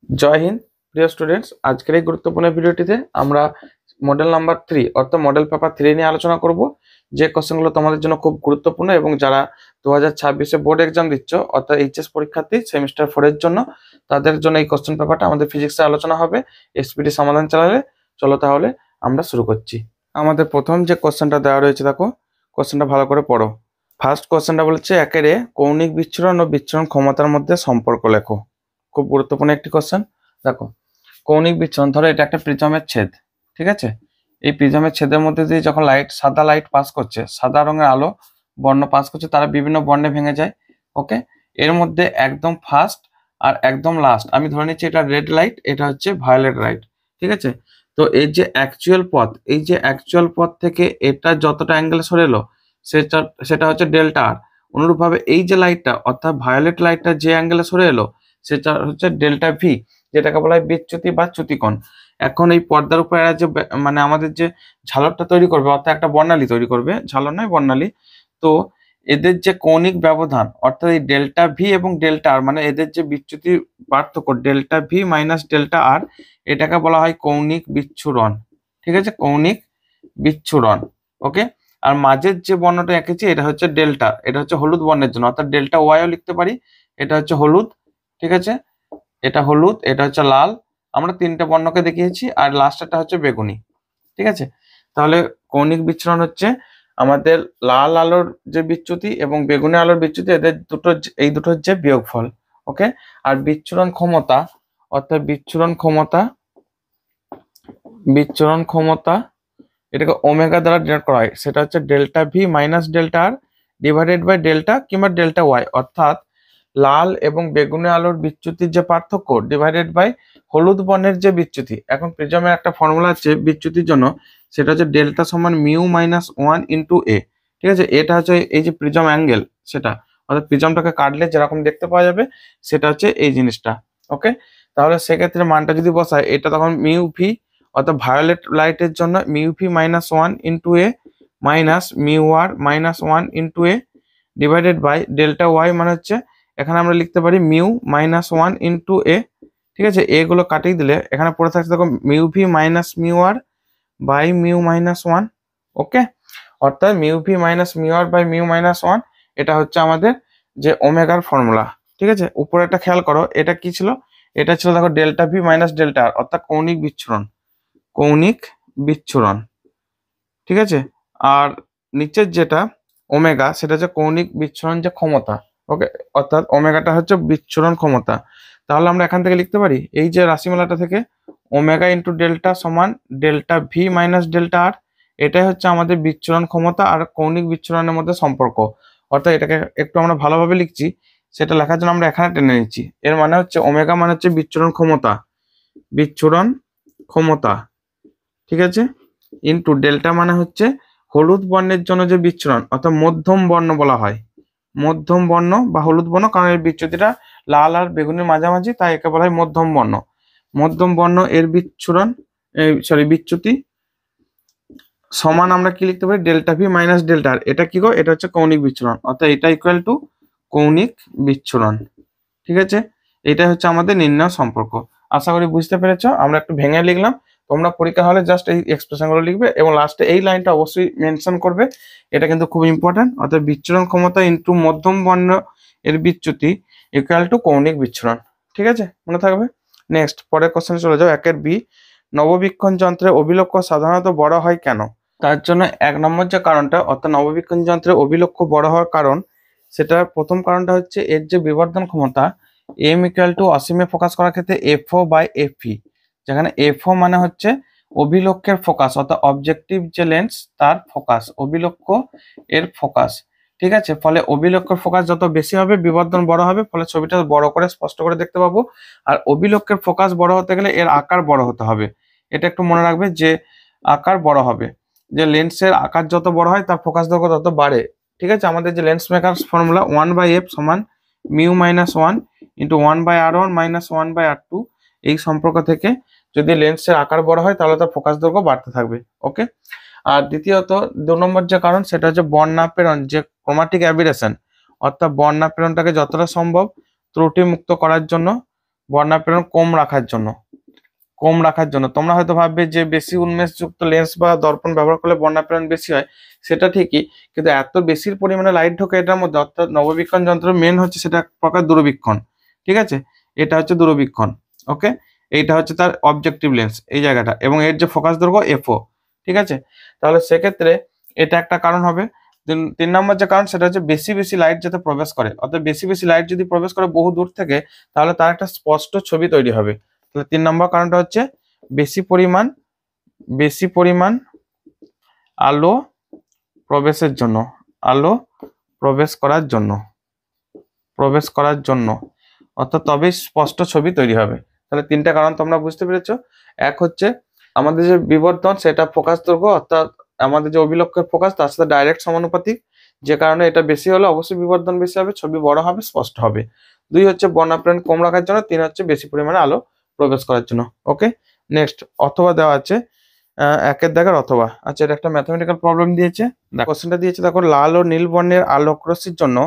জয় হিন্দ প্রিয় স্টুডেন্টস। আজকের এই গুরুত্বপূর্ণ ভিডিওটিতে আমরা মডেল নাম্বার 3 অর্থাৎ মডেল পেপার 3 নিয়ে আলোচনা করব। যে কোশ্চেনগুলো তোমাদের জন্য খুব গুরুত্বপূর্ণ এবং যারা 2026-এ বোর্ড এক্সাম দিচ্ছ অর্থাৎ এইচএস পরীক্ষার্থী সেমিস্টার 4 এর জন্য, তাদের জন্য এই কোশ্চেন পেপারটা আমাদের ফিজিক্সে আলোচনা হবে এসপিডি সমাধান চালালে। চলো তাহলে আমরা শুরু করছি। আমাদের প্রথম যে কোশ্চেনটা দেওয়া রয়েছে, দেখো কোশ্চেনটা ভালো করে পড়ো। ফার্স্ট কোশ্চেনটা বলেছে একেরে কৌণিক বিচ্ছুরণ ও বিচ্ছুরণ ক্ষমতার মধ্যে সম্পর্ক লেখো। খুব গুরুত্বপূর্ণ একটি কোশ্চেন। দেখো, কৌণিক বিচ্ছুরণ, ধরো এটা একটা প্রিজমের ছেদ, ঠিক আছে। এই প্রিজমের ছেদের মধ্যে দিয়ে যখন সাদা লাইট পাস করছে, সাদা রঙের আলো বর্ণ পাস করছে, তারা বিভিন্ন বর্ণে ভেঙে যায়। ওকে, এর মধ্যে একদম ফার্স্ট আর একদম লাস্ট আমি ধরে নিচ্ছি এটা রেড লাইট, এটা হচ্ছে ভায়োলেট লাইট, ঠিক আছে। তো এই যে অ্যাকচুয়াল পথ, এই যে অ্যাকচুয়াল পথ থেকে এটা যতটা অ্যাঙ্গেল সরে এলো সেটা হচ্ছে ডেল্টা আর। অনুরূপভাবে এই যে লাইটটা অর্থাৎ ভায়োলেট লাইটটা যে অ্যাঙ্গেলে সরে এলো সেটা হচ্ছে ডেল্টা ভি, যেটাকে বলা হয় বিচ্যুতি বা চ্যুতিকোণ। এখন এই পর্দার উপর এরা যে মানে আমাদের যে ঝালরটা তৈরি করবে অর্থাৎ একটা বর্ণালী তৈরি করবে, ঝালর নয় বর্ণালী। তো এদের যে কৌণিক ব্যবধান অর্থাৎ এই ডেল্টা ভি এবং ডেল্টা আর, মানে এদের যে বিচ্যুতির পার্থক্য ডেল্টা ভি মাইনাস ডেল্টা আর, এটাকে বলা হয় কৌণিক বিচ্ছুরণ, ঠিক আছে, কৌণিক বিচ্ছুরণ। ওকে, আর মাঝের যে বর্ণটা এঁকেছি এটা হচ্ছে ডেল্টা, এটা হচ্ছে হলুদ বর্ণের জন্য, অর্থাৎ ডেল্টা ওয়াইও লিখতে পারি। এটা হচ্ছে হলুদ, ঠিক আছে, এটা হলুদ, এটা হচ্ছে লাল। আমরা তিনটে বর্ণকে দেখিয়েছি আর লাস্টটা হচ্ছে বেগুনি, ঠিক আছে। তাহলে কৌণিক বিচ্ছুরণ হচ্ছে আমাদের লাল আলোর যে বিচ্যুতি এবং বেগুনি আলোর বিচ্যুতি, এদের এই দুটোর যে বিয়োগফল। ওকে, আর বিচ্ছুরণ ক্ষমতা অর্থাৎ বিচ্ছুরণ ক্ষমতা এটাকে ওমেগা দ্বারা ডিনোট করা হয়, সেটা হচ্ছে delta v minus delta r divided by delta কিংবা ডেল্টা ওয়াই, অর্থাৎ লাল এবং বেগুনি আলোর বিচ্যুতির যে পার্থক্য ডিভাইডেড বাই হলুদ বর্ণের যে বিচ্যুতি। এখন প্রিজমের একটা ফর্মুলা আছে বিচ্যুতির জন্য, সেটা হচ্ছে ডেল্টা সমান মিউ মাইনাস 1 ইন্টু এ, ঠিক আছে। এটা হচ্ছে এই যে প্রিজম অ্যাঙ্গেল, সেটা অর্থাৎ প্রিজমটাকে কাটলে যেরকম দেখতে পাওয়া যাবে সেটা হচ্ছে এই জিনিসটা। ওকে, তাহলে সেক্ষেত্রে মানটা যদি বসায় এটা তখন মিউ ভি অর্থাৎ ভায়োলেট লাইটের জন্য mu v minus 1 into a minus mu r minus 1 into a divided by delta y, মানে হচ্ছে এখানে আমরা লিখতে পারি মিউ মাইনাস 1 ইন্টু এ, ঠিক আছে। এগুলো কাটিয়ে দিলে এখানে পড়ে থাকছে দেখো mu v minus mu r by mu minus 1। Okay, অর্থাৎ mu v minus mu r by mu minus 1, এটা হচ্ছে আমাদের যে ওমেগার ফর্মুলা, ঠিক আছে। উপরে একটা খেয়াল করো, এটা কি ছিল, এটা ছিল দেখো ডেল্টা ভি মাইনাস ডেল্টা আর, অর্থাৎ কৌণিক বিচ্ছুরণ, ঠিক আছে। আর নিচের যেটা ওমেগা সেটা হচ্ছে কৌণিক বিচ্ছুরণ যে ক্ষমতা। ওকে, অর্থাৎ ওমেগাটা হচ্ছে বিচ্ছুরণ ক্ষমতা। তাহলে আমরা এখান থেকে লিখতে পারি এই যে রাশিমালাটা থেকে ওমেগা ইন্টু ডেল্টা সমান ডেল্টা ভি মাইনাস ডেল্টা আর, এটাই হচ্ছে আমাদের বিচ্ছুরণ ক্ষমতা আর কৌণিক বিচ্ছুরণের মধ্যে সম্পর্ক। অর্থাৎ এটাকে একটু আমরা ভালোভাবে লিখছি, সেটা লেখার জন্য আমরা এখানে টেনে নিচ্ছি। এর মানে হচ্ছে ওমেগা মানে হচ্ছে বিচ্ছুরণ ক্ষমতা, ঠিক আছে, ইন্টু ডেল্টা মানে হচ্ছে হলুদ বর্ণের জন্য যে বিচ্ছুরণ, অর্থাৎ মধ্যম বর্ণ বলা হয়, মধ্যম বর্ণ বা হলুদ বর্ণ, কারণ এর বিচ্যুতিটা লাল আর বেগুনির মাঝামাঝি, তাই একে বলা হয় মধ্যম বর্ণ এর বিচ্যুতি সমান আমরা কি লিখতে পারি ডেল্টা ভি মাইনাস ডেল্টা আর। এটা কি গো, এটা হচ্ছে কৌণিক বিচ্ছুরণ, অর্থাৎ এটা ইকুয়াল টু কৌণিক বিচ্ছুরণ, ঠিক আছে। এটাই হচ্ছে আমাদের নির্ণয় সম্পর্ক। আশা করি বুঝতে পেরেছো। আমরা একটু ভেঙে লিখলাম, তোমরা পরীক্ষা হলে জাস্ট এই এক্সপ্রেশনগুলো লিখবে এবং লাস্টে এই লাইনটা অবশ্যই মেনশন করবে, এটা কিন্তু খুব ইম্পর্টেন্ট। অর্থাৎ বিচ্ছুরণ ক্ষমতা ইন্টু মধ্যম বর্ণ এর বিচ্যুতি ইকুয়াল টু কৌণিক বিচ্ছুরণ, ঠিক আছে, মনে থাকবে। নেক্সট পরের কোশ্চেনে চলে যাও। একের বি, নববীক্ষণ যন্ত্রে অভিলক্ষ্য সাধারণত বড় হয় কেন? তার জন্য 1 নম্বর যে কারণটা, অর্থাৎ নববীক্ষণ যন্ত্রে অভিলক্ষ্য বড় হওয়ার কারণ, সেটা প্রথম কারণটা হচ্ছে এর যে বিবর্ধন ক্ষমতা এম ইকুয়াল টু অসীমে ফোকাস করার ক্ষেত্রে এফও বাই এফই, যেখানে এফও মানে হচ্ছে অভিলক্ষের ফোকাস, অর্থাৎ অবজেক্টিভ যে লেন্স তার ফোকাস, অভিলক্ষ্য এর ফোকাস, ঠিক আছে। ফলে অভিলক্ষের ফোকাস যত বেশি হবে বিবর্ধন বড় হবে, ফলে ছবিটা বড় করে স্পষ্ট করে দেখতে পাবো। আর অভিলক্ষের ফোকাস বড় হতে গেলে এর আকার বড় হতে হবে, এটা একটু মনে রাখবে যে আকার বড় হবে, যে লেন্সের আকার যত বড় হয় তার ফোকাস দৈর্ঘ্য তত বাড়ে, ঠিক আছে। আমাদের যে লেন্স মেকার ফর্মুলা 1/f সমান mu minus 1 into 1/r1 minus 1/r2, এই সম্পর্ক থেকে যদি লেন্সের আকার বড় হয় তাহলে তার ফোকাস দৈর্ঘ্য বাড়তে থাকবে। ওকে, আর দ্বিতীয়ত 2 নম্বর যে কারণ, সেটা হচ্ছে বর্ণাপেরণ যে ক্রোমাটিক অ্যাবিরেশন, অর্থাৎ বর্ণাপেরণটাকে যতটা সম্ভব ত্রুটি মুক্ত করার জন্য বর্ণাপেরণ কম রাখার জন্য তোমরা হয়তো ভাববে যে বেশি উন্মেষযুক্ত লেন্স বা দর্পণ ব্যবহার করলে বর্ণাপেরণ বেশি হয়, সেটা ঠিকই, কিন্তু এত বেশি পরিমাণে লাইট ঢোকে এটার মধ্যে, অর্থাৎ নববীক্ষণ যন্ত্র মেন হচ্ছে সেটা এক প্রকার দূরবীক্ষণ। ঠিক আছে, এটা হচ্ছে দূরবীক্ষণ। ওকে, এইটা হচ্ছে তার অবজেক্টিভ লেন্স এই জায়গাটা, এবং এর যে ফোকাস দৈর্ঘ্য এফও। ঠিক আছে, তাহলে সেক্ষেত্রে এটা একটা কারণ হবে। তিন নম্বর যে কারণ সেটা হচ্ছে বেশি লাইট যাতে প্রবেশ করে, অর্থাৎ বেশি লাইট যদি প্রবেশ করে বহু দূর থেকে, তাহলে তার একটা স্পষ্ট ছবি তৈরি হবে। তাহলে 3 নম্বর কারণটা হচ্ছে বেশি পরিমাণ আলো প্রবেশের জন্য, আলো প্রবেশ করার জন্য অর্থাৎ তবেই স্পষ্ট ছবি তৈরি হবে। তাহলে 3টা কারণ তোমরা বুঝতে পেরেছো। এক হচ্ছে আমাদের যে বিবর্ধন সেটা ফোকাস দৈর্ঘ্য, অর্থাৎ আমাদের যে অভিলক্ষের ফোকাস তার সাথে ডাইরেক্ট সমানুপাতিক, যে কারণে এটা বেশি হলে অবশ্যই বিবর্ধন বেশি হবে, ছবি বড় হবে, স্পষ্ট হবে। 2 হচ্ছে বর্ণাপেরণ কম রাখার জন্য। 3 হচ্ছে বেশি পরিমাণে আলো প্রবেশ করার জন্য। ওকে, নেক্সট অথবা দেওয়া আছে একের দাগের অথবা। আচ্ছা, এটা একটা ম্যাথমেটিক্যাল প্রবলেম দিয়েছে। কোশ্চেনটা দিয়েছে দেখো, লাল ও নীল বর্ণের আলোক রশ্মির জন্য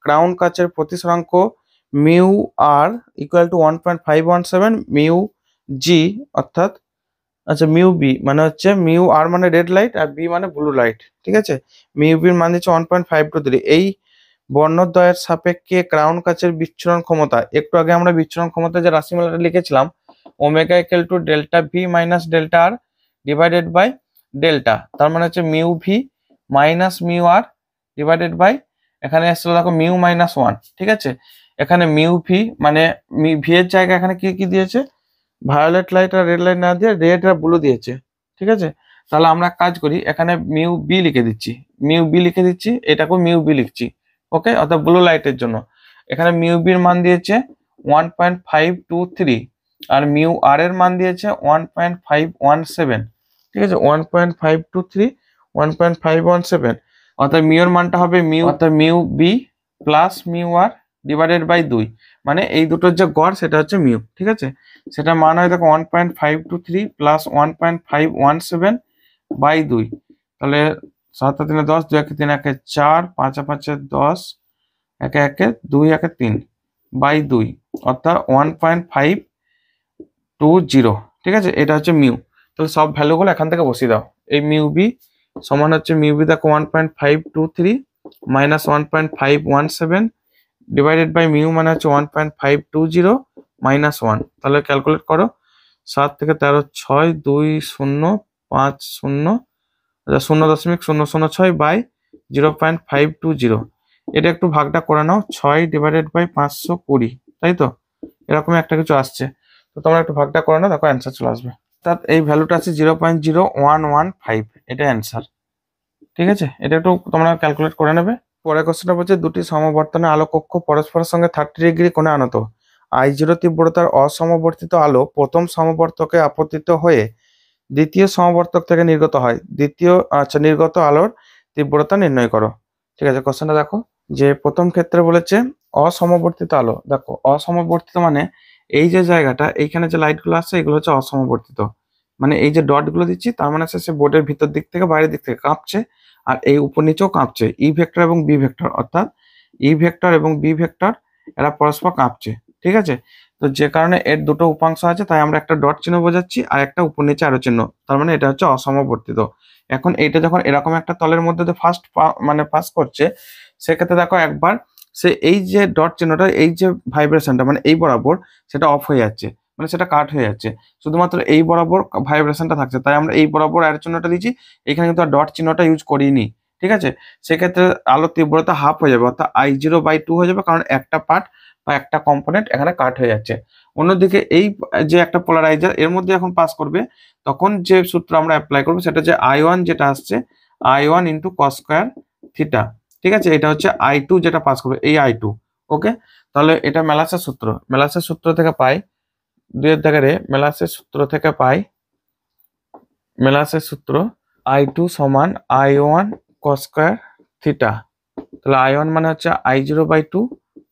ক্রাউন কাচের প্রতিসরাঙ্ক mu r equal to 1.517, mu g অর্থাৎ আচ্ছা মিউ বি মানে হচ্ছে মিউ আর মানে রেড লাইট আর বি মানে ব্লু লাইট। ঠিক আছে, মিউ বির মান দিচ্ছে 1.523। এই বর্ণদ্বয়ের সাপেক্ষে ক্রাউন কাচের বিচ্ছুরণ ক্ষমতা, একটু আগে আমরা বিচ্ছুরণ ক্ষমতা যে রাশিমালাটা লিখেছিলাম, omega equal to delta v minus delta r divided by delta, তার মানে হচ্ছে mu v minus mu r divided by, এখানে আসলে দেখো মিউ মাইনাস 1। ঠিক আছে, এখানে মিউ ভি মানে ভি এর জায়গায় এখানে কি কি দিয়েছে, ভায়োলেট লাইট আর রেড লাইট না দিয়ে রেড আর ব্লু দিয়েছে। ঠিক আছে, তাহলে আমরা কাজ করি, এখানে মিউ বি লিখে দিচ্ছি, এটাকেও মিউ বি লিখছি। ওকে, অর্থাৎ ব্লু লাইটের জন্য এখানে মিউ বির মান দিয়েছে 1.523 আর মিউ আর এর মান দিয়েছে 1.517। ঠিক আছে, 1.523 1.517, অর্থাৎ মিউ এর মানটা হবে mu b plus mu r divided by 2, মানে এই দুটোর যে গড় সেটা হচ্ছে মিউ। ঠিক আছে, সেটা মান হয় দেখো 1.523 প্লাস 1.517 বাই 2, তাহলে 7 3 10, 2 1 3 1 4, 5 5 10, 1 1 2 1 3 বাই 2, অর্থাৎ 1.520। ঠিক আছে, এটা হচ্ছে মিউ। তাহলে সব ভ্যালুগুলো এখান থেকে বসিয়ে দাও। এই মিউ বি সমান হচ্ছে মিউ বি দেখো 1.523 মাইনাস 1.517 ডিভাইডেড বাই মিউ মানে হচ্ছে 1.520 মাইনাস 1। তাহলে ক্যালকুলেট করো, 7 থেকে 13 6 2 0 5 0, আচ্ছা 0.006 বাই 0.520। এটা একটু ভাগটা করে নাও, 6 ডিভাইডেড বাই 520, তাই তো এরকম একটা কিছু আসছে। তো তোমরা একটু ভাগটা করে নাও, দেখো অ্যান্সার চলে আসবে। অর্থাৎ এই ভ্যালুটা আছে 0.0115, এটা অ্যান্সার। ঠিক আছে, এটা একটু তোমরা ক্যালকুলেট করে নেবে। পরের কোশ্চেনটা বলছে, দুটি সমবর্তনে আলোক কক্ষ পরস্পরের সঙ্গে 30 ডিগ্রি কোণে আনত। I0 তীব্রতার অসমবর্তিত আলো প্রথম সমবর্তকে আপতিত হয়ে দ্বিতীয় সমবর্তক থেকে নির্গত হয়। নির্গত আলোর তীব্রতা নির্ণয় করো। ঠিক আছে, কোশ্চেনটা দেখো, যে প্রথম ক্ষেত্রে বলেছে অসমবর্তিত আলো। দেখো অসমবর্তিত মানে এই যে জায়গাটা, এইখানে যে লাইট গুলো আসছে এগুলো হচ্ছে অসমবর্তিত, মানে এই যে ডট গুলো দিচ্ছি তার মানে হচ্ছে বোর্ডের ভিতর দিক থেকে বাইরের দিক থেকে কাঁপছে, আর এই উপর নিচেও কাঁপছে। ই ভেক্টর এবং বি ভেক্টর, অর্থাৎ ই ভেক্টর এবং বি ভেক্টর এরা পরস্পর কাঁপছে। ঠিক আছে, তো যে কারণে এর দুটো উপাংশ আছে তাই আমরা একটা ডট চিহ্ন বোঝাচ্ছি আর একটা উপর নিচে আরো চিহ্ন, তার মানে এটা হচ্ছে অসমবর্তিত। এখন এইটা যখন এরকম একটা তলের মধ্যে দিয়ে পাস করছে, সেক্ষেত্রে দেখো একবার সে এই যে ডট চিহ্নটা, এই যে ভাইব্রেশনটা মানে এই বরাবর, সেটা অফ হয়ে যাচ্ছে, মানে সেটা কাট হয়ে যাচ্ছে, শুধুমাত্র এই বরাবর ভাইব্রেশনটা থাকছে, তাই আমরা এই বরাবর এর চিহ্নটা দিচ্ছি, এখানে কিন্তু আর ডট চিহ্নটা ইউজ করিনি। ঠিক আছে, সেক্ষেত্রে আলোর তীব্রতা হাফ হয়ে যাবে, অর্থাৎ I0/2 হয়ে যাবে, কারণ একটা পার্ট বা একটা কম্পোনেন্ট এখানে কাট হয়ে যাচ্ছে। অন্যদিকে এই যে একটা পোলারাইজার এর মধ্যে যখন পাস করবে, তখন যে সূত্র আমরা অ্যাপ্লাই করবো সেটা যে I1 যেটা আসছে, I1 into cos square theta. ঠিক আছে, এটা হচ্ছে I2 যেটা পাস করবে, এই I2। ওকে, তাহলে এটা মেলাসের সূত্র থেকে পাই, দুইয়ের দাগের মেলাসের সূত্র I2 সমান I1 কস স্কোয়ার থিটা। তাহলে I1 মানে হচ্ছে I0/2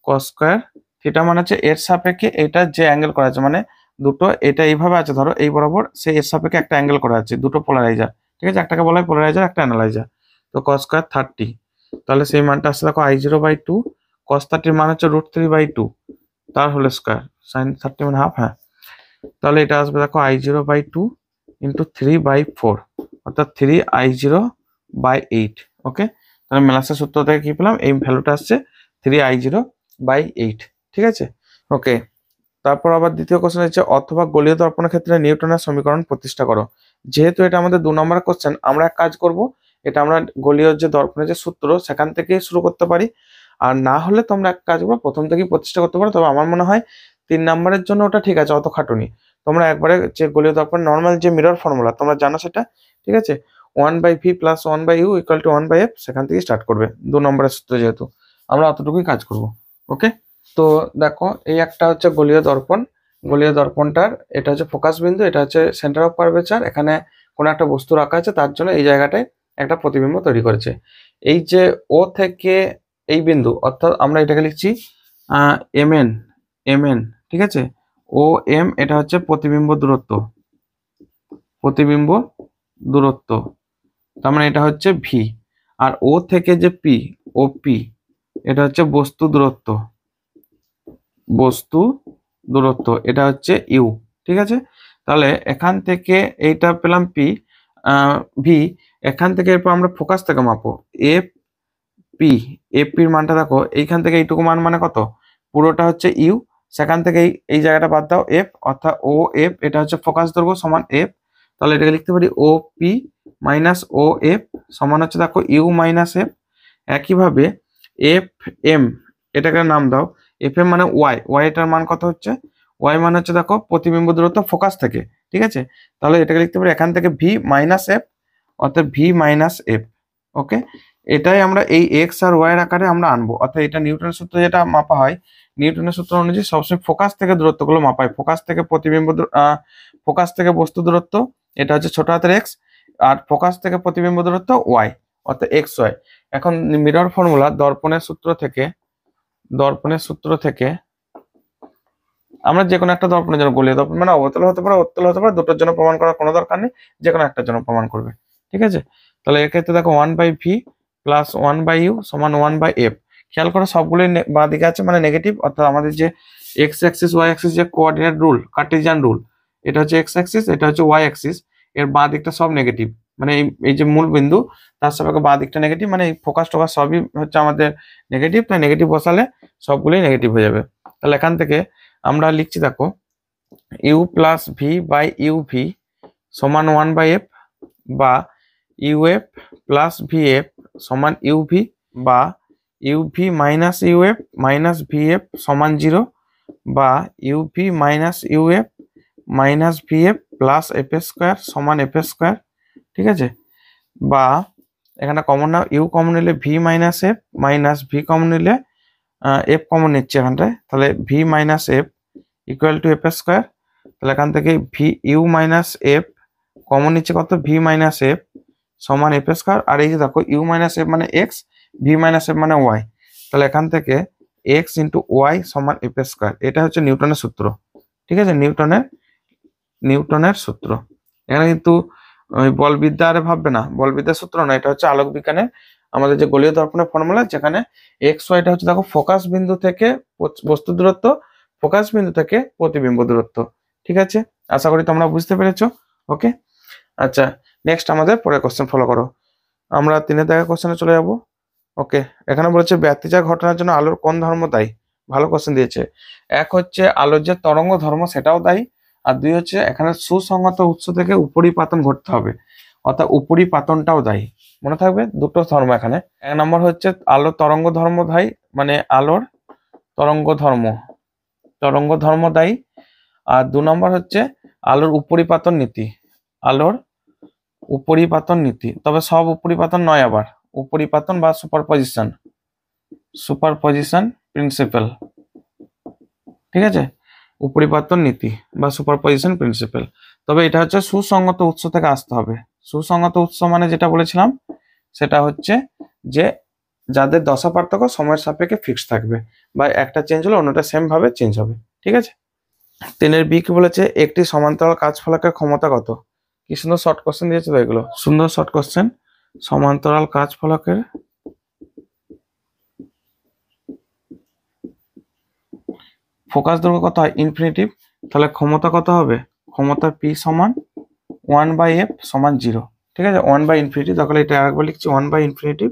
কস স্কোয়ার থিটা, মানে হচ্ছে এর সাপেক্ষে এটা যে অ্যাঙ্গেল করা আছে, মানে দুটো এটা এইভাবে আছে, ধরো এই বরাবর, সে এর সাপেক্ষে একটা অ্যাঙ্গেল করা আছে, দুটো পোলারাইজার। ঠিক আছে, একটাকে বলা হয় পোলারাইজার, একটা অ্যানালাইজার। তো কস স্কোয়ার 30, তাহলে সেই মানটা আসছে দেখো I0/2 কস 30 মান হচ্ছে √3/2 তার হোল স্কোয়ার, sin 30 মানে হাফ, হ্যাঁ। তাহলে এটা আসবে দেখো I0/2 ইন্টু 3/4, অর্থাৎ 3I0/8। ওকে, তাহলে মেলাসের সূত্র থেকে কি পেলাম, এই ভ্যালুটা আসছে 3I0/8। ঠিক আছে, ওকে। তারপর আবার দ্বিতীয় কোশ্চেন হচ্ছে অথবা গোলীয় দর্পণের ক্ষেত্রে নিউটনের সমীকরণ প্রতিষ্ঠা করো। যেহেতু এটা আমাদের 2 নম্বরের কোশ্চেন, আমরা এক কাজ করব, এটা আমরা গোলীয় যে দর্পণের যে সূত্র সেখান থেকেই শুরু করতে পারি, আর না হলে তোমরা এক কাজ করো, প্রথম থেকেই প্রতিষ্ঠা করতে পারো। তবে আমার মনে হয় 3 নম্বরের জন্য ওটা ঠিক আছে, অত খাটুনি। তোমরা একবারে যে গোলীয় দর্পণ নর্মাল যে মিরর ফর্মুলা তোমরা জানো সেটা, ঠিক আছে, 1/v plus 1/u equal to 1/f, সেখান থেকে স্টার্ট করবে 2 নম্বরের সূত্র, যেহেতু আমরা অতটুকুই কাজ করব। ওকে, তো দেখো এই একটা হচ্ছে গোলীয় দর্পণ। গোলীয় দর্পণটার এটা হচ্ছে ফোকাস বিন্দু, এটা হচ্ছে সেন্টার অফ কার্ভেচার। এখানে কোনো একটা বস্তু রাখা আছে, তার জন্য এই জায়গাটায় একটা প্রতিবিম্ব তৈরি করেছে। এই যে ও থেকে এই বিন্দু, অর্থাৎ আমরা এটাকে লিখছি mn, mn, ঠিক আছে, ও এম, এটা হচ্ছে প্রতিবিম্ব দূরত্ব, প্রতিবিম্ব দূরত্ব, তার মানে এটা হচ্ছে ভি। আর ও থেকে যে পি, ও পি, এটা হচ্ছে বস্তু দূরত্ব, বস্তু দূরত্ব, এটা হচ্ছে ইউ। ঠিক আছে, তাহলে এখান থেকে এইটা পেলাম পি, ভি। এখান থেকে এরপর আমরা ফোকাস থেকে মাপো এফ পি। এফ পির মানটা দেখো, এইখান থেকে এইটুকু মান মানে কত, পুরোটা হচ্ছে ইউ। সেখান থেকে এই জায়গাটা বাদ দাও এফ, অর্থাৎ ও এফ, এটা হচ্ছে ফোকাস দৈর্ঘ্য সমান এফ। তাহলে এটাকে লিখতে পারি ও পি মাইনাস ও এফ সমান হচ্ছে দেখো ইউ মাইনাস এফ। একইভাবে এফ এম, এটাকে নাম দাও এফ এম মানে ওয়াই। ওয়াই এটার মান কত হচ্ছে, ওয়াই মানে হচ্ছে দেখো প্রতিবিম্ব দূরত্ব ফোকাস থেকে। ঠিক আছে, তাহলে এটাকে লিখতে পারি এখান থেকে ভি মাইনাস এফ, অর্থাৎ ভি মাইনাস এফ। ওকে, এটাই আমরা এই এক্স আর ওয়াই এর আকারে আমরা আনবো, অর্থাৎ এটা নিউটনের সূত্র যেটা মাপা হয়, নিউটনের সূত্র অনুযায়ী সবসময় ফোকাস থেকে দূরত্বগুলো মাপায়। ফোকাস থেকে প্রতিবিম্ব ফোকাস থেকে বস্তু দূরত্ব এটা হচ্ছে ছোট হাতের এক্স, আর ফোকাস থেকে প্রতিবিম্ব দূরত্ব ওয়াই, অর্থাৎ এক্স ওয়াই। এখন মিরর ফর্মুলা দর্পণের সূত্র থেকে, দর্পণের সূত্র থেকে আমরা যে কোনো একটা দর্পণের জন্য গোলীয় দর্পণ মানে অবতল হতে পারে, অবতল হতে পারে, দুটোর জন্য প্রমাণ করার কোনো দরকার নেই, যে কোনো একটার জন্য প্রমাণ করবে। ঠিক আছে, তাহলে এক্ষেত্রে দেখো 1/v প্লাস 1/u সমান 1/f। খেয়াল করো সবগুলোই বাঁ দিকে আছে মানে নেগেটিভ, অর্থাৎ আমাদের যে এক্স অ্যাক্সিস ওয়াই অ্যাক্সিস যে কোঅর্ডিনেট রুল, কার্টেসিয়ান রুল, এটা হচ্ছে এক্স অ্যাক্সিস, এটা হচ্ছে ওয়াই অ্যাক্সিস, এর বাঁ দিকটা সব নেগেটিভ। মানে এই যে মূল বিন্দু তার সাপেক্ষে বাঁ দিকটা নেগেটিভ, মানে এই ফোকাস টোকাস সবই হচ্ছে আমাদের নেগেটিভ, তাই নেগেটিভ বসালে সবগুলোই নেগেটিভ হয়ে যাবে। তাহলে এখান থেকে আমরা লিখছি দেখো u plus v by u v সমান 1/f, বা ইউএফ প্লাস ভিএফ সমান ইউভি, বা u v minus u f minus v f সমান 0, বা u v minus u f minus v f plus f square সমান এফ স্কোয়ার। ঠিক আছে, বা এখানে কমন না, ইউ কমন নিলে v minus f, minus v common নিলে এফ কমন নিচ্ছে এখানটায়, তাহলে v minus f equal to f square. তাহলে এখান থেকে V U minus F common নিচ্ছে কত, ভি মাইনাস এফ সমান এফ স্কোয়ার। আর এই যে দেখো ইউ মাইনাস এফ মানে এক্স, ভি মাইনাস এফ মানে ওয়াই, তাহলে এখান থেকে এক্স ইন্টু ওয়াই সমান এফ স্কোয়ার। এটা হচ্ছে নিউটনের সূত্র। ঠিক আছে, নিউটনের সূত্র। এখানে কিন্তু ওই বলবিদ্যা আরে ভাববে না, বলবিদ্যার সূত্র না, এটা হচ্ছে আলোক বিজ্ঞানের আমাদের যে গোলীয় দর্পণের ফর্মুলা, যেখানে এক্স ওয়াইটা হচ্ছে দেখো ফোকাস বিন্দু থেকে বস্তু দূরত্ব, ফোকাস বিন্দু থেকে প্রতিবিম্ব দূরত্ব। ঠিক আছে, আশা করি তোমরা বুঝতে পেরেছো। ওকে, আচ্ছা, নেক্সট আমাদের পরের কোশ্চেন ফলো করো। আমরা 3 দাগের কোশ্চেনে চলে যাব। ওকে, এখানে বলেছে ব্যতিচার ঘটনার জন্য আলোর কোন ধর্ম দায়ী। ভালো কোশ্চেন দিয়েছে। এক হচ্ছে আলোর যে তরঙ্গ ধর্ম সেটাও দায়ী, আর 2 হচ্ছে এখানে সুসংগত উৎস থেকে উপরিপাতন ঘটতে হবে, অর্থাৎ উপরিপাতনটাও দায়ী। মনে থাকবে দুটো ধর্ম এখানে। 1 নম্বর হচ্ছে আলোর তরঙ্গ ধর্ম দায়ী, মানে আলোর তরঙ্গ ধর্ম দায়ী। আর 2 নম্বর হচ্ছে আলোর উপরিপাতন নীতি, আলোর উপরিপাতন নীতি। তবে সব উপরিপাতন নয়, আবার উপরিপাতন বা সুপারপজিশন প্রিন্সিপাল। ঠিক আছে, উপরিপাতন নীতি বা সুপারপজিশন প্রিন্সিপাল। তবে এটা হচ্ছে সুসংগত উৎস থেকে আসতে হবে। সুসংগত উৎস মানে যেটা বলেছিলাম সেটা হচ্ছে যে যাদের দশা পার্থক্য সময়ের সাপেক্ষে ফিক্স থাকবে, বা একটা চেঞ্জ হলে অন্যটা সেম ভাবে চেঞ্জ হবে। ঠিক আছে, 3 বি কি বলেছে, একটি সমান্তরাল কাচ ফলকের ক্ষমতা কত। কি সুন্দর শর্ট কোশ্চেন দিয়েছে তো, এগুলো সুন্দর শর্ট কোশ্চেন। সমান্তরাল কাচ ফলকের ফোকাস দৈর্ঘ্য কত হয় ইনফিনিটিভ, তাহলে ক্ষমতা কত হবে, ক্ষমতা পি সমান 1/f সমান 0। ঠিক আছে, 1/ইনফিনিটি, তাহলে এটা আরেকবার লিখছি 1/ইনফিনিটি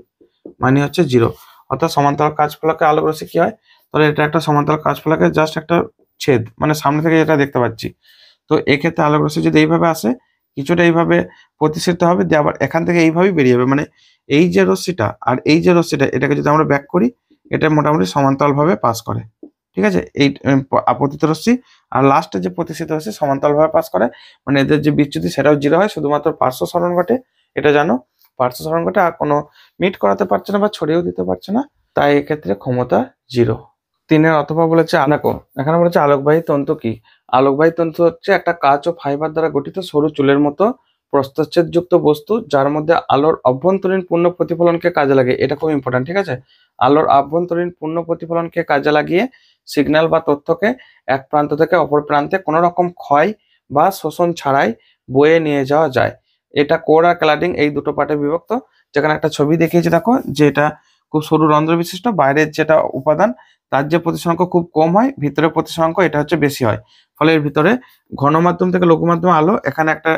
মানে হচ্ছে 0। অর্থাৎ সমান্তরাল কাচ ফলকে আলোক রশ্মি কি হয়, তাহলে এটা একটা সমান্তরাল কাচ ফলকে জাস্ট একটা ছেদ, মানে সামনে থেকে যেটা দেখতে পাচ্ছি। তো এক্ষেত্রে আলোক রশ্মি যদি এইভাবে আসে, কিছুটা এইভাবে প্রতিসরিত হবে, দিয়ে আবার এখান থেকে এইভাবেই বেরিয়ে যাবে, মানে এই যে রশ্মিটা আর এই যে রশ্মিটা, এটাকে যদি আমরা ব্যাক করি, এটা মোটামুটি সমান্তরাল ভাবে পাস করে। ঠিক আছে, এই আপতিত রশ্মি আর লাস্টে যে প্রতিসরিত রশ্মি সমান্তরাল ভাবে পাস করে, মানে এদের যে বিচ্যুতি সেটাও 0 হয়, শুধুমাত্র পার্শ্ব সরণ ঘটে, এটা জানো, পার্শ্ব সরণ ঘটে, আর কোনো মিট করাতে পারছে না বা ছড়িয়েও দিতে পারছে না, তাই এক্ষেত্রে ক্ষমতা 0। 3 অথবা বলেছে দেখো এখানে বলেছে আলোকবাহী তন্তু কি। আলোকবাহী তন্তু হচ্ছে একটা কাঁচ ও ফাইবার দ্বারা গঠিত সরু চুলের মতো প্রস্থচ্ছেদযুক্ত বস্তু, যার মধ্যে আলোর অভ্যন্তরীণ পূর্ণ প্রতিফলনকে কাজে লাগে। এটা খুব ইম্পর্টেন্ট। ঠিক আছে, আলোর অভ্যন্তরীণ পূর্ণ প্রতিফলনকে কাজে লাগিয়ে সিগন্যাল বা তথ্যকে এক প্রান্ত থেকে অপর প্রান্তে কোনো রকম ক্ষয় বা শোষণ ছাড়াই বয়ে নিয়ে যাওয়া যায়। এটা কোর আর ক্লাডিং এই দুটো পার্টে বিভক্ত। যেখানে একটা ছবি দেখিয়েছি দেখো, যে এটা খুব সরু রন্ধ্র বিশিষ্ট, বাইরের যেটা উপাদান তার যে প্রতিসরাঙ্ক খুব কম হয়, ভিতরের প্রতিসরাঙ্ক এটা হচ্ছে বেশি হয়। ফলে এর ভিতরে ঘন মাধ্যম থেকে লঘু মাধ্যমে আলো, এখানে একটা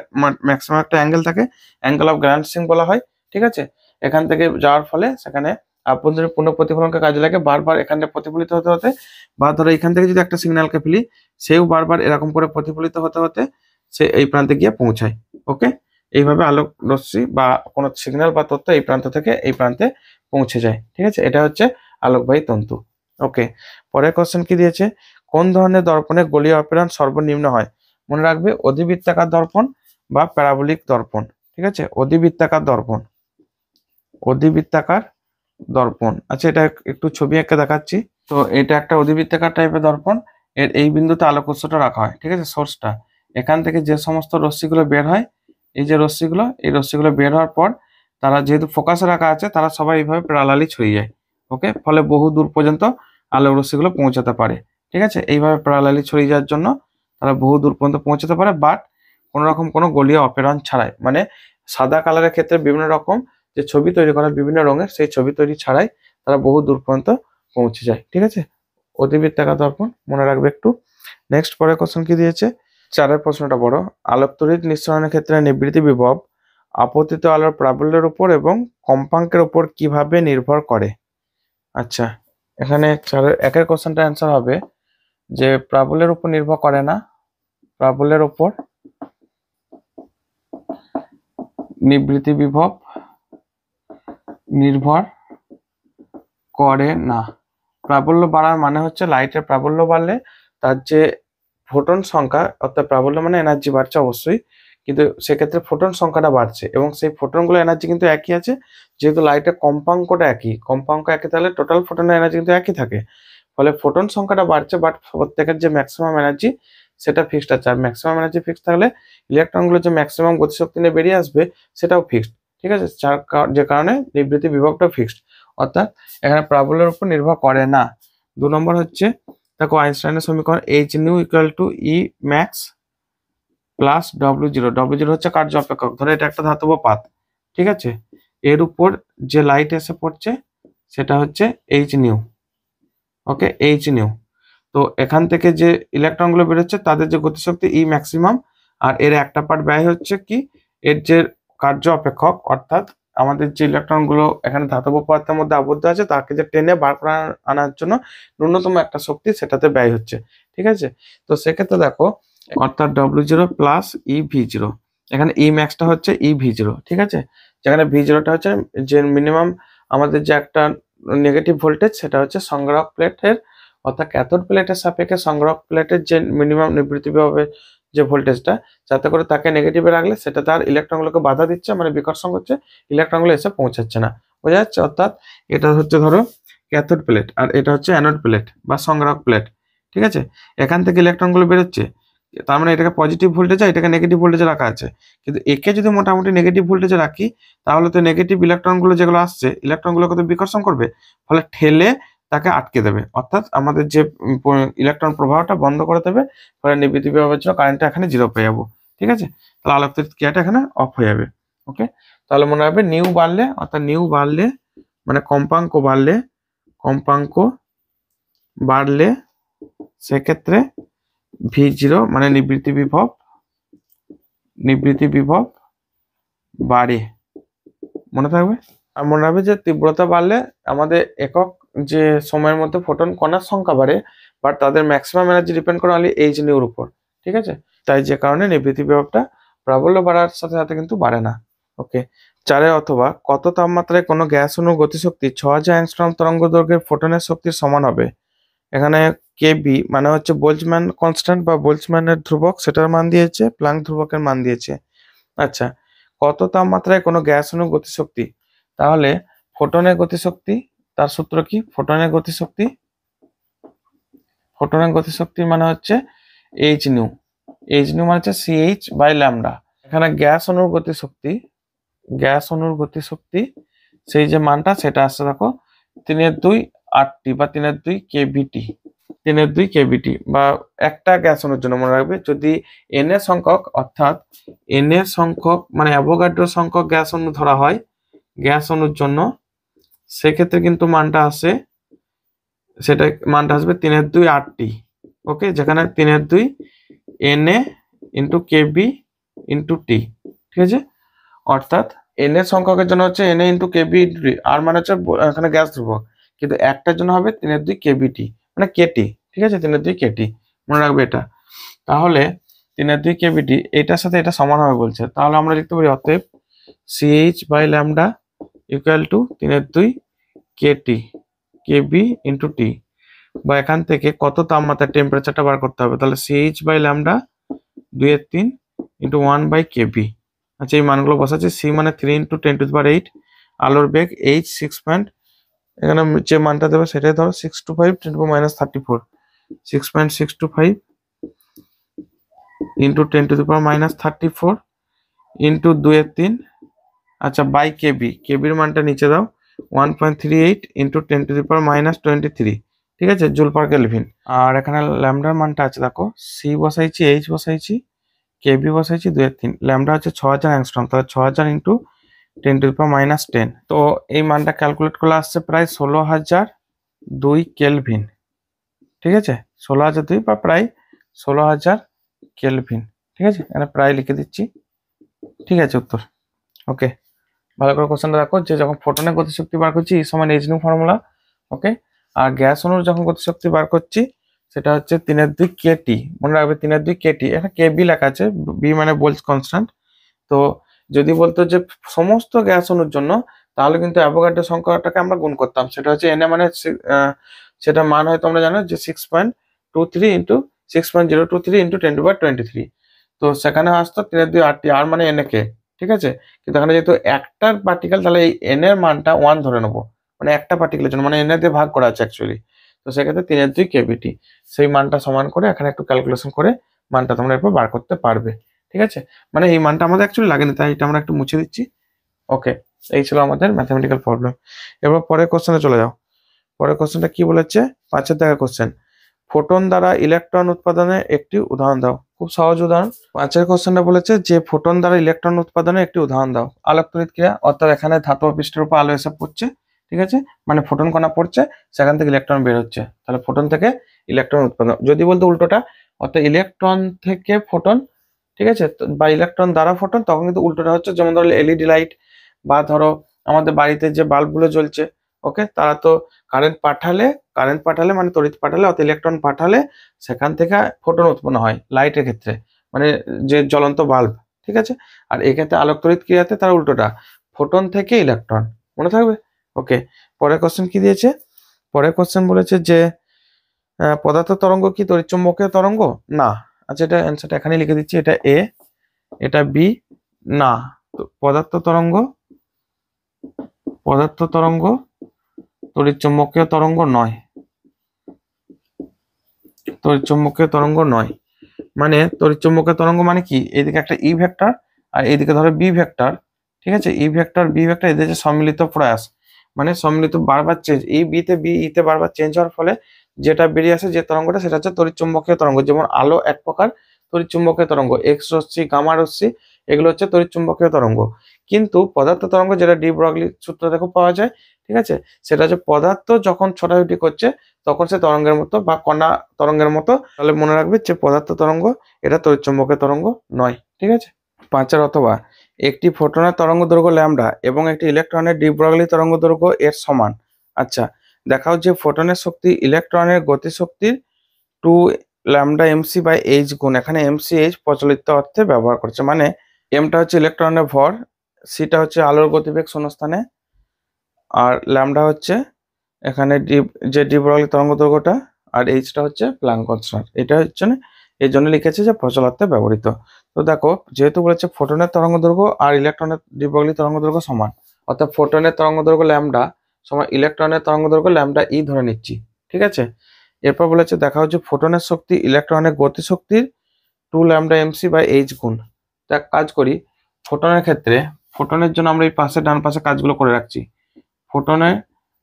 ম্যাক্সিমাম একটা অ্যাঙ্গেল থাকে, অ্যাঙ্গেল অফ গ্যালান্সিং বলা হয়। ঠিক আছে, এখান থেকে যাওয়ার ফলে সেখানে আভ্যন্তরীণ পূর্ণ প্রতিফলনকে কাজে লাগে, বারবার এখানে প্রতিফলিত হতে হতে, বা ধরো এখান থেকে যদি একটা সিগন্যালকে ফেলি, সেও বারবার এরকম করে প্রতিফলিত হতে হতে সে এই প্রান্তে গিয়ে পৌঁছায়। ওকে, এইভাবে আলোক রশ্মি বা কোনো সিগন্যাল বা তথ্য এই প্রান্ত থেকে এই প্রান্তে পৌঁছে যায়। ঠিক আছে, এটা হচ্ছে আলোকবাহী তন্তু। ওকে, পরের কোশ্চেন কি দিয়েছে, কোন ধরনের দর্পণে গোলীয় অপেরণ সর্বনিম্ন হয়। মনে রাখবে অধিবৃত্তাকার দর্পণ বা প্যারাবোলিক দর্পণ। ঠিক আছে, অধিবৃত্তাকার দর্পণ, অধিবৃত্তাকার দর্পণ। আচ্ছা, এটা একটু ছবি এঁকে দেখাচ্ছি। তো এটা একটা অধিবৃত্তাকার টাইপের দর্পণ, এর এই বিন্দুতে আলোক উৎসটা রাখা হয়। ঠিক আছে, সোর্সটা, এখান থেকে যে সমস্ত রশ্মিগুলো বের হয়, এই যে রশ্মিগুলো, এই রশ্মিগুলো বের হওয়ার পর তারা যেহেতু ফোকাসে রাখা আছে, তারা সবাই এইভাবে প্যারালালি ছড়িয়ে যায়। ওকে, ফলে বহু দূর পর্যন্ত আলোক রশ্মিগুলো পৌঁছাতে পারে। ঠিক আছে, এইভাবে প্যারালালি ছড়িয়ে যাওয়ার জন্য তারা বহু দূর পর্যন্ত পৌঁছাতে পারে, বাট কোনো রকম কোনো গোলীয় অপেরণ ছাড়াই। মানে সাদা কালারের ক্ষেত্রে বিভিন্ন রকম যে ছবি তৈরি করা বিভিন্ন রঙের, সেই ছবি তৈরি ছাড়াই তারা বহু দূর পর্যন্ত পৌঁছে যায়। ঠিক আছে, অধিবৃত্তাকার দর্পণ মনে রাখবে একটু। নেক্সট পরের কোশ্চেন কি দিয়েছে, 4 প্রশ্নটা বড়। আলোক তড়িৎ নিঃসরণের ক্ষেত্রে নিবৃত্তি বিভব আপতিত আলোর প্রাবল্যের উপর এবং কম্পাঙ্কের উপর কিভাবে নির্ভর করে। আচ্ছা, এখানে 1 কোশ্চেনটা অ্যান্সার হবে যে প্রাবল্যের উপর নির্ভর করে না, প্রাবল্যের উপর নিবৃত্তি বিভব নির্ভর করে না। প্রাবল্য বাড়ার মানে হচ্ছে লাইটের প্রাবল্য বাড়লে তার যে ফোটন সংখ্যা, অর্থাৎ প্রাবল্য মানে এনার্জি বাড়ছে অবশ্যই, কিন্তু সেক্ষেত্রে ফোটন সংখ্যাটা বাড়ছে, এবং সেই ফোটনগুলো এনার্জি কিন্তু একই আছে, যেহেতু লাইটের কম্পাঙ্কটা একই, কম্পাঙ্ক একই, তাহলে টোটাল ফোটনের এনার্জি কিন্তু একই থাকে। ফলে ফোটন সংখ্যাটা বাড়ছে, বাট প্রত্যেকের যে ম্যাক্সিমাম এনার্জি সেটা ফিক্সড আছে। আর ম্যাক্সিমাম এনার্জি ফিক্সড থাকলে ইলেকট্রনগুলো যে ম্যাক্সিমাম গতিশক্তি নিয়ে বেরিয়ে আসবে সেটাও ফিক্সড। ঠিক আছে, যে কারণে নিবৃত্তি বিভবটা ফিক্সড, অর্থাৎ এখানে প্রাবল্যের উপর নির্ভর করে না। 2 নম্বর হচ্ছে, দেখো আইনস্টাইনের সমীকরণ H new equal to E max plus W zero হচ্ছে কার্য অপেক্ষক। ধরো এটা একটা ধাতব পাত, ঠিক আছে, এর উপর যে লাইট এসে পড়ছে সেটা হচ্ছে এইচ নিউ। ওকে, এইচ নিউ। তো এখান থেকে যে ইলেকট্রনগুলো বেরোচ্ছে তাদের যে গতিশক্তি ই ম্যাক্সিমাম, আর এর একটা পার্ট ব্যয় হচ্ছে কি, এর যে কার্য অপেক্ষক, অর্থাৎ আমাদের যে ইলেকট্রনগুলো এখানে ধাতব পদার্থের মধ্যে আবদ্ধ আছে তাকে যে টেনে বার করে আনার জন্য ন্যূনতম একটা শক্তি সেটাতে ব্যয় হচ্ছে। ঠিক আছে, তো সেক্ষেত্রে দেখো, অর্থাৎ W0 plus E V zero, এখানে ই ম্যাক্সটা হচ্ছে ই ভি জিরো। ঠিক আছে, যেখানে ভি জিরোটা হচ্ছে যে মিনিমাম আমাদের যে একটা নেগেটিভ ভোল্টেজ, সেটা হচ্ছে সংগ্রাহক প্লেটের, অর্থাৎ ক্যাথোড প্লেটের সাপেক্ষে সংগ্রাহক প্লেটের যে মিনিমাম নিবৃত্তি বিভবের যে ভোল্টেজটা, যাতে করে তাকে নেগেটিভে রাখলে সেটা তার ইলেকট্রনগুলোকে বাধা দিচ্ছে, মানে বিকর্ষণ করছে, ইলেকট্রনগুলো এসে পৌঁছাচ্ছে না। বোঝা যাচ্ছে, অর্থাৎ এটা হচ্ছে ধরো ক্যাথোড প্লেট আর এটা হচ্ছে অ্যানোড প্লেট বা সংগ্রাহক প্লেট। ঠিক আছে, এখান থেকে ইলেকট্রনগুলো বেরোচ্ছে, তার মানে এটাকে পজিটিভ ভোল্টেজে, এটাকে নেগেটিভ ভোল্টেজে রাখা আছে, কিন্তু একে যদি মোটামুটি নেগেটিভ ভোল্টেজে রাখি, তাহলে তো নেগেটিভ ইলেকট্রনগুলো যেগুলো আসছে, ইলেকট্রনগুলোকে তো বিকর্ষণ করবে, ফলে ঠেলে তাকে আটকে দেবে, অর্থাৎ আমাদের যে ইলেকট্রন প্রবাহটা বন্ধ করে দেবে, ফলে নিবৃত্তি বিভবের জন্য কারেন্টটা এখানে 0 পেয়ে যাবো। ঠিক আছে, তাহলে আলোক তড়িৎ ক্রিয়াটা এখানে অফ হয়ে যাবে। ওকে, তাহলে মনে রাখবে নিউ বাড়লে, অর্থাৎ নিউ বাড়লে মানে কম্পাঙ্ক বাড়লে সেক্ষেত্রে V0 মানে নিবৃত্তি বিভব বাড়ে। মনে থাকবে। আর মনে রাখবে যে তীব্রতা বাড়লে আমাদের একক যে সময়ের মধ্যে ফোটন কণার সংখ্যা বাড়ে, বাট তাদের ম্যাক্সিমাম এনার্জি ডিপেন্ড করে অনলি এইচ নিউর উপর। ঠিক আছে, তাই যে কারণে নিবৃত্তি বিভবটা প্রাবল্য বাড়ার সাথে সাথে কিন্তু বাড়ে না। ওকে, 4 অথবা কত তাপমাত্রায় কোনো গ্যাস অণুর গতিশক্তি 6000 অ্যাংস্ট্রম তরঙ্গ দৈর্ঘ্যের ফোটনের শক্তির সমান হবে। এখানে কেবি মানে হচ্ছে বোল্টজম্যান কনস্ট্যান্ট বা বোল্টজম্যানের ধ্রুবক, সেটার মান দিয়েছে, প্লাঙ্ক ধ্রুবকের মান দিয়েছে। আচ্ছা, কত তাপমাত্রায় কোনো গ্যাস অণুর গতিশক্তি, তাহলে ফোটনের গতিশক্তি, তার সূত্র কি? ফোটনের গতিশক্তি মানে হচ্ছে এইচ নিউ মানে হচ্ছে সিএইচ বাই ল্যামডা। এখানে গ্যাস অণুর গতিশক্তি সেই যে মানটা সেটা আসছে দেখো 3/2 RT বা 3/2 কেভিটি বা একটা গ্যাস অণুর জন্য। মনে রাখবে যদি এন এর সংখ্যক অর্থাৎ মানে অ্যাভোগাড্রো সংখ্যক গ্যাস অণু ধরা হয় গ্যাস অণুর জন্য, সেক্ষেত্রে কিন্তু মানটা আসবে 3/2 RT। ওকে, যেখানে 3/2 Na ইন্টু কেবি ইন্টু টি। ঠিক আছে, অর্থাৎ এন এর সংখ্যকের জন্য হচ্ছে Na ইন্টু কেবি আর মানে হচ্ছে এখানে গ্যাস ধ্রুবক, কিন্তু একটার জন্য হবে 3/2 কেবিটি মানে কেটি। ঠিক আছে, 3/2 কেটি মনে রাখবে এটা। তাহলে 3/2 কেবিটি এটার সাথে এটা সমান হবে বলছে, তাহলে আমরা লিখতে পারি অতএব ch by lambda equal to 3/2 kt kb into t. বা এখান থেকে কত তাপমাত্রা টেম্পারেচারটা বার করতে হবে, তাহলে ch by lambda 2/3 into 1 by kb. আচ্ছা, এই মানগুলো বসাচ্ছি। সি মানে 3 ইন্টু 10⁸, আলোর বেগ এইচ 6. এখানে যে মানটা দেবে সেটাই ধরো 625 10⁻34 6.625 ইন্টু 10⁻34 ইন্টু 2/3। আচ্ছা, বাই কেবির মানটা নিচে দাও 1.38 ইন্টু 10⁻23। ঠিক আছে, জুল পার কেলভিন। আর এখানে ল্যামডার মানটা আছে দেখো, সি বসাইছি, এইচ বসাইছি, কেবি বসাইছি 2/3। ল্যামডা হচ্ছে 6000 অ্যাংস্ট্রম, তাহলে 6000 ইন্টু 10⁻10। তো এই মানটা ক্যালকুলেট করলে আসছে প্রায় 16002 কেলভিন। ঠিক আছে, 16002 বা প্রায় 16000 কেলভিন। ঠিক আছে, এখানে প্রায় লিখে দিচ্ছি। ঠিক আছে, উত্তর। ওকে, ভালো করে কোশ্চেনটা দেখো যে যখন ফোটনের গতিশক্তি বার করছি এই সমান এইচ নিউ ফর্মুলা। ওকে, আর গ্যাস অণুর যখন গতিশক্তি বার করছি সেটা হচ্ছে 3/2 কেটি। মনে রাখবে 3/2 কেটি, এখানে কেবি লেখা আছে, বি মানে বোল্টজ কনস্ট্যান্ট। তো যদি বলতো যে সমস্ত গ্যাস অণুর জন্য, তাহলে কিন্তু অ্যাভোগাড্রো সংখ্যাটাকে আমরা গুণ করতাম, সেটা হচ্ছে এন মানে সেটা মান হয়তো আমরা জানো যে 6.23 ইন্টু 6.023 ইন্টু 10⁻23। তো সেখানে আসতো 3/2 RT, আর মানে এন কে। ঠিক আছে, কিন্তু এখানে যেহেতু একটা পার্টিকেল, তাহলে এই এন এর মানটা 1 ধরে নেবো, মানে একটা পার্টিকেলের জন্য, মানে এন এর দিয়ে ভাগ করা আছে অ্যাকচুয়ালি। তো সেক্ষেত্রে 3/2 কেভিটি সেই মানটা সমান করে এখানে একটু ক্যালকুলেশন করে মানটা তোমরা এরপর বার করতে পারবে। ঠিক আছে, মানে এই মানটা আমাদের অ্যাকচুয়ালি লাগেনি, তাই এটা আমরা একটু মুছে দিচ্ছি। ওকে, এই ছিল আমাদের ম্যাথমেটিক্যাল প্রবলেম। এবার পরের কোশ্চেনে চলে যাও। পরের কোশ্চেনটা কি বলেছে? 5 দেখা কোশ্চেন, ফোটন দ্বারা ইলেকট্রন উৎপাদনের একটি উদাহরণ দাও। খুব সহজ উদাহরণ। 5 কোশ্চেনটা বলেছে যে ফোটন দ্বারা ইলেকট্রন উৎপাদনের একটি উদাহরণ দাও। আলোক তড়িৎ ক্রিয়া, অর্থাৎ এখানে ধাতব পৃষ্ঠের উপর আলো এসে পড়ছে। ঠিক আছে, মানে ফোটন কণা পড়ছে, সেখান থেকে ইলেকট্রন বের হচ্ছে, তাহলে ফোটন থেকে ইলেকট্রন উৎপাদন। যদি বলতো উল্টোটা, অর্থাৎ ইলেকট্রন থেকে ফোটন, ঠিক আছে, বা ইলেকট্রন দ্বারা ফোটন, তখন কিন্তু উল্টোটা হচ্ছে। যেমন ধরো এলইডি লাইট, বা ধরো আমাদের বাড়িতে যে বাল্বগুলো জ্বলছে, ওকে, তারা তো কারেন্ট পাঠালে মানে তড়িৎ পাঠালে, অর্থাৎ ইলেকট্রন পাঠালে সেখান থেকে ফোটন উৎপন্ন হয় লাইটের ক্ষেত্রে, মানে যে জ্বলন্ত বাল্ব। ঠিক আছে, আর এক্ষেত্রে আলোক তড়িৎ ক্রিয়াতে তার উল্টোটা, ফোটন থেকে ইলেকট্রন। মনে থাকবে। ওকে, পরের কোশ্চেন কি দিয়েছে? পরের কোশ্চেন বলেছে যে পদার্থ তরঙ্গ কি তড়িৎচুম্বকীয় তরঙ্গ? না। আচ্ছা, এটা অ্যান্সারটা এখানে লিখে দিচ্ছি, এটা এ, এটা বি। না, পদার্থ তরঙ্গ তড়িৎচুম্বকীয় তরঙ্গ নয়। তড়িৎচুম্বকীয় তরঙ্গ নয় মানে তড়িৎচুম্বকীয় তরঙ্গ মানে কি? এইদিকে একটা ই ভেক্টর আর এইদিকে ধরো বি ভেক্টর। ঠিক আছে, ই ভেক্টর বি ভেক্টর এদের যে সম্মিলিত প্রয়াস, মানে সম্মিলিত বারবার চেঞ্জ, এই বিতে বি ইতে বারবার চেঞ্জ হওয়ার ফলে যেটা বেরিয়ে আসে যে তরঙ্গটা, সেটা হচ্ছে তড়িৎচুম্বকীয় তরঙ্গ। যেমন আলো এক প্রকার তড়িৎচুম্বকীয় তরঙ্গ, এক্স রশ্মি, গামা রশ্মি, এগুলো হচ্ছে তড়িৎচুম্বকীয় তরঙ্গ। কিন্তু পদার্থ তরঙ্গ, যেটা ডি ব্রগলি সূত্র দেখো পাওয়া যায়, ঠিক আছে, সেটা হচ্ছে পদার্থ যখন ছোটাছুটি করছে তখন সে তরঙ্গের মতো বা কণা তরঙ্গের মতো। তাহলে মনে রাখবে যে পদার্থ তরঙ্গ, এটা তড়িৎচুম্বকের তরঙ্গ নয়। ঠিক আছে, 5 অথবা একটি ফোটনের তরঙ্গ দৈর্ঘ্য ল্যামডা এবং একটি ইলেকট্রনের ডি ব্রগলি তরঙ্গ দৈর্ঘ্য এর সমান। আচ্ছা, দেখাও যে ফোটনের শক্তি ইলেকট্রনের গতিশক্তির 2 ল্যামডা এমসি বাই এইচ গুণ। এখানে এমসি এইচ প্রচলিত অর্থে ব্যবহার করছে, মানে এমটা হচ্ছে ইলেকট্রনের ভর, সিটা হচ্ছে আলোর গতিবেগ শূন্যস্থানে, আর ল্যামডা হচ্ছে এখানে যে ডি ব্রগলি তরঙ্গ দৈর্ঘ্যটা, আর এইচটা হচ্ছে প্ল্যাঙ্ক কনস্ট্যান্ট। এটা হচ্ছে না, এই জন্য লিখেছে যে প্রচলার্থে ব্যবহৃত। তো দেখো, যেহেতু বলেছে ফোটনের তরঙ্গ দৈর্ঘ্য আর ইলেকট্রনের ডি ব্রগলি তরঙ্গ দৈর্ঘ্য সমান, অর্থাৎ ফোটনের তরঙ্গ দৈর্ঘ্য ল্যামডা সমান ইলেকট্রনের তরঙ্গ দৈর্ঘ্য ল্যামডা ই ধরে নিচ্ছি। ঠিক আছে, এরপর বলেছে দেখা হচ্ছে ফোটনের শক্তি ইলেকট্রনের গতিশক্তির 2 ল্যামডা এমসি বাই এইচ গুণ। তো এক কাজ করি, ফোটনের ক্ষেত্রে, ফোটনের জন্য আমরা এই পাশে ডান পাশে কাজগুলো করে রাখছি। ফোটনের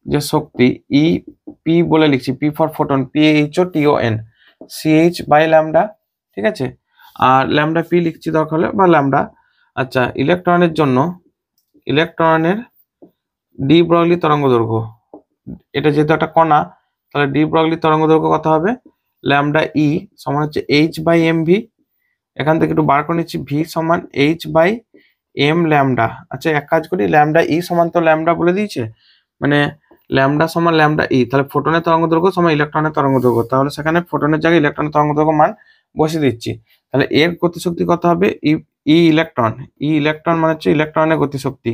যে শক্তি ই পি বলে লিখছি, p for photon, P H O T O N, c h by lambda. ঠিক আছে, আর ল্যামডা পি লিখছি দরকার হলে, বা ল্যামডা। আচ্ছা, ইলেকট্রনের জন্য ইলেকট্রনের ডি ব্রগলি তরঙ্গ দৈর্ঘ্য, এটা যেহেতু একটা কণা, তাহলে ডি ব্রগলি তরঙ্গ দৈর্ঘ্য কত হবে, ল্যামডা ই সমান হচ্ছে এইচ বাই এম ভি। এখান থেকে একটু বার করে নিচ্ছি, ভি সমান এইচ বাই এম ল্যামডা। আচ্ছা, এক কাজ করি, ল্যামডা ই সমান তো ল্যামডা বলে দিয়েছে, মানে ল্যামডা সমান ল্যামডা ই, তাহলে ফোটনের তরঙ্গ দৈর্ঘ্য সমান ইলেকট্রনের তরঙ্গ দৈর্ঘ্য, তাহলে সেখানে ফোটনের জায়গায় ইলেকট্রনের তরঙ্গ দৈর্ঘ্য মান বসিয়ে দিচ্ছি। তাহলে এর গতিশক্তি কত হবে, ই ইলেকট্রন, ই ইলেকট্রন মানে হচ্ছে ইলেকট্রনের গতিশক্তি,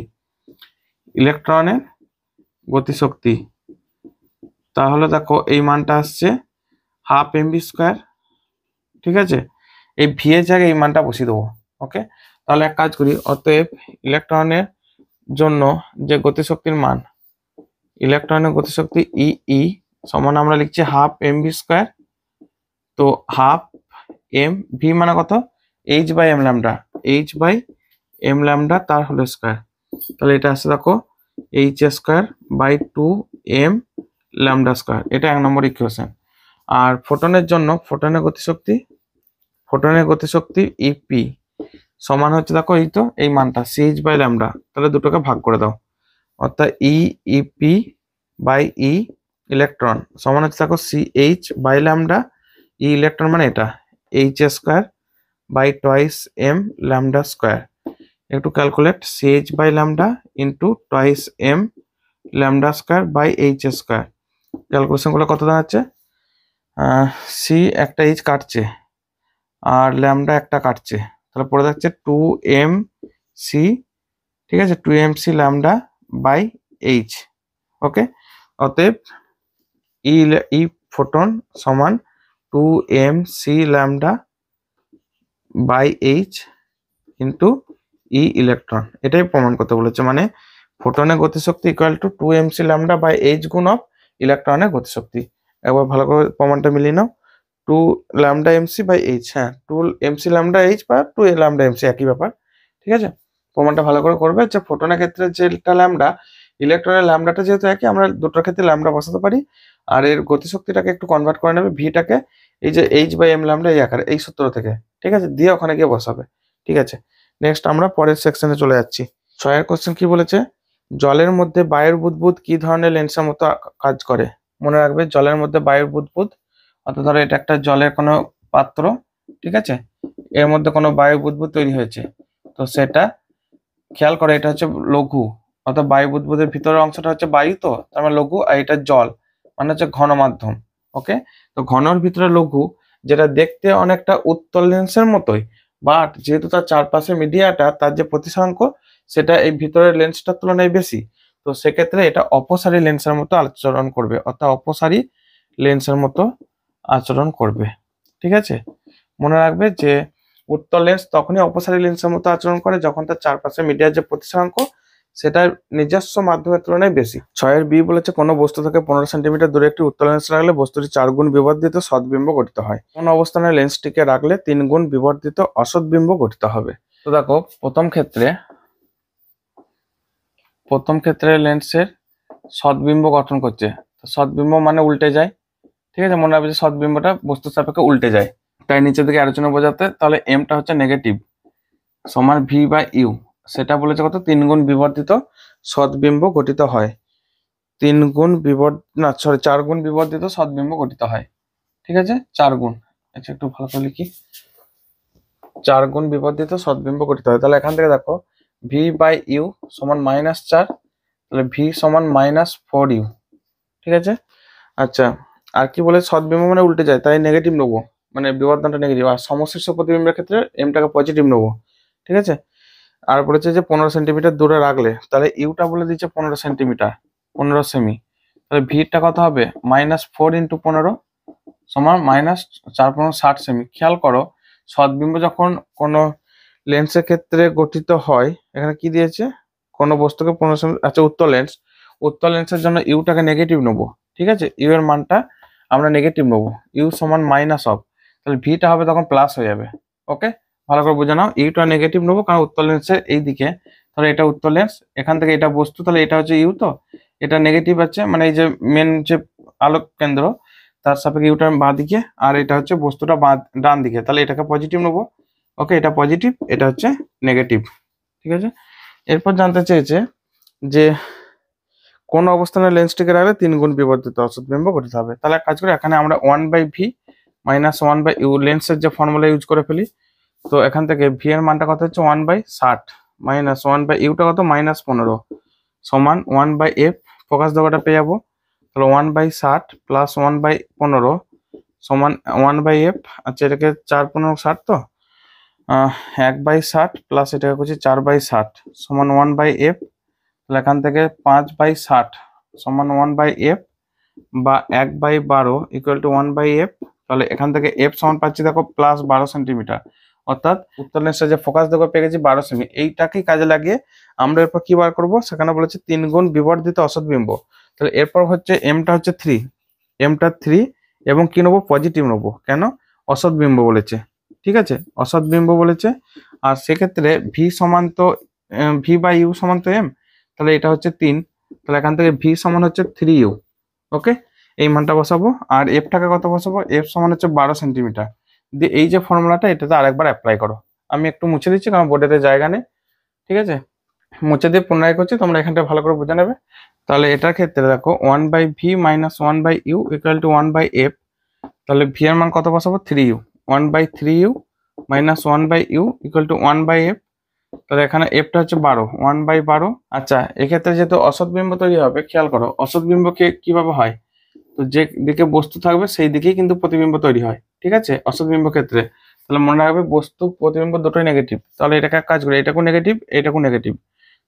ইলেকট্রনের গতিশক্তি। তাহলে দেখো এই মানটা আসছে হাফ এম ভি স্কোয়ার। ঠিক আছে, এই ভি এর জায়গায় এই মানটা বসিয়ে দেবো। ওকে, তাহলে এক কাজ করি, অতএব ইলেকট্রনের জন্য যে গতিশক্তির মান, ইলেকট্রনের গতিশক্তি ই ই সমান আমরা লিখছি হাফ এম ভি স্কোয়ার। তো হাফ এম ভি মানে কত, h by m lambda, h by m lambda তার হোল স্কোয়ার। তাহলে এটা আসছে দেখো h square by 2 m lambda square, এটা 1 নম্বর ইকুয়েশন। আর ফোটনের জন্য ফোটনের গতিশক্তি ইপি সমান হচ্ছে দেখো এই তো এই মানটা সিএইচ বাই ল্যামডা, তাহলে দুটোকে ভাগ করে দাও, অর্থাৎ ইপি বাই ই ইলেকট্রন সমান হচ্ছে দেখো ch by lambda, e electron মানে এটা h square by twice m lambda square. একটু calculate, ch by lambda into twice m lambda square by h square. Calculation করলে কত দাঁড়াচ্ছে, সি একটা এইচ কাটছে আর ল্যামডা একটা কাটছে, তাহলে পড়ে যাচ্ছে 2 এম সি। ঠিক আছে, 2 m c lambda by h. Okay, অতএব ই ফোটন সমান 2 m c lambda by h into e electron, এটাই প্রমাণ করতে বলেছে, মানে ফোটনের গতিশক্তি equal to 2 m c lambda by h গুণ অফ ইলেকট্রনের গতিশক্তি। একবার ভালো করে প্রমাণটা মিলিয়ে নাও, 2 ল্যামডা এমসি বাই এইচ, হ্যাঁ 2 এমসি ল্যামডা এইচ বা 2 ল্যামডা এমসি একই ব্যাপার। ঠিক আছে, প্রমাণটা ভালো করে করবে যে ফোটনের ক্ষেত্রে যেটা ল্যামডা, ইলেকট্রনের ল্যামডাটা যেহেতু একই, আমরা দুটোর ক্ষেত্রে ল্যামডা বসাতে পারি। আর এর গতিশক্তিটাকে একটু কনভার্ট করে নেবে, ভিটাকে এই যে এইচ বাই এম ল্যামডা এই আকারে, এই সূত্র থেকে। ঠিক আছে, দিয়ে ওখানে গিয়ে বসাবে। ঠিক আছে, নেক্সট আমরা পরের সেকশনে চলে যাচ্ছি। 6 কোশ্চেন কি বলেছে, জলের মধ্যে বায়ুর বুদবুদ কি ধরনের লেন্সের মতো কাজ করে। মনে রাখবে, জলের মধ্যে বায়ুর বুদবুদ, অর্থাৎ ধরো এটা একটা জলের কোনো পাত্র, ঠিক আছে, এর মধ্যে কোনো বায়ু বুদবুদ তৈরি হয়েছে, তো সেটা খেয়াল করে, এটা হচ্ছে লঘু, অর্থাৎ বায়ু বুদবুদের ভিতরের অংশটা হচ্ছে বায়ু, তো তার মানে লঘু, আর এটা জল মানে হচ্ছে ঘন মাধ্যম। ওকে, তো ঘনর ভিতরে লঘু, যেটা দেখতে অনেকটা উত্তল লেন্সের মতোই, বাট যেহেতু তার চারপাশে মিডিয়াটা, তার যে প্রতিসরাঙ্ক সেটা এই ভিতরের লেন্সটার তুলনায় বেশি, তো সেক্ষেত্রে এটা অপসারী লেন্সের মতো আচরণ করবে, অর্থাৎ অপসারী লেন্সের মতো আচরণ করবে। ঠিক আছে, মনে রাখবে যে উত্তল লেন্স তখনই অপসারী লেন্সের মতো আচরণ করে যখন তার চারপাশে মিডিয়ার যে প্রতিসরাঙ্ক সেটার নিজস্ব মাধ্যমের তুলনায় বেশি। 6 বি বলেছে কোনো বস্তু থেকে 15 সেন্টিমিটার দূরে একটি উত্তল লেন্স রাখলে বস্তুটি 4 গুণ বিবর্ধিত সদ্বিম্ব গঠিত হয়। কোন অবস্থানে লেন্সটিকে রাখলে 3 গুণ বিবর্ধিত অসদ্বিম্ব গঠিত হবে। তো দেখো, প্রথম ক্ষেত্রে লেন্সের সদ্বিম্ব গঠন করছে, তো সদ্বিম্ব মানে উল্টে যায়। ঠিক আছে, মনে রাখবে যে সদ্বিম্বটা বস্তুর সাপেক্ষে উল্টে যায়, তাই নিচের দিকে আলোচনা বোঝাতে, তাহলে এমটা হচ্ছে নেগেটিভ সমান ভি বাই ইউ, সেটা বলেছে কত, 3 গুণ বিবর্ধিত সদ্বিম্ব গঠিত হয়। 4 গুণ বিবর্ধিত সদ্বিম্ব গঠিত হয়। ঠিক আছে, 4 গুণ। আচ্ছা, একটু ভালো করে লিখি। 4 গুণ বিবর্ধিত সদ্বিম্ব গঠিত হয়। তাহলে এখান থেকে দেখো ভি বাই ইউ সমান -4, তাহলে ভি সমান -4u। ঠিক আছে। আচ্ছা, আর কি বলে, সদ্বিম্ব মানে উল্টে যায়, তাই নেগেটিভ নেবো, মানে বিবর্ধনটা নেগেটিভ। আর সমশীর্ষ প্রতিবিম্বের ক্ষেত্রে এমটাকে পজিটিভ নেবো। ঠিক আছে। আর বলেছে যে 15 সেন্টিমিটার দূরে রাখলে, তাহলে ইউটা বলে দিচ্ছে 15 সেন্টিমিটার, 15 সেমি। তাহলে ভিটা কত হবে, -4 × 15 সমান -4×15 = 60 সেমি। খেয়াল করো, সদ্বিম্ব যখন কোনো লেন্সের ক্ষেত্রে গঠিত হয়, এখানে কি দিয়েছে, কোনো বস্তুকে 15 সেমি। আচ্ছা, উত্তল লেন্সের জন্য ইউটাকে নেগেটিভ নেবো। ঠিক আছে, ইউ এর মানটা আমরা নেগেটিভ নেবো, ইউ সমান মাইনাস অফ, তাহলে ভিটা হবে তখন প্লাস হয়ে যাবে। ওকে, ভালো করে বুঝে নাও। ইউটা নেগেটিভ নেবো কারণ উত্তল লেন্সের এই দিকে, তাহলে এটা উত্তল লেন্স, এখান থেকে এটা বস্তু, তাহলে এটা হচ্ছে ইউ, তো এটা নেগেটিভ আছে, মানে এই যে মেন যে আলোক কেন্দ্র তার সাপেক্ষে ইউটার বাঁ দিকে, আর এটা হচ্ছে বস্তুটা ডান দিকে, তাহলে এটাকে পজিটিভ নেবো। ওকে, এটা পজিটিভ, এটা হচ্ছে নেগেটিভ। ঠিক আছে। এরপর জানতে চেয়েছে যে কোন অবস্থানে লেন্সটিকে রাখলে 3 গুণ বিবর্ধিত অসৎবিম্ব গঠিত হবে। তাহলে এক কাজ করে, এখানে আমরা 1/v - 1/u লেন্সের যে ফর্মুলা ইউজ করে ফেলি। তো এখান থেকে ভি এর মানটা কত হচ্ছে 1/60 - 1/ইউটা কত -15 সমান 1/f, ফোকাস দেওয়াটা পেয়ে যাবো। তাহলে 1/60 প্লাস 1/15 সমান 1/f। আচ্ছা, এটাকে 4×15 = 60, তো 1/60 প্লাস এটাকে করছি 4/60 সমান 1/f। তাহলে এখান থেকে 5/60 সমান 1/f বা 1/12 = 1/f। তাহলে এখান থেকে এফ সমান পাচ্ছি দেখো +12 সেন্টিমিটার, অর্থাৎ উত্তল লেন্সের যে ফোকাস দেখো পেয়ে গেছি 12 সেমি। এইটাকেই কাজে লাগিয়ে আমরা এরপর কি বার করবো, সেখানে বলেছে 3 গুণ বিবর্ধিত অসৎবিম্ব। তাহলে এরপর হচ্ছে এমটা হচ্ছে 3, এমটা 3 এবং কি নেবো, পজিটিভ নেবো। কেন, অসৎবিম্ব বলেছে। ঠিক আছে, অসৎবিম্ব বলেছে। আর সেক্ষেত্রে ভি সমান তো ভি বাই ইউ সমান তো এম, তাহলে এটা হচ্ছে 3, তাহলে এখান থেকে ভি সমান হচ্ছে 3u। ওকে, এই মানটা বসাবো। আর এফটাকে কত বসাবো, এফ সমান হচ্ছে 12 সেন্টিমিটার। দিয়ে এই যে ফর্মুলাটা এটাতে আরেকবার অ্যাপ্লাই করো। আমি একটু মুছে দিচ্ছি কারণ বোর্ডেতে জায়গা নেই। ঠিক আছে, মুছে দিয়ে পুনরায় করছি, তোমরা এখানটা ভালো করে বুঝে নেবে। তাহলে এটার ক্ষেত্রে দেখো 1/v - 1/u = 1/f। তাহলে ভি এর মান কত বসাবো, 3u, 1/3u - 1/u = 1/f। তাহলে এখানে এফটা হচ্ছে 12, 1/12। আচ্ছা, এক্ষেত্রে যেহেতু অসৎবিম্ব তৈরি হবে, খেয়াল করো অসৎবিম্বকে কিভাবে হয়, তো যে দিকে বস্তু থাকবে সেই দিকেই কিন্তু প্রতিবিম্ব তৈরি হয়। ঠিক আছে, অসৎবিম্ব ক্ষেত্রে। তাহলে মনে রাখবে বস্তু প্রতিবিম্ব দুটোই নেগেটিভ। তাহলে এটাকে এক কাজ করি, এটাকেও নেগেটিভ, এটাকেও নেগেটিভ।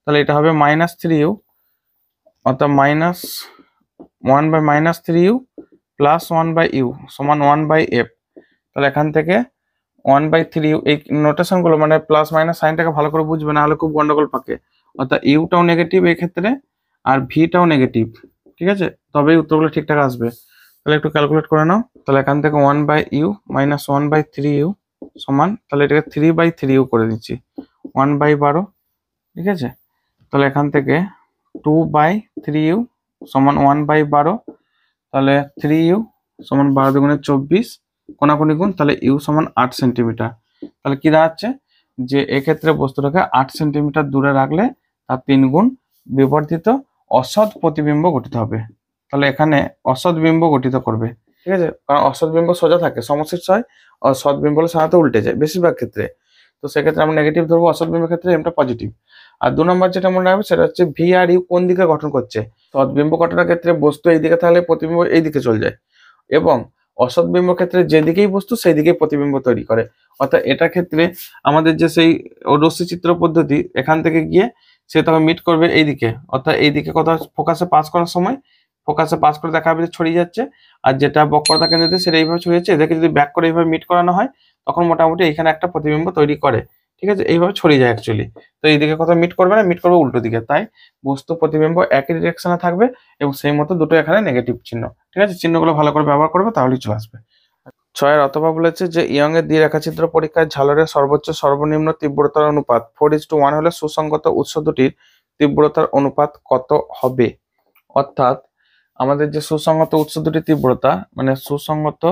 তাহলে এটা হবে -3u, অর্থাৎ -1/-3u প্লাস 1/u সমান 1/f। তাহলে এখান থেকে 1/3u, এই নোটেশন গুলো মানে প্লাস মাইনাস সাইনটাকে ভালো করে বুঝবে, না হলে খুব গন্ডগোল পাকে। অর্থাৎ ইউটাও নেগেটিভ এই ক্ষেত্রে আর ভিটাও নেগেটিভ। ঠিক আছে, তবেই উত্তরগুলো ঠিকঠাক আসবে। তাহলে একটু ক্যালকুলেট করে নাও। তাহলে এখান থেকে 1/u - 1/3u সমান, তাহলে এটাকে 3/3u করে দিচ্ছি, 1/12। ঠিক আছে, তাহলে এখান থেকে 2/3u সমান 1/12, তাহলে 3u সমান 12 × 24, কোনাকুনি গুণ, তাহলে ইউ সমান 8 সেন্টিমিটার। তাহলে কি দাঁড়াচ্ছে, যে এক্ষেত্রে বস্তুটাকে 8 সেন্টিমিটার দূরে রাখলে তার 3 গুণ বিবর্ধিত অসৎ প্রতিবিম্ব গঠিত হবে। তাহলে এখানে অসৎ বিম্ব গঠিত করবে। ঠিক আছে, কারণ অসৎ বিম্ব সোজা থাকে, সমশীর্ষ হয়, আর সৎ বিম্ব হলে সাধারণত উল্টে যায় বেশিরভাগ ক্ষেত্রে। তো সেক্ষেত্রে আমরা নেগেটিভ ধরবো, অসৎ বিম্বের ক্ষেত্রে এমটা পজিটিভ। আর 2 নম্বর যেটা মনে রাখবে সেটা হচ্ছে ভি আর ইউ কোন দিকে গঠন করছে। সৎবিম্ব গঠনের ক্ষেত্রে বস্তু এই দিকে থাকলে প্রতিবিম্ব এই দিকে চলে যায়, এবং অসৎবিম্ব ক্ষেত্রে যেদিকেই বস্তু সেই দিকেই প্রতিবিম্ব তৈরি করে। অর্থাৎ এটার ক্ষেত্রে আমাদের যে সেই রশ্মি চিত্র পদ্ধতি, এখান থেকে গিয়ে সে তখন মিট করবে এইদিকে, অর্থাৎ এইদিকে কথা ফোকাসে পাস করার সময় ফোকাসে পাস করে দেখা যাবে যে ছড়িয়ে যাচ্ছে, আর যেটা বক্রতা কেন্দ্র দিয়ে সেটা এইভাবে ছড়িয়ে যাচ্ছে। এদেরকে যদি ব্যাক করে এইভাবে মিট করানো হয় তখন মোটামুটি এখানে একটা প্রতিবিম্ব তৈরি করে। ঠিক আছে, এইভাবে ছড়িয়ে যায় অ্যাকচুয়ালি। তো এইদিকে কথা মিট করবে না, মিট করবে উল্টো দিকে, তাই বস্তু প্রতিবিম্ব একই ডিরেকশনে থাকবে এবং সেই মতো দুটো এখানে নেগেটিভ চিহ্ন। ঠিক আছে, চিহ্নগুলো ভালো করে ব্যবহার করবে, তাহলেই চলে আসবে। 6 অথবা বলেছে যে ইয়ং এর দ্বিরেখাচিত্র পরীক্ষায় ঝালরের সর্বোচ্চ সর্বনিম্ন তীব্রতার অনুপাত 4:1 হলে সুসংগত উৎস দুটির তীব্রতার অনুপাত কত হবে। অর্থাৎ আমাদের যে সুসংগত উৎস দুটির তীব্রতা, মানে সুসংগত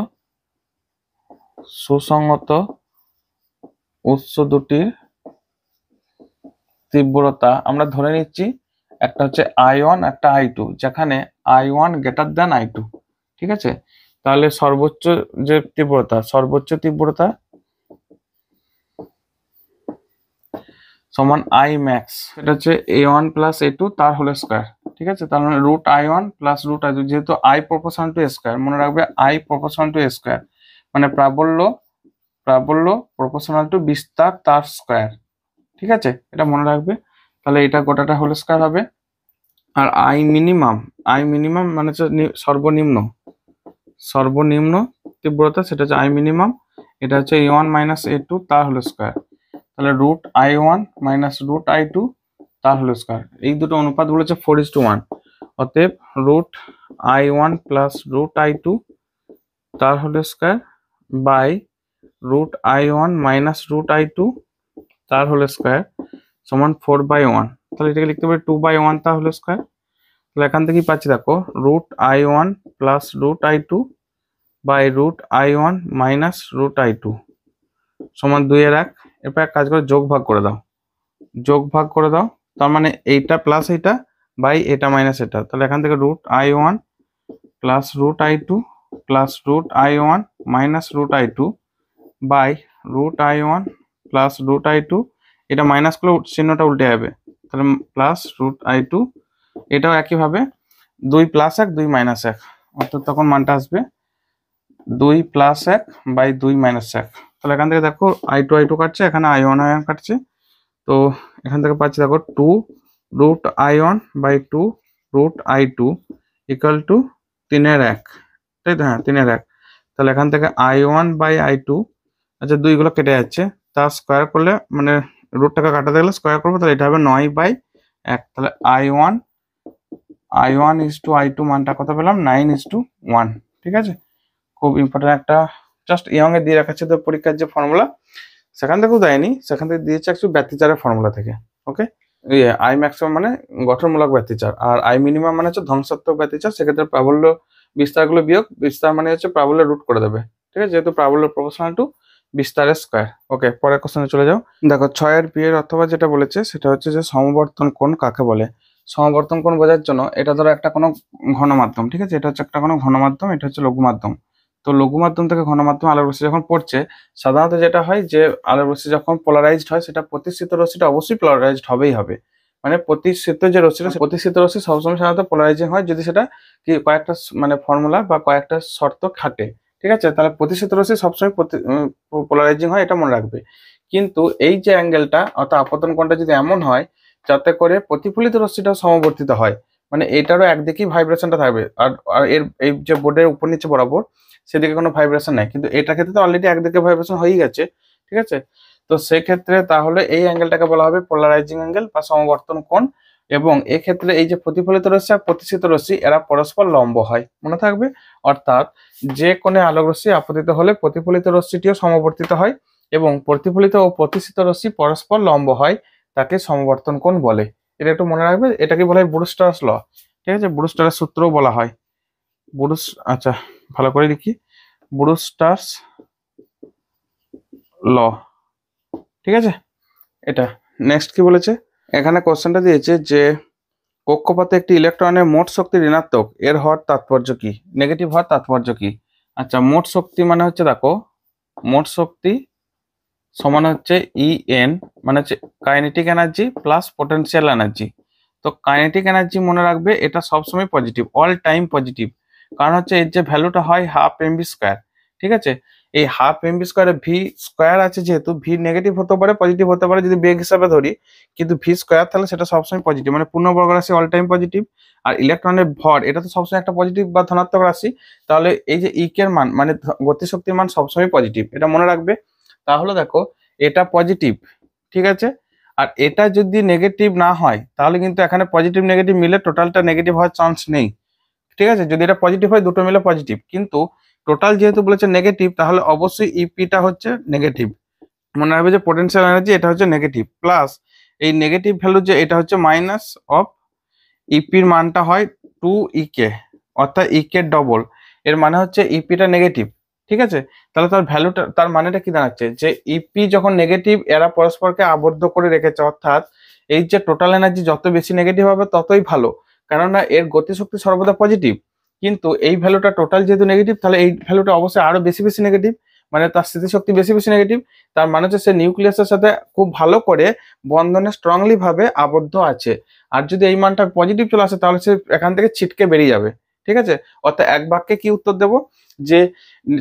উৎস দুটির তীব্রতা আমরা ধরে নিচ্ছি একটা হচ্ছে I1 একটা I2, যেখানে I1 গ্রেটার দ্যান I2। ঠিক আছে, তাহলে সর্বোচ্চ যে তীব্রতা, সর্বোচ্চ তীব্রতা সমান I ম্যাক্স, এটা হচ্ছে A1 প্লাস A2 তার হোল স্কয়ার। ঠিক আছে, তার মানে root I1 plus root I2, যেহেতু I প্রপোর্শনাল টু স্কয়ার, মনে রাখবে I প্রপোর্শনাল টু স্কয়ার, মানে প্রাবল্য প্রপোর্শনাল টু বিস্তার তার স্কয়ার। ঠিক আছে, এটা মনে রাখবে। তাহলে এটা গোটাটা হোল স্কয়ার হবে। আর I মিনিমাম মানে হচ্ছে সর্বনিম্ন তীব্রতা, সেটা হচ্ছে I মিনিমাম, এটা হচ্ছে A1 মাইনাস A2 তার হোল স্কয়ার। তাহলে root I1 minus root I2 তার হোল স্কয়ার। এই দুটো অনুপাত বলেছে 4:1। অতএব root I1 plus root I2 তার whole square by root I1 minus root I2 তার হোল স্কয়ার সমান 4/1। তাহলে এটাকে লিখতে পারি 2/1 তার হোল স্কয়ার। তাহলে এখান থেকে পাচ্ছি দেখো root I1 plus root I2 by root I1 minus root I2 সমান 2/1। এরপর এক কাজ করে যোগ ভাগ করে দাও, তার মানে এইটা প্লাস এইটা বাই এটা মাইনাস এটা। তাহলে এখান থেকে root I1 plus root I2 plus root I1 minus root I2 by root I1 plus root I2, এটা মাইনাস করলে চিহ্নটা উল্টে যাবে, তাহলে প্লাস রুট I2। এটাও একইভাবে 2 প্লাস 1 2 মাইনাস 1, অর্থাৎ তখন মানটা আসবে 2 প্লাস 1 বাই 2 মাইনাস 1। তাহলে এখান থেকে দেখো I2 কাটছে, এখানে I1 কাটছে, তো এখান থেকে পাচ্ছি দেখো 2 root I1 by 2 root I2 equal to 3/1, তাই তো? হ্যাঁ, 3/1। তাহলে এখান থেকে I1 বাই I2, আচ্ছা 2 গুলো কেটে যাচ্ছে, তার স্কোয়ার করলে মানে রুটটাকে কাটাতে গেলে স্কোয়ার করবো, তাহলে এটা হবে 9/1। তাহলে I1 ইস টু I2 মানটা কত পেলাম? 9:1। ঠিক আছে, খুব ইম্পর্টেন্ট একটা, জাস্ট ইয়ং এ দিয়ে রাখাচ্ছে তো পরীক্ষার যে ফর্মুলা, সেখান থেকেও দেয়নি, সেখান থেকে দিয়েছে অ্যাকচুয়ালি ব্যতিচারের ফর্মুলা থেকে। ওকে, I ম্যাক্সিমাম মানে গঠনমূলক ব্যতিচার, আর I মিনিমাম মানে হচ্ছে ধ্বংসাত্মক ব্যতিচার। সেক্ষেত্রে প্রাবল্য বিস্তারগুলো বিয়োগ, বিস্তার মানে হচ্ছে প্রাবল্য রুট করে দেবে। ঠিক আছে, যেহেতু প্রাবল্য প্রপোর্শনাল টু বিস্তারের স্কয়ার। ওকে, পরের কোশ্চেনে চলে যাও। দেখো 6 এর অথবা যেটা বলেছে সেটা হচ্ছে যে সমবর্তন কোণ কাকে বলে। সমবর্তন কোণ বোঝার জন্য এটা ধরো একটা কোনো ঘন মাধ্যম। ঠিক আছে, এটা হচ্ছে একটা কোনো ঘন মাধ্যম, এটা হচ্ছে লঘু মাধ্যম। তো লঘু মাধ্যম থেকে ঘন মাধ্যম আলোর রশ্মি যখন পড়ছে, সাধারণত যেটা হয় যে আলোর রশ্মি যখন পোলারাইজড হয়, সেটা প্রতিসৃত রশ্মিটা অবশ্যই পোলারাইজড হবেই হবে। মানে প্রতিসৃত যে রশ্মিটা, প্রতিসৃত রশ্মি সবসময় সাধারণত পোলারাইজিং হয় যদি সেটা কি কয়েকটা মানে ফর্মুলা বা কয়েকটা শর্ত খাটে। ঠিক আছে, তাহলে প্রতিসৃত রশ্মি সবসময় পোলারাইজিং হয়, এটা মনে রাখবে। কিন্তু এই যে অ্যাঙ্গেলটা অর্থাৎ আপতন কোণটা যদি এমন হয় যাতে করে প্রতিফলিত রশ্মিটাও সমবর্তিত হয়, মানে এটারও একদিকেই ভাইব্রেশনটা থাকবে, আর এর এই যে বোর্ডের উপর নিচে বরাবর সেদিকে কোনো ভাইব্রেশন নাই, কিন্তু এটার ক্ষেত্রে তো অলরেডি একদিকে ভাইব্রেশন হয়েই গেছে। ঠিক আছে, তো সেক্ষেত্রে তাহলে এই অ্যাঙ্গেলটাকে বলা হবে পোলারাইজিং অ্যাঙ্গেল বা সমবর্তন কোণ। এবং এক্ষেত্রে এই যে প্রতিফলিত রশ্মি আর প্রতিসৃত রশ্মি এরা পরস্পর লম্ব হয়, মনে থাকবে। অর্থাৎ যে কোণে আলোক রশ্মি আপতিত হলে প্রতিফলিত রশ্মিটিও সমবর্তিত হয়, এবং প্রতিফলিত ও প্রতিসৃত রশ্মি পরস্পর লম্ব হয়, তাকে সমবর্তন কোণ বলে। এটা একটু মনে রাখবে, এটাকে বলা হয় ব্রুস্টার্স ল। ঠিক আছে, ব্রুস্টারের সূত্রও বলা হয় আচ্ছা ভালো করে লিখি, ব্রুস্টার্স ল। ঠিক আছে, এটা নেক্সট কি বলেছে, এখানে কোশ্চেনটা দিয়েছে যে কক্ষপথে একটি ইলেকট্রনের মোট শক্তি ঋণাত্মক, এর হওয়ার তাৎপর্য কি, নেগেটিভ হওয়ার তাৎপর্য কি। আচ্ছা, মোট শক্তি মানে হচ্ছে দেখো, মোট শক্তি সমান হচ্ছে EN, মানে হচ্ছে kinetic energy plus potential energy. তো কাইনেটিক এনার্জি মনে রাখবে এটা সবসময় পজিটিভ, অল টাইম পজিটিভ, কারণ হচ্ছে এর যে ভ্যালুটা হয় ½ mv²। ঠিক আছে, এই ½ mv²-এ ভি স্কোয়ার আছে, যেহেতু ভি নেগেটিভ হতে পারে পজিটিভ হতে পারে যদি বেগ হিসাবে ধরি, কিন্তু ভি স্কোয়ার থাকলে সেটা সবসময় পজিটিভ, মানে পূর্ণবর্গ রাশি অল টাইম পজিটিভ। আর ইলেকট্রনের ভর এটা তো সবসময় একটা পজিটিভ বা ধনাত্মক রাশি, তাহলে এই যে ইকের মান মানে গতিশক্তির মান সবসময় পজিটিভ, এটা মনে রাখবে। তাহলে দেখো এটা পজিটিভ, ঠিক আছে, আর এটা যদি নেগেটিভ না হয় তাহলে কিন্তু এখানে পজিটিভ নেগেটিভ মিলে টোটালটা নেগেটিভ হওয়ার চান্স নেই। ঠিক আছে, যদি এটা পজিটিভ হয় দুটো মিলে পজিটিভ, কিন্তু টোটাল যেহেতু বলেছে নেগেটিভ, তাহলে অবশ্যই ইপিটা হচ্ছে নেগেটিভ। মনে রাখবে যে পোটেনশিয়াল এনার্জি এটা হচ্ছে নেগেটিভ, প্লাস এই নেগেটিভ ভ্যালু যে এটা হচ্ছে মাইনাস অফ ইপির মানটা হয় 2 অর্থাৎ ইকে ডবল, এর মানে হচ্ছে ইপিটা নেগেটিভ। ঠিক আছে, তাহলে তার ভ্যালুটা তার মানেটা কি দাঁড়াচ্ছে যে ইপি যখন নেগেটিভ এরা পরস্পরকে আবদ্ধ করে রেখেছে, অর্থাৎ এই যে টোটাল এনার্জি যত বেশি নেগেটিভ হবে ততই ভালো, কেননা এর গতিশক্তি সর্বদা পজিটিভ। কিন্তু এই ভ্যালুটা টোটাল যেহেতু নেগেটিভ, তাহলে এই ভ্যালুটা অবশ্যই আরো বেশি বেশি নেগেটিভ, মানে তার স্থিতিশক্তি বেশি বেশি নেগেটিভ। তার মানে হচ্ছে সে নিউক্লিয়াসের সাথে খুব ভালো করে বন্ধনে স্ট্রংলি ভাবে আবদ্ধ আছে। আর যদি এই মানটা পজিটিভ চলে আসে তাহলে সে এখান থেকে ছিটকে বেরিয়ে যাবে। ঠিক আছে, অর্থাৎ এক বাক্যে কি উত্তর দেব, যে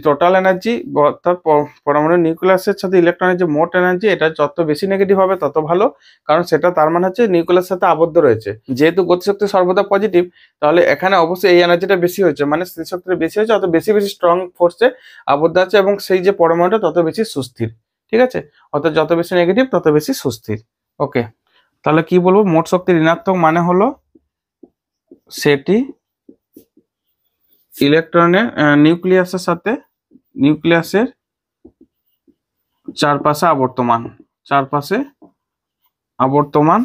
টোটাল এনার্জি অর্থাৎ পরমাণু নিউক্লিয়াসের সাথে ইলেকট্রনের যে মোট এনার্জি, এটা যত বেশি নেগেটিভ হবে তত ভালো, কারণ সেটা তার মানে হচ্ছে নিউক্লিয়াসের সাথে আবদ্ধ রয়েছে। যেহেতু গতিশক্তি সর্বদা পজিটিভ, তাহলে এখানে অবশ্যই এই এনার্জিটা বেশি হয়েছে, মানে স্থিতিশক্তিটা বেশি হয়েছে, অত বেশি বেশি স্ট্রং ফোর্সে আবদ্ধ আছে, এবং সেই যে পরমাণুটা তত বেশি সুস্থির। ঠিক আছে, অর্থাৎ যত বেশি নেগেটিভ তত বেশি সুস্থির। ওকে, তাহলে কি বলবো, মোট শক্তি ঋণাত্মক মানে হলো সেটি ইলেকট্রনের নিউক্লিয়াসের চারপাশে আবর্তমান,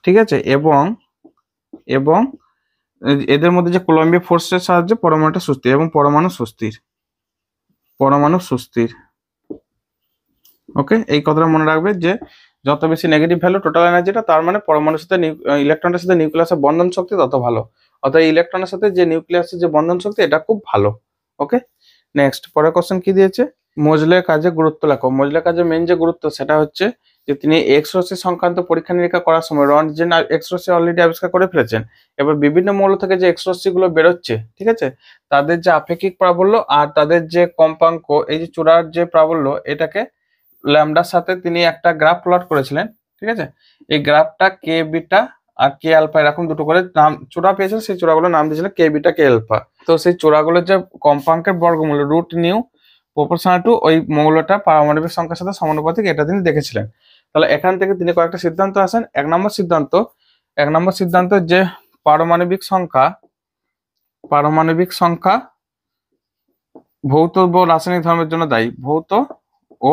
ঠিক আছে, এবং এদের মধ্যে যে কলম্বিয়া ফোর্সের সাহায্যে পরমাণুটা সুস্থির, এবং পরমাণু সুস্থির। ওকে, এই কথাটা মনে রাখবে যে যত বেশি নেগেটিভ ভ্যালু টোটাল এনার্জিটা, তার মানে পরমাণুর সাথে ইলেকট্রনের সাথে নিউক্লিয়াসের বন্ধন শক্তি তত ভালো, অর্থাৎ ইলেকট্রনের সাথে যে নিউক্লিয়াসের যে বন্ধন শক্তি এটা খুব ভালো। ওকে, নেক্সট পরের কোশ্চেন কি দিয়েছে, মোজলের কাজে গুরুত্ব লেখো। মোজলের কাজে মেন যে গুরুত্ব সেটা হচ্ছে যে তিনি এক্স রশ্মি সংক্রান্ত পরীক্ষা নিরীক্ষা করার সময় রন্টজেন এক্স রশ্মি অলরেডি আবিষ্কার করে ফেলেছেন। এবার বিভিন্ন মৌল থেকে যে এক্স রশ্মি গুলো বেরোচ্ছে, ঠিক আছে, তাদের যে আপেক্ষিক প্রাবল্য আর তাদের যে কম্পাঙ্ক, এই যে চূড়ার যে প্রাবল্য, এটাকে ল্যামডার সাথে তিনি একটা গ্রাফ প্লট করেছিলেন। ঠিক আছে, এই গ্রাফটা কে বিটা আর কে আলফা এরকম দুটো করে নাম চূড়া পেয়েছেন, সেই চূড়াগুলোর নাম দিয়েছিলেন কে বিটা কে আলফা। তো সেই চূড়াগুলোর যে কম্পাঙ্কের বর্গমূল রুট নিউ প্রপোর্শনাল টু ওই মৌলটা পারমাণবিক সংখ্যার সাথে সমানুপাতিক, এটা তিনি দেখেছিলেন। তাহলে এখান থেকে তিনি কয়েকটা সিদ্ধান্ত আসেন। এক নম্বর সিদ্ধান্ত যে পারমাণবিক সংখ্যা ভৌত ও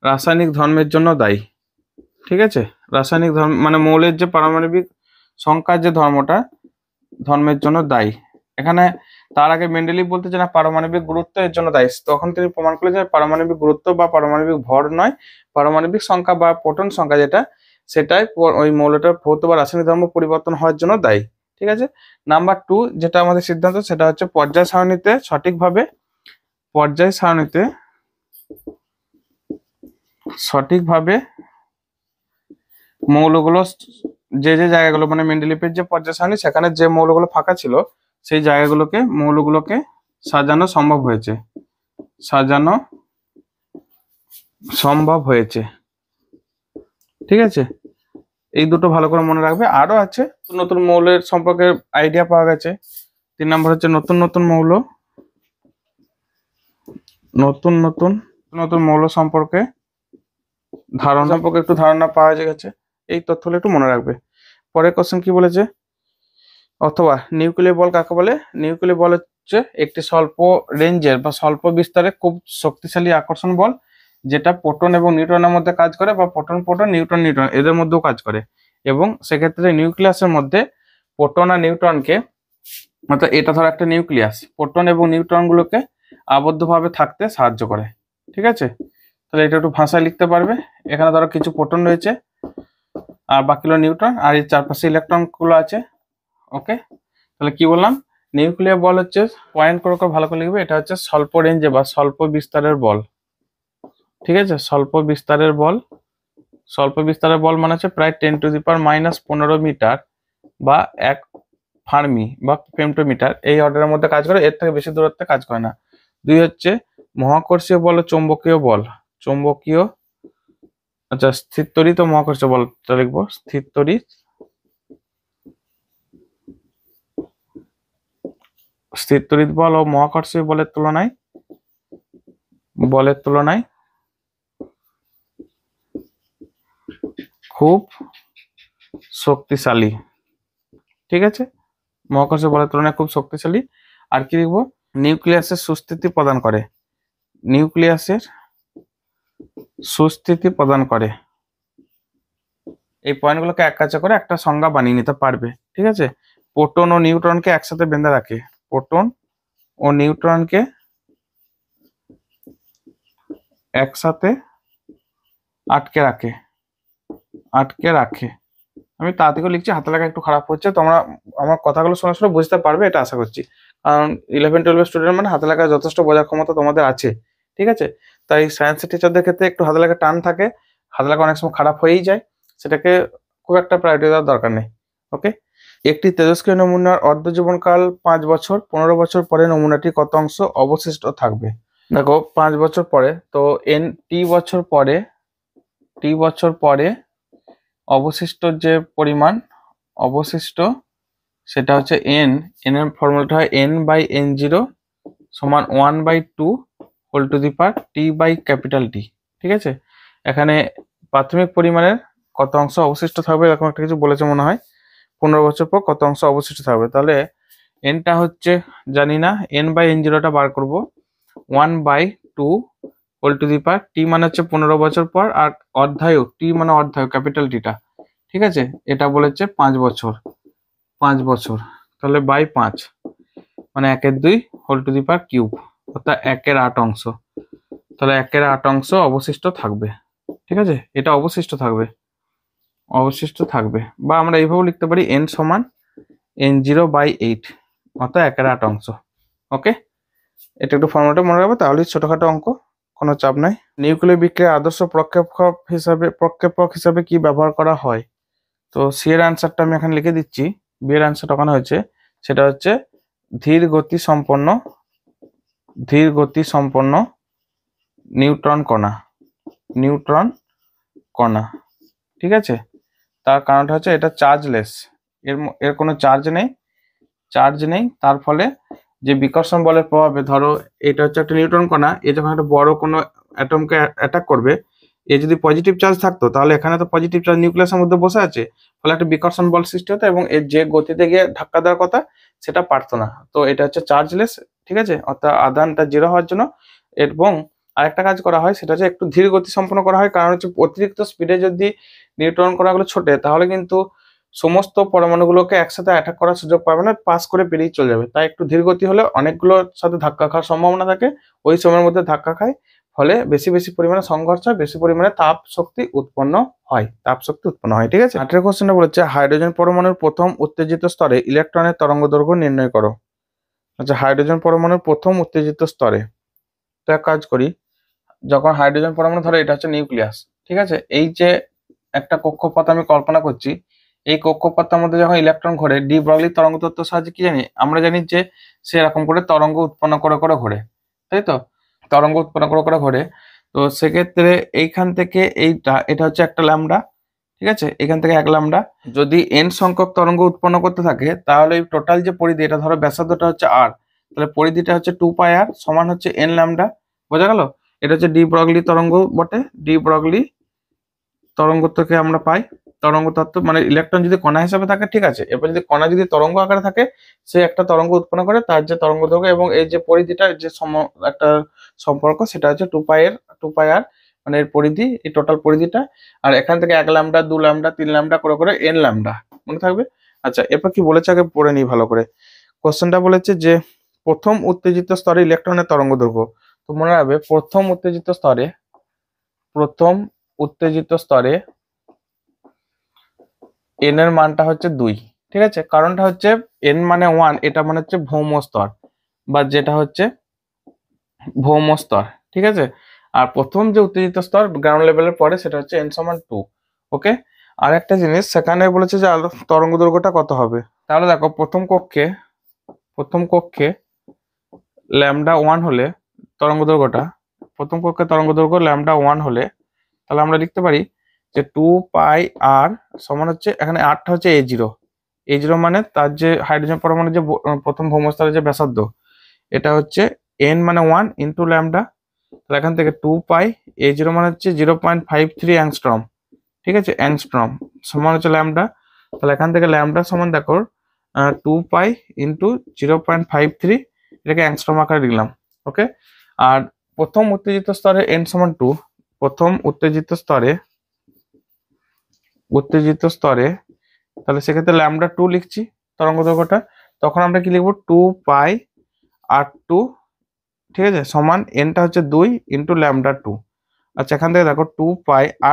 রাসায়নিক ধর্মের জন্য দায়ী। ঠিক আছে, রাসায়নিক ধর্ম মানে মৌলের যে পারমাণবিক সংখ্যার যে ধর্মের জন্য দায়ী। এখানে তার আগে মেন্ডেলিভ বলতে যে না পারমাণবিক গুরুত্ব এর জন্য দায়ী, তখন তিনি প্রমাণ করলেন যে পারমাণবিক গুরুত্ব বা পারমাণবিক ভর নয়, পারমাণবিক সংখ্যা বা প্রোটন সংখ্যা যেটা, সেটাই ওই মৌলটার ভৌত বা রাসায়নিক ধর্ম পরিবর্তন হওয়ার জন্য দায়ী। ঠিক আছে, নাম্বার 2 যেটা আমাদের সিদ্ধান্ত, সেটা হচ্ছে পর্যায় সারণীতে সঠিকভাবে মৌলগুলো যে জায়গাগুলো মানে মেন্ডেলিভের যে পর্যায় সারণী, সেখানে যে মৌলগুলো ফাঁকা ছিল সেই মৌলগুলোকে সাজানো সম্ভব হয়েছে। ঠিক আছে, এই দুটো ভালো করে মনে রাখবে। আরো আছে নতুন মৌলের সম্পর্কে আইডিয়া পাওয়া গেছে। 3 নম্বর হচ্ছে নতুন মৌল সম্পর্কে একটু ধারণা পাওয়া গেছে। এই তথ্যগুলো একটু মনে রাখবে। পরের কোশ্চেন কি বলেছে, অথবা নিউক্লিয় বল কাকে বলে? নিউক্লিয় বল হচ্ছে একটি স্বল্প রেঞ্জের বা স্বল্প বিস্তারে খুব শক্তিশালী আকর্ষণ বল, যেটা প্রোটন এবং নিউট্রনের মধ্যে কাজ করে, বা প্রোটন নিউট্রন এদের মধ্যেও কাজ করে। এবং সেক্ষেত্রে নিউক্লিয়াসের মধ্যে প্রোটন আর নিউট্রনকে, অর্থাৎ এটা ধর একটা নিউক্লিয়াস, প্রোটন এবং নিউট্রন গুলোকে আবদ্ধভাবে থাকতে সাহায্য করে। ঠিক আছে, তাহলে এটা একটু ভাষায় লিখতে পারবে। এখানে ধরো কিছু প্রোটন রয়েছে আর বাকিগুলো নিউট্রন, আর এই চারপাশে ইলেকট্রন গুলো আছে। ওকে, তাহলে কি বললাম, নিউক্লিয়ার বল হচ্ছে, পয়েন্ট করে ভালো করে লিখবে, এটা হচ্ছে স্বল্প রেঞ্জে বা স্বল্প বিস্তারের বল। ঠিক আছে, স্বল্প বিস্তারের বল মানে হচ্ছে প্রায় 10⁻⁻15 মিটার বা 1 ফার্মি বা ফেমটোমিটার এই অর্ডারের মধ্যে কাজ করে, এর থেকে বেশি দূরত্বে কাজ করে না। 2 হচ্ছে মহাকর্ষীয় বল ও চৌম্বকীয় বল। আচ্ছা, স্থিরতড়িৎ ও মহাকর্ষীয় বল লিখবো, স্থিরতড়িৎ বল ও মহাকর্ষীয় বলের তুলনায় খুব শক্তিশালী। ঠিক আছে, মহাকর্ষীয় বলের তুলনায় খুব শক্তিশালী। আর কি লিখবো, নিউক্লিয়াসের সুস্থিতি প্রদান করে। এই পয়েন্টগুলোকে এক কাছে করে একটা সংজ্ঞা বানিয়ে নিতে পারবে। ঠিক আছে, প্রোটন ও নিউট্রনকে একসাথে বেঁধে রাখে, একসাথে আটকে রাখে আটকে রাখে। আমি তাড়াতাড়ি লিখছি, হাতে লেখা একটু খারাপ হচ্ছে, তোমরা আমার কথাগুলো শোনার সময় বুঝতে পারবে এটা আশা করছি, কারণ 11-12 স্টুডেন্ট মানে হাতে লেখা যথেষ্ট বোঝার ক্ষমতা তোমাদের আছে, ঠিক আছে। তাই সায়েন্সের টিচারদের ক্ষেত্রে একটু হাতে লেখা টান থাকে, হাতে লেখা অনেক সময় খারাপ হয়েই যায়, সেটাকে খুব একটা প্রায়োরিটি দেওয়ার দরকার নেই। ওকে, একটি তেজস্ক্রিয় নমুনার অর্ধ জীবনকাল 5 বছর, 15 বছর পরে নমুনাটি কত অংশ অবশিষ্ট থাকবে? দেখো 5 বছর পরে, তো টি বছর পরে অবশিষ্ট যে পরিমাণ অবশিষ্ট সেটা হচ্ছে এন এর ফর্মুলাটা হয় n/n0 সমান 1/2 whole to the power t by capital t, ঠিক আছে। এখানে প্রাথমিক পরিমাণের কত অংশ অবশিষ্ট থাকবে এরকম একটা কিছু বলেছে মনে হয়, 15 বছর পর কত অংশ অবশিষ্ট থাকবে। তাহলে এনটা হচ্ছে জানি না, n/n0টা বার করব, 1/2 হোল টু দি পাওয়ার টি মানে হচ্ছে 15 বছর পর, আর অর্ধায়ু টি মানে অর্ধায়ু ক্যাপিটাল টিটা, ঠিক আছে। এটা বলেছে 5 বছর, 5 বছর, তাহলে বাই 5 মানে 1/2 whole to the power cube, অর্থাৎ 1/8 অংশ। তাহলে 1/8 অংশ অবশিষ্ট থাকবে, ঠিক আছে। এটা অবশিষ্ট থাকবে, বা আমরা এইভাবে লিখতে পারি n সমান n0/8, অর্থাৎ 1/8 অংশ। ওকে, এটা একটু ফর্মুলাটা মনে রাখবে, তাহলে ছোটখাটো অঙ্ক, কোনো চাপ নাই। নিউক্লিয় বিক্রিয়ার আদর্শ প্রক্ষেপক হিসাবে কি ব্যবহার করা হয়? তো সি এর অ্যান্সারটা আমি এখানে লিখে দিচ্ছি, বি এর অ্যান্সারটা ওখানে হয়েছে, সেটা হচ্ছে ধীর গতি সম্পন্ন নিউট্রন কণা, ঠিক আছে। তার কারণটা হচ্ছে এটা চার্জলেস, এর কোনো চার্জ নেই, তার ফলে যে বিকর্ষণ বলের প্রভাবে, ধরো এটা হচ্ছে একটা নিউট্রন কণা, এ যখন একটা বড় কোনো অ্যাটমকে অ্যাটাক করবে, এ যদি পজিটিভ চার্জ থাকতো তাহলে এখানে তো পজিটিভ চার্জ নিউক্লিয়াসের মধ্যে বসে আছে, ফলে একটা বিকর্ষণ বল সৃষ্টি হতো এবং এর যে গতিতে গিয়ে ধাক্কা দেওয়ার কথা সেটা পারতো না। তো এটা হচ্ছে চার্জলেস, ঠিক আছে, অর্থাৎ আধানটা জিরো হওয়ার জন্য। এবং আরেকটা কাজ করা হয়, সেটা হচ্ছে একটু ধীর গতি সম্পন্ন করা হয়, কারণ হচ্ছে অতিরিক্ত স্পিডে যদি নিউট্রন কণাগুলো ছোটে তাহলে কিন্তু সমস্ত পরমাণুগুলোকে একসাথে অ্যাটাক করার সুযোগ পাবে না, পাস করে পেরিয়ে চলে যাবে। তাই একটু ধীর গতি হলে অনেকগুলোর সাথে ধাক্কা খাওয়ার সম্ভাবনা থাকে, ওই সময়ের মধ্যে ধাক্কা খায়, ফলে বেশি পরিমাণে সংঘর্ষ হয়, বেশি পরিমাণে তাপ শক্তি উৎপন্ন হয়, ঠিক আছে। 8 কোশ্চেনটা বলেছে হাইড্রোজেন পরমাণুর প্রথম উত্তেজিত স্তরে ইলেকট্রনের তরঙ্গ দৈর্ঘ্য নির্ণয় করো। আচ্ছা, হাইড্রোজেন পরমাণুর প্রথম উত্তেজিত স্তরে, তো এক কাজ করি, যখন হাইড্রোজেন পরমাণু, ধরো এটা হচ্ছে নিউক্লিয়াস, ঠিক আছে, এই যে একটা কক্ষপথ আমি কল্পনা করছি, এই কক্ষপথের মধ্যে যখন ইলেকট্রন ঘোরে, ডি ব্রগলি তরঙ্গ তত্ত্বের সাহায্যে কি জানি আমরা, জানি যে সে এরকম করে তরঙ্গ উৎপন্ন করে ঘোরে, তাই তো, তরঙ্গ উৎপন্ন করে ঘোরে। তো সেক্ষেত্রে এইখান থেকে এটা হচ্ছে একটা ল্যামডা, ঠিক আছে, এখান থেকে 1 ল্যামডা, যদি n সংখ্যক তরঙ্গ উৎপন্ন করতে থাকে তাহলে এই টোটাল যে পরিধি, এটা ধরো ব্যাসার্ধটা হচ্ছে r, তাহলে পরিধিটা হচ্ছে 2πr সমান হচ্ছে n ল্যামডা, বোঝা গেল। এটা হচ্ছে ডি ব্রগলি তরঙ্গ বটে, ডি ব্রগলি তরঙ্গ থেকে আমরা পাই তরঙ্গ তত্ত্ব, মানে ইলেকট্রন যদি কণা হিসেবে থাকে, ঠিক আছে, এরপর যদি কণা যদি তরঙ্গ আকারে থাকে, সে একটা তরঙ্গ উৎপন্ন করে, তার যে তরঙ্গ দৈর্ঘ্য এবং এই যে পরিধিটা যে একটা সম্পর্ক, সেটা হচ্ছে 2πr মানে এর পরিধি, এই টোটাল পরিধিটা। আর এখান থেকে 1 ল্যামডা, 2 ল্যামডা, 3 ল্যামডা করে n ল্যামডা, মনে থাকবে। আচ্ছা, এরপর কি বলেছে আগে পড়ে নিই ভালো করে। কোশ্চেনটা বলেছে যে প্রথম উত্তেজিত স্তরে ইলেকট্রনের তরঙ্গ দৈর্ঘ্য, তো মনে রাখবে প্রথম উত্তেজিত স্তরে n এর মানটা হচ্ছে 2, ঠিক আছে। কারণটা হচ্ছে n মানে 1, এটা মানে হচ্ছে ভৌম স্তর, বা যেটা হচ্ছে ভৌম স্তর, ঠিক আছে। আর প্রথম যে উত্তেজিত স্তর গ্রাউন্ড লেভেলের পরে, সেটা হচ্ছে n সমান 2। ওকে, আর একটা জিনিস সেখানে বলেছে যে তরঙ্গ দৈর্ঘ্যটা কত হবে। তাহলে দেখো প্রথম কক্ষে ল্যামডা 1 হলে তরঙ্গ দৈর্ঘ্যটা, প্রথম কক্ষে তরঙ্গ দৈর্ঘ্য ল্যামডা 1 হলে, তাহলে আমরা লিখতে পারি যে 2πr সমান হচ্ছে, এখানে আরটা হচ্ছে a0 মানে তার যে হাইড্রোজেন পরমাণুর যে প্রথম ভৌমস্তরের যে ব্যাসার্ধ, এটা হচ্ছে n মানে 1 ইন্টু ল্যামডা, তাহলে এখান থেকে 2π a0 মানে হচ্ছে 0.53 অ্যাংস্ট্রম, ঠিক আছে, অ্যাংস্ট্রম সমান হচ্ছে ল্যামডা, তাহলে এখান থেকে ল্যামডা সমান দেখো 2π ইন্টু 0.53, এটাকে অ্যাংস্ট্রম আকারে লিখলাম। ওকে, আর প্রথম উত্তেজিত স্তরে n সমান 2, প্রথম উত্তেজিত স্তরে তাহলে সেক্ষেত্রে ল্যামডা 2 লিখছি তরঙ্গ দৈর্ঘ্যটা, তখন আমরা কি লিখবো 2πr2, ঠিক আছে, সমান nটা হচ্ছে 2 ইন্টু ল্যামডা 2। আচ্ছা, এখান থেকে দেখো 2π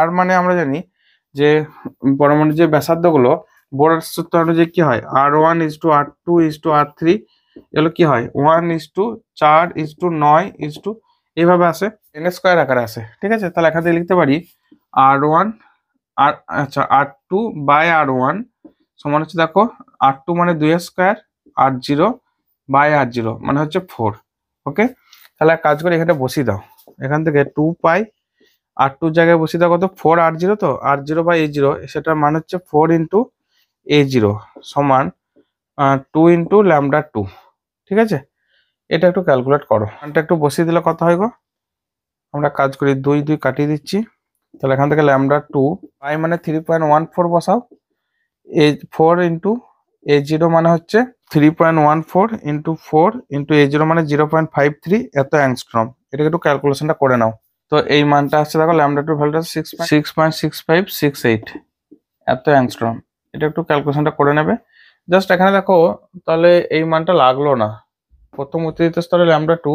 r মানে আমরা জানি যে পরমাণু যে ব্যাসার্ধগুলো বোরের সূত্র অনুযায়ী কি হয়, R1:R2:R3 এগুলো কি হয় 1:4:9 এইভাবে আসে, n স্কোয়ার আকারে আসে। ঠিক আছে, তাহলে এখান থেকে লিখতে পারি R1 আর আচ্ছা R2/R1 সমান হচ্ছে, দেখো R2 মানে 2 স্কোয়ার, R0/R0 মানে হচ্ছে 4। ওকে, তাহলে কাজ করে এখানে বসিয়ে দাও, এখান থেকে 2 পাই R2 জায়গায় বসিয়ে দাও কত 4R0, তো R0/A0 সেটার মান হচ্ছে 4 × A0 সমান 2 × λ2। ঠিক আছে, এটা একটু ক্যালকুলেট করো, মানটা একটু বসিয়ে দিলে কত হয় গো, আমরা কাজ করি 2 2 কাটিয়ে দিচ্ছি, তাহলে এখান থেকে λ2 পাই মানে 3.14 বসাও, 4 × A0 মানে হচ্ছে 3.14 × 4 × A0 মানে 0.53 এত অ্যাংস্ট্রম। এটাকে একটু ক্যালকুলেশনটা করে নাও। তো এই মানটা আসছে, দেখো λ2 ভ্যালুটা 6.6568 এত অ্যাংস্ট্রম। এটা একটু ক্যালকুলেশনটা করে নেবে। জাস্ট এখানে দেখো, তাহলে এই মানটা লাগলো না, প্রথম অতিরিক্ত স্তরে λ2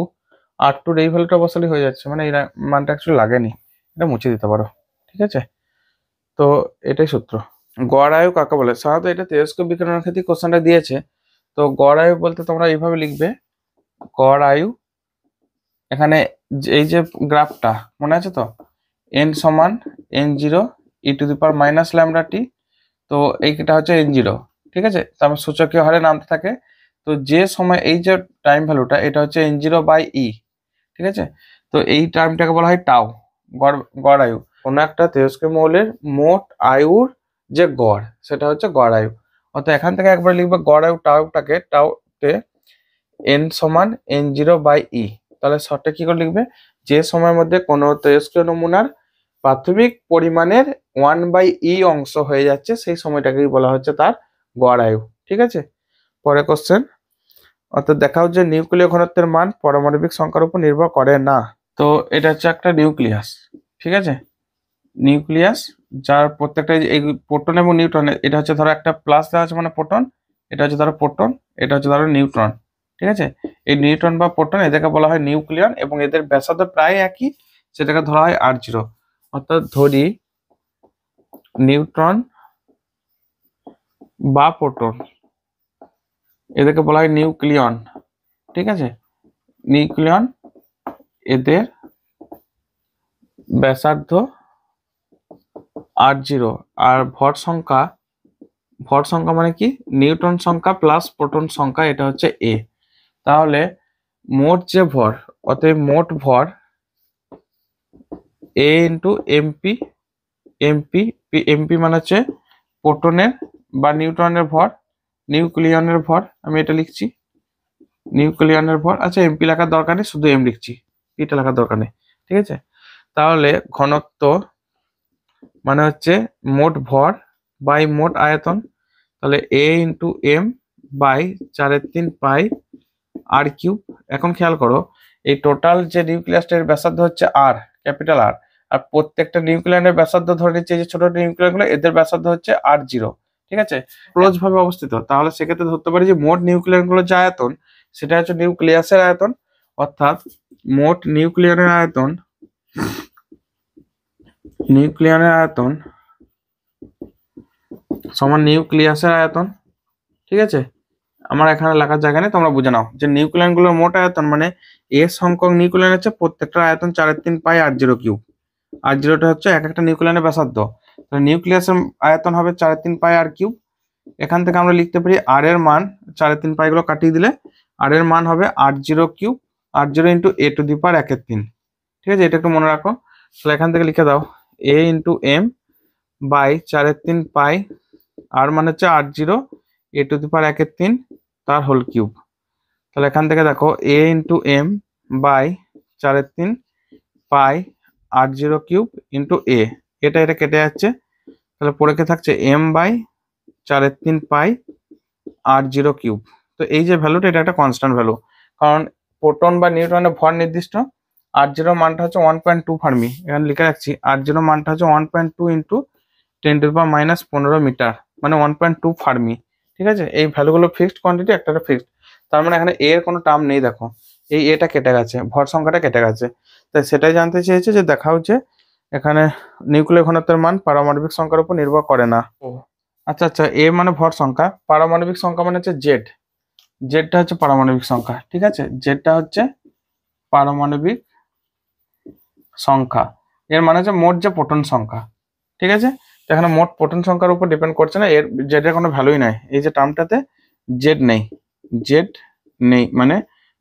R2 এই ভ্যালুটা বসালে হয়ে যাচ্ছে, মানে এই মানটা অ্যাকচুয়ালি লাগেনি, এটা মুছে দিতে পারো। ঠিক আছে, তো এটাই সূত্র। গড় আয়ু কাকে বলে? সাধারণত এটা তেজস্ক্রিয় বিকিরণের ক্ষেত্রে কোশ্চেনটা দিয়েছে। তো গড় আয়ু বলতে তোমরা এইভাবে লিখবে, গড় আয়ু এখানে এই যে গ্রাফটা মনে আছে তো, n সমান n0 e⁻ λt, তো এইটা হচ্ছে n0। ঠিক আছে, তারপর সূচকীয় হারে নামতে থাকে, তো যে সময় এই যে টাইম ভ্যালুটা এটা হচ্ছে n0/e। ঠিক আছে, তো এই টার্মটাকে বলা হয় টাউ, গড় আয়ু। কোনো একটা তেজস্ক্রিয় মৌলের মোট আয়ুর যে গড় সেটা হচ্ছে গড় আয়ু। অর্থাৎ এখান থেকে একবার লিখবে গড় আয়ু টাউতে n সমান n0/e। তাহলে শর্টে কি করে লিখবে, যে সময়ের মধ্যে কোনো তেজস্ক্রিয় নমুনার প্রাথমিক পরিমাণের 1/e অংশ হয়ে যাচ্ছে সেই সময়টাকেই বলা হচ্ছে তার গড় আয়ু। ঠিক আছে, পরে কোশ্চেন, অর্থাৎ দেখাও যে নিউক্লিয় ঘনত্বের মান পারমাণবিক সংখ্যার উপর নির্ভর করে না। তো এটা হচ্ছে একটা নিউক্লিয়াস। ঠিক আছে, নিউক্লিয়াস যার প্রত্যেকটা এই প্রোটন এবং নিউট্রন, এটা হচ্ছে ধরো একটা প্লাস দেওয়া আছে মানে প্রোটন, এটা হচ্ছে ধরো প্রোটন, এটা হচ্ছে ধরো নিউট্রন। ঠিক আছে, এই নিউট্রন বা প্রোটন এদেরকে বলা হয় নিউক্লিয়ন এবং এদের ব্যাসার্ধ প্রায় একই, সেটাকে ধরা হয় R0। অর্থাৎ ধরি নিউট্রন বা প্রোটন এদেরকে বলা হয় নিউক্লিয়ন। ঠিক আছে, নিউক্লিয়ন এদের ব্যাসার্ধ R0 আর ভর সংখ্যা মানে কি, নিউট্রন সংখ্যা প্লাস প্রোটন সংখ্যা, এটা হচ্ছে A। তাহলে মোট যে ভর, অতএব মোট ভর A × MP মানে হচ্ছে প্রোটনের বা নিউট্রনের ভর, নিউক্লিয়নের ভর, আমি এটা লিখছি নিউক্লিয়নের ভর। আচ্ছা, MP লেখার দরকার নেই, শুধু M লিখছি, এটা লেখার দরকার নেই। ঠিক আছে, তাহলে ঘনত্ব মানে হচ্ছে মোট ভর বাই মোট আয়তন, তাহলে A × M/4/3 পাই R3। এখন খেয়াল করো, এই টোটাল যে নিউক্লিয়াসটার ব্যাসার্ধ হচ্ছে R, ক্যাপিটাল R, আর প্রত্যেকটা নিউক্লিয়নের ব্যাসার্ধ ধরে নিচ্ছে যে ছোট নিউক্লিয়নগুলো এদের ব্যাসার্ধ হচ্ছে R0। ঠিক আছে, ক্লোজ ভাবে অবস্থিত, তাহলে সেক্ষেত্রে ধরতে পারি যে মোট নিউক্লিয়নগুলোর যে আয়তন সেটা হচ্ছে নিউক্লিয়াসের আয়তন, অর্থাৎ মোট নিউক্লিয়নের আয়তন সমান নিউক্লিয়াসের আয়তন। ঠিক আছে, আমার এখানে লেখার জায়গা নেই, তোমরা বুঝে নাও যে নিউক্লিয়নগুলোর মোট আয়তন মানে এ সংখ্যক নিউক্লিয়ন হচ্ছে প্রত্যেকটা আয়তন 4/3 পাই R0³। R0টা হচ্ছে এক একটা নিউক্লিয়নের ব্যাসার্ধ, তাহলে নিউক্লিয়াসের আয়তন হবে 4/3 পাই R3। এখান থেকে আমরা লিখতে পারি R এর মান 4/3 পাই গুলো কাটিয়ে দিলে R এর মান হবে R0³ R0 × A⁻1/3। ঠিক আছে, এটা একটু মনে রাখো। তাহলে এখান থেকে লিখে দাও A × M/4/3 পাই, আর মানে হচ্ছে R0 A⁻1/3 তার হোল কিউব। তাহলে এখান থেকে দেখো A × M/4/3 pi R0³ × A, এটা কেটে যাচ্ছে, তাহলে পড়ে থাকছে M/4/3 পাই R0³। তো এই যে ভ্যালুটা এটা একটা কনস্ট্যান্ট ভ্যালু, কারণ প্রোটন বা নিউট্রনের ভর নির্দিষ্ট। R0 মানটা হচ্ছে 1.2 ফার্মি, এখানে লিখে রাখছি R0 মানটা হচ্ছে 1.2 × 10⁻⁻15 মিটার, মানে 1.2 ফার্মি। ঠিক আছে, এই ভ্যালুগুলো ফিক্সড কোয়ান্টিটি, একটা ফিক্সড, তার মানে এখানে এর কোনো টার্ম নেই। দেখো এই এটা কেটে গেছে, ভর সংখ্যাটা কেটে গেছে, তাই সেটাই জানতে চেয়েছে যে দেখাও যে এখানে নিউক্লিয় ঘনত্বের মান পারমাণবিক সংখ্যার উপর নির্ভর করে না। ও আচ্ছা আচ্ছা, এ মানে ভর সংখ্যা, পারমাণবিক সংখ্যা মানে হচ্ছে জেড, জেডটা হচ্ছে পারমাণবিক সংখ্যা, ঠিক আছে, জেডটা হচ্ছে পারমাণবিক সংখ্যা, এর মানে হচ্ছে মোট যে প্রোটন সংখ্যা, ঠিক আছে। তো এখানে মোট প্রোটন সংখ্যার উপর ডিপেন্ড করছে না, এর জেডের কোনো ভ্যালুই নাই, এই যে টার্মটাতে জেড নেই, জেড নেই মানে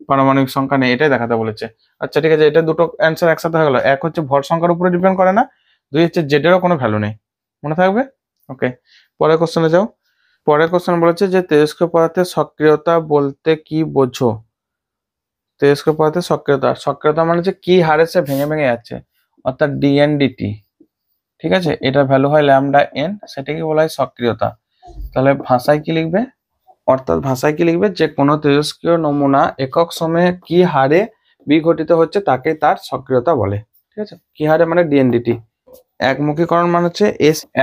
পারমাণবিক সংখ্যা নেই, এটাই দেখাতে বলেছে। আচ্ছা ঠিক আছে, এটা দুটো অ্যান্সার একসাথে হয়ে গেল, এক হচ্ছে ভর সংখ্যার উপরে ডিপেন্ড করে না, দুই হচ্ছে জেডেরও কোনো ভ্যালু নেই, মনে থাকবে। ওকে, পরের কোশ্চেনে যাও। পরের কোশ্চেন বলেছে যে তেজস্ক্রিয় পদার্থের সক্রিয়তা বলতে কি বোঝো। তেজস্ক্রিয় পদার্থের সক্রিয়তা, সক্রিয়তা মানে হচ্ছে কি হারে সে ভেঙে ভেঙে যাচ্ছে, অর্থাৎ ডিএনডিটি, ঠিক আছে, এটার ভ্যালু হয় ল্যামডা এন, সেটাকে বলা হয় সক্রিয়তা। তাহলে ভাষায় কি লিখবে, অর্থাৎ ভাষায় কি লিখবে, যে কোনো তেজস্ক্রিয় নমুনা একক সময়ে কি হারে বিঘটিত হচ্ছে তাকে তার সক্রিয়তা বলে, ঠিক আছে, কি হারে মানে ডিএনডিটি। একমুখীকরণ মানে হচ্ছে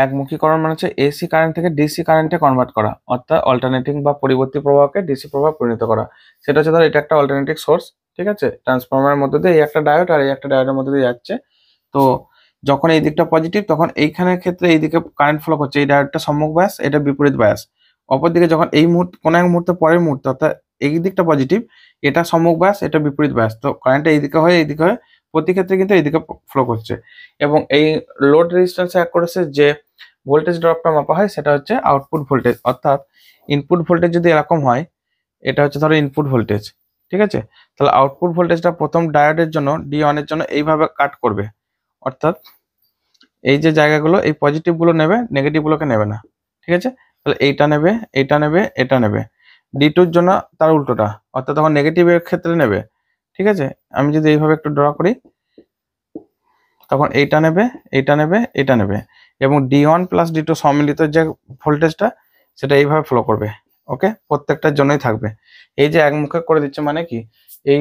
একমুখীকরণ মানে হচ্ছে এসি কারেন্ট থেকে ডিসি কারেন্টে কনভার্ট করা, অর্থাৎ অল্টারনেটিং বা পরিবর্তী প্রবাহকে ডিসি প্রবাহ পরিণত করা। সেটা হচ্ছে ধর এটা একটা অল্টারনেটিং সোর্স, ঠিক আছে, ট্রান্সফরমারের মধ্যে দিয়ে এই একটা ডায়োড আর এই একটা ডায়োডের মধ্যে দিয়ে যাচ্ছে। তো যখন এই দিকটা পজিটিভ তখন এইখানের ক্ষেত্রে এই দিকে কারেন্ট ফ্লো করছে, এই ডায়োডটা সম্মুখ বায়াস, এটা বিপরীত বায়াস। অপরদিকে যখন এই মুহূর্তে কোনো এক মুহূর্তে পরের মুহূর্তে অর্থাৎ এই দিকটা পজিটিভ, এটা সম্মুখ বায়াস, এটা বিপরীত বায়াস, তো কারেন্টটা এইদিকে হয় এইদিকে হয়, প্রতি ক্ষেত্রে কিন্তু এইদিকে ফ্লো করছে। এবং এই লোড রেজিস্ট্যান্সে এক করেছে যে ভোল্টেজ ড্রপটা মাপা হয় সেটা হচ্ছে আউটপুট ভোল্টেজ, অর্থাৎ ইনপুট ভোল্টেজ যদি এরকম হয়, এটা হচ্ছে ধরো ইনপুট ভোল্টেজ, ঠিক আছে, তাহলে আউটপুট ভোল্টেজটা প্রথম ডায়োডের জন্য D1 এর জন্য এইভাবে কাট করবে, অর্থাৎ এই যে জায়গাগুলো এই পজিটিভ গুলো নেবে, নেগেটিভ গুলোকে নেবে না, ঠিক আছে, তাহলে এইটা নেবে, এইটা নেবে, এটা নেবে। D2 এর জন্য তার উল্টোটা, অর্থাৎ তখন নেগেটিভের ক্ষেত্রে নেবে, ঠিক আছে। আমি যদি এইভাবে একটু ড্র করি, তখন এইটা নেবে, এইটা নেবে, এটা নেবে, এবং D1 প্লাস D2 সম্মিলিত যে ভোল্টেজটা সেটা এইভাবে ফ্লো করবে। ওকে, প্রত্যেকটার জন্যই থাকবে। এই যে একমুখে করে দিচ্ছে মানে কি, এই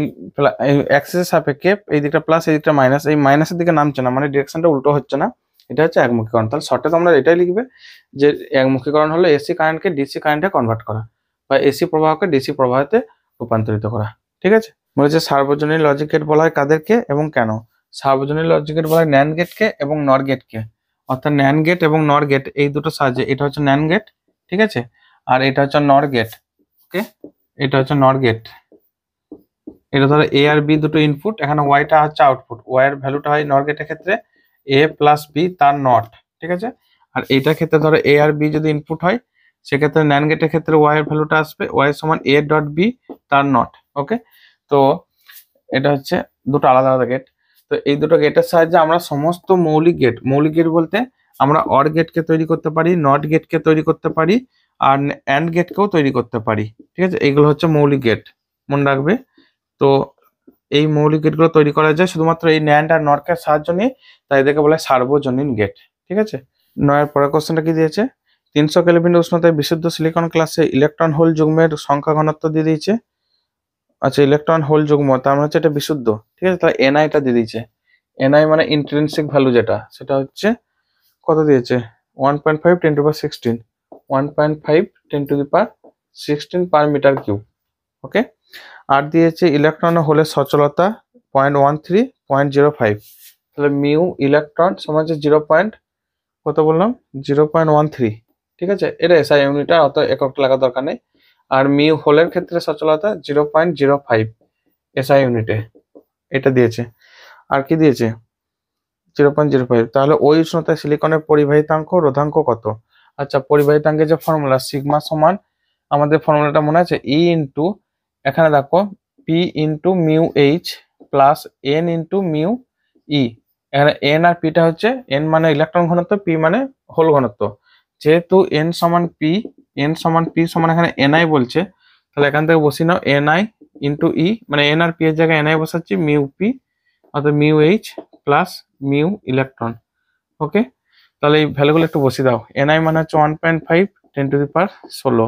অ্যাক্সিসের সাপেক্ষে এই দিকটা প্লাস এই দিকটা মাইনাস, এই মাইনাসের দিকে নামছে না, মানে ডিরেকশনটা উল্টো হচ্ছে না, এটা হচ্ছে একমুখীকরণ। তাহলে শর্টে তোমরা এটাই লিখবে যে একমুখীকরণ হলো এসি কারেন্টকে ডিসি কারেন্টে কনভার্ট করা, বা এসি প্রবাহকে ডিসি প্রবাহতে রূপান্তরিত করা, ঠিক আছে। বলেছে সার্বজনীন লজিক গেট বলা হয় কাদেরকে এবং কেন। সার্বজনীন লজিক গেট বলা হয় ন্যান্ড গেটকে এবং নর গেটকে, অর্থাৎ ন্যান্ড গেট এবং নর গেট এই দুটো সাহায্যে, এটা হচ্ছে ন্যান্ড গেট, ঠিক আছে, আর এটা হচ্ছে নর গেট। ওকে, এটা হচ্ছে নর গেট, এটা ধরো এ আর বি দুটো ইনপুট, এখানে ওয়াইটা হচ্ছে আউটপুট, ওয়াই এর ভ্যালুটা হয় নর গেটের ক্ষেত্রে এ প্লাস বি তার নট, ঠিক আছে, আর এইটার ক্ষেত্রে ধরো এ আর বি যদি ইনপুট হয় সেক্ষেত্রে ন্যান্ড গেটের ক্ষেত্রে ওয়াই এর ভ্যালুটা আসবে ওয়াই সমান এ ডট বি তার নট। ওকে, তো এটা হচ্ছে দুটো আলাদা আলাদা গেট। তো এই দুটো গেটের সাহায্যে আমরা সমস্ত মৌলিক গেট বলতে আমরা অর গেটকে তৈরি করতে পারি, নট গেটকে তৈরি করতে পারি, আর অ্যান্ড গেটকেও তৈরি করতে পারি, ঠিক আছে, এইগুলো হচ্ছে মৌলিক গেট, মনে রাখবে। তো এই মৌলিক গেটগুলো তৈরি করা যায় শুধুমাত্র এই ন্যান্ড আর নটকে সাহায্য নিয়ে, তাই এদেরকে বলে সার্বজনীন গেট, ঠিক আছে। নয়ের পরের কোশ্চেনটা কি দিয়েছে, 300 কেলভিন উষ্ণতায় বিশুদ্ধ সিলিকন ক্লাসে ইলেকট্রন হোল যুগ্মের সংখ্যা ঘনত্ব দিয়ে দিয়েছে। আচ্ছা, ইলেকট্রন হোল যুগ্ম তার মানে হচ্ছে এটা বিশুদ্ধ, ঠিক আছে, তাহলে এনআইটা দিয়ে দিয়েছে। এনআই মানে ইন্ট্রিনসিক ভ্যালু, যেটা সেটা হচ্ছে কত দিয়েছে 1.5 × 10⁻16, 1.5 × 10⁻16 পার মিটার কিউব। ওকে, আর দিয়েছে ইলেকট্রন হোলের সচলতা 0.13 0.05, তাহলে মিউ ইলেকট্রন সমান হচ্ছে 0. কত বললাম 0.13, ঠিক আছে, এটা এসআই ইউনিটটা অত এককটা লাগার দরকার নেই। আর মিউ হোলের ক্ষেত্রে সচলতা 0.05 এসআই ইউনিটে, এটা দিয়েছে। আর কি দিয়েছে 0.05, তাহলে ওই উষ্ণতায় সিলিকনের পরিবাহিতাঙ্ক রোধাঙ্ক কত। আচ্ছা, পরিবাহিতাঙ্কের যে ফর্মুলা সিগমা সমান, আমাদের ফর্মুলাটা মনে আছে ই ইন্টু, এখানে দেখো p into mu h plus n into mu e, এখানে এন আর পিটা হচ্ছে, এন মানে ইলেকট্রন ঘনত্ব, পি মানে হোল ঘনত্ব। যেহেতু এন সমান পি সমান এখানে এনআই বলছে, তাহলে এখান থেকে বসিয়ে নাও এনআই ইন্টু ই, মানে এন আর পি এর জায়গায় এনআই বসাচ্ছি, মিউ পি অর্থাৎ mu h plus mu electron. Okay, তাহলে এই ভ্যালুগুলো একটু বসিয়ে দাও। এনআই মানে হচ্ছে 1.5 10⁻16,